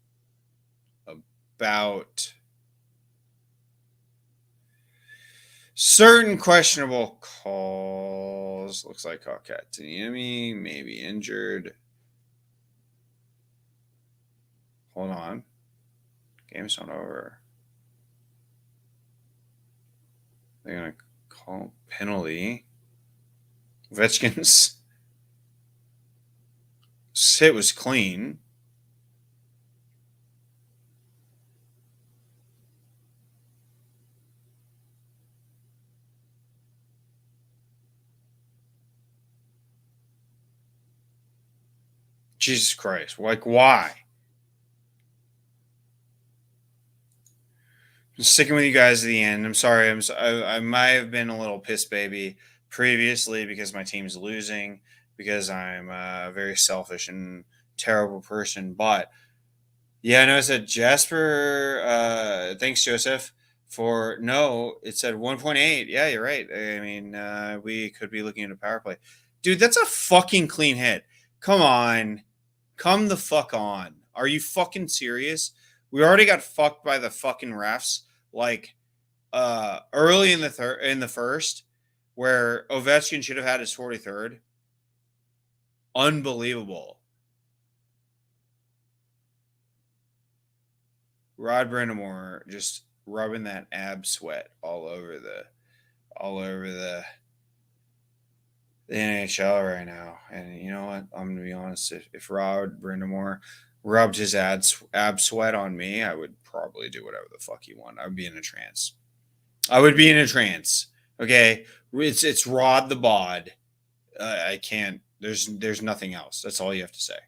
about certain questionable calls. Looks like Kotkaniemi may be injured. Hold on. Game's not over. They're going to call penalty. Ovechkin's hit was clean. Jesus Christ. Like, why? I'm sticking with you guys at the end. I'm sorry. I might have been a little piss baby previously because my team's losing, because I'm a very selfish and terrible person. But yeah, I know it said Jasper. Thanks, Joseph. It said 1.8. Yeah, you're right. I mean, we could be looking at a power play. Dude, that's a fucking clean hit. Come on. Come the fuck on. Are you fucking serious? We already got fucked by the fucking refs like early in the first, where Ovechkin should have had his 43rd. Unbelievable. Rod Brindamore just rubbing that ab sweat all over the NHL right now. And you know what? I'm going to be honest. If Rod Brindamore rubbed his ab sweat on me, I would probably do whatever the fuck he wanted. I would be in a trance. Okay? It's Rod the Bod. I can't. There's nothing else. That's all you have to say.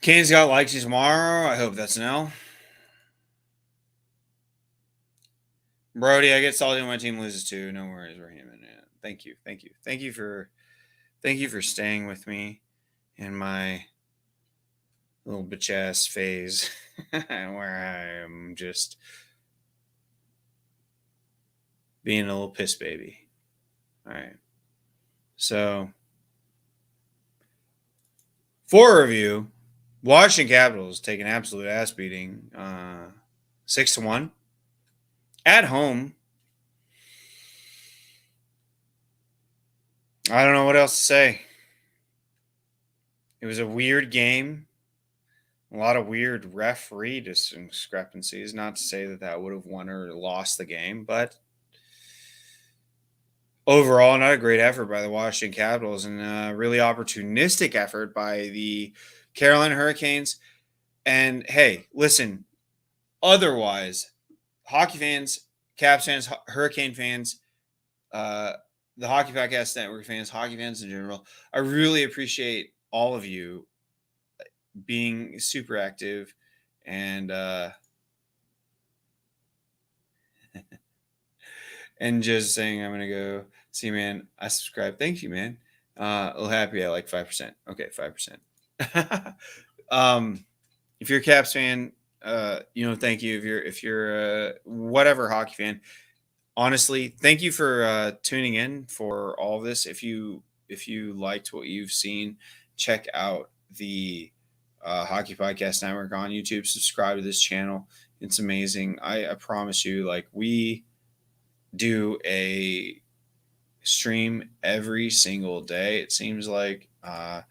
Kane's got Leipzig tomorrow. I hope that's an L. Brody, I get salty when my team loses too. No worries, Raheem. Thank you. Thank you for staying with me in my little bitch ass phase where I am just being a little piss baby. All right. So, for review, Washington Capitals take an absolute ass beating, 6-1 at home. I don't know what else to say. It was a weird game. A lot of weird referee discrepancies. Not to say that would have won or lost the game, but overall, not a great effort by the Washington Capitals and a really opportunistic effort by the Carolina Hurricanes. And hey, listen, otherwise, hockey fans, Caps fans, Hurricane fans, the Hockey Podcast Network fans, hockey fans in general, I really appreciate all of you being super active and and just saying, I'm gonna go see, man. I subscribe. Thank you, man. A little happy at like 5%. Okay, 5%. If you're a Caps fan, thank you. If you're whatever hockey fan, honestly, thank you for tuning in for all of this. If you liked what you've seen, check out the Hockey Podcast Network on YouTube. Subscribe to this channel. It's amazing. I promise you, like, we do a stream every single day. It seems like I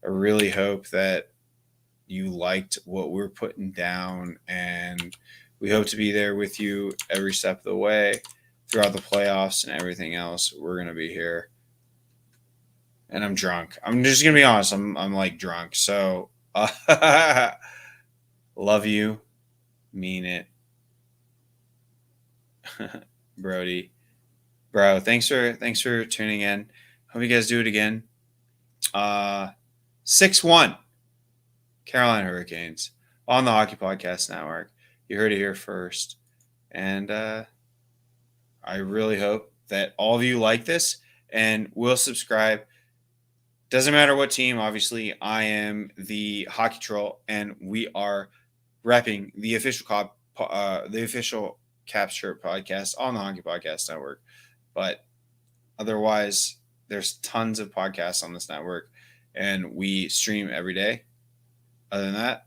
really hope that you liked what we're putting down, and we hope to be there with you every step of the way throughout the playoffs and everything else. We're going to be here. And I'm drunk. I'm just going to be honest. I'm like drunk. So love you. Mean it. Brody. Bro, thanks for tuning in. Hope you guys do it again. 6-1 Carolina Hurricanes on the Hockey Podcast Network. You heard it here first. And I really hope that all of you like this and will subscribe. Doesn't matter what team. Obviously, I am the Hockey Troll, and we are repping the official Caps Chirp podcast on the Hockey Podcast Network. But otherwise, there's tons of podcasts on this network, and we stream every day. Other than that,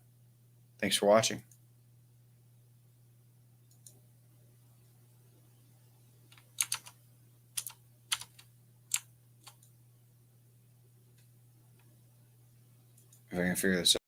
thanks for watching. If I can figure this out.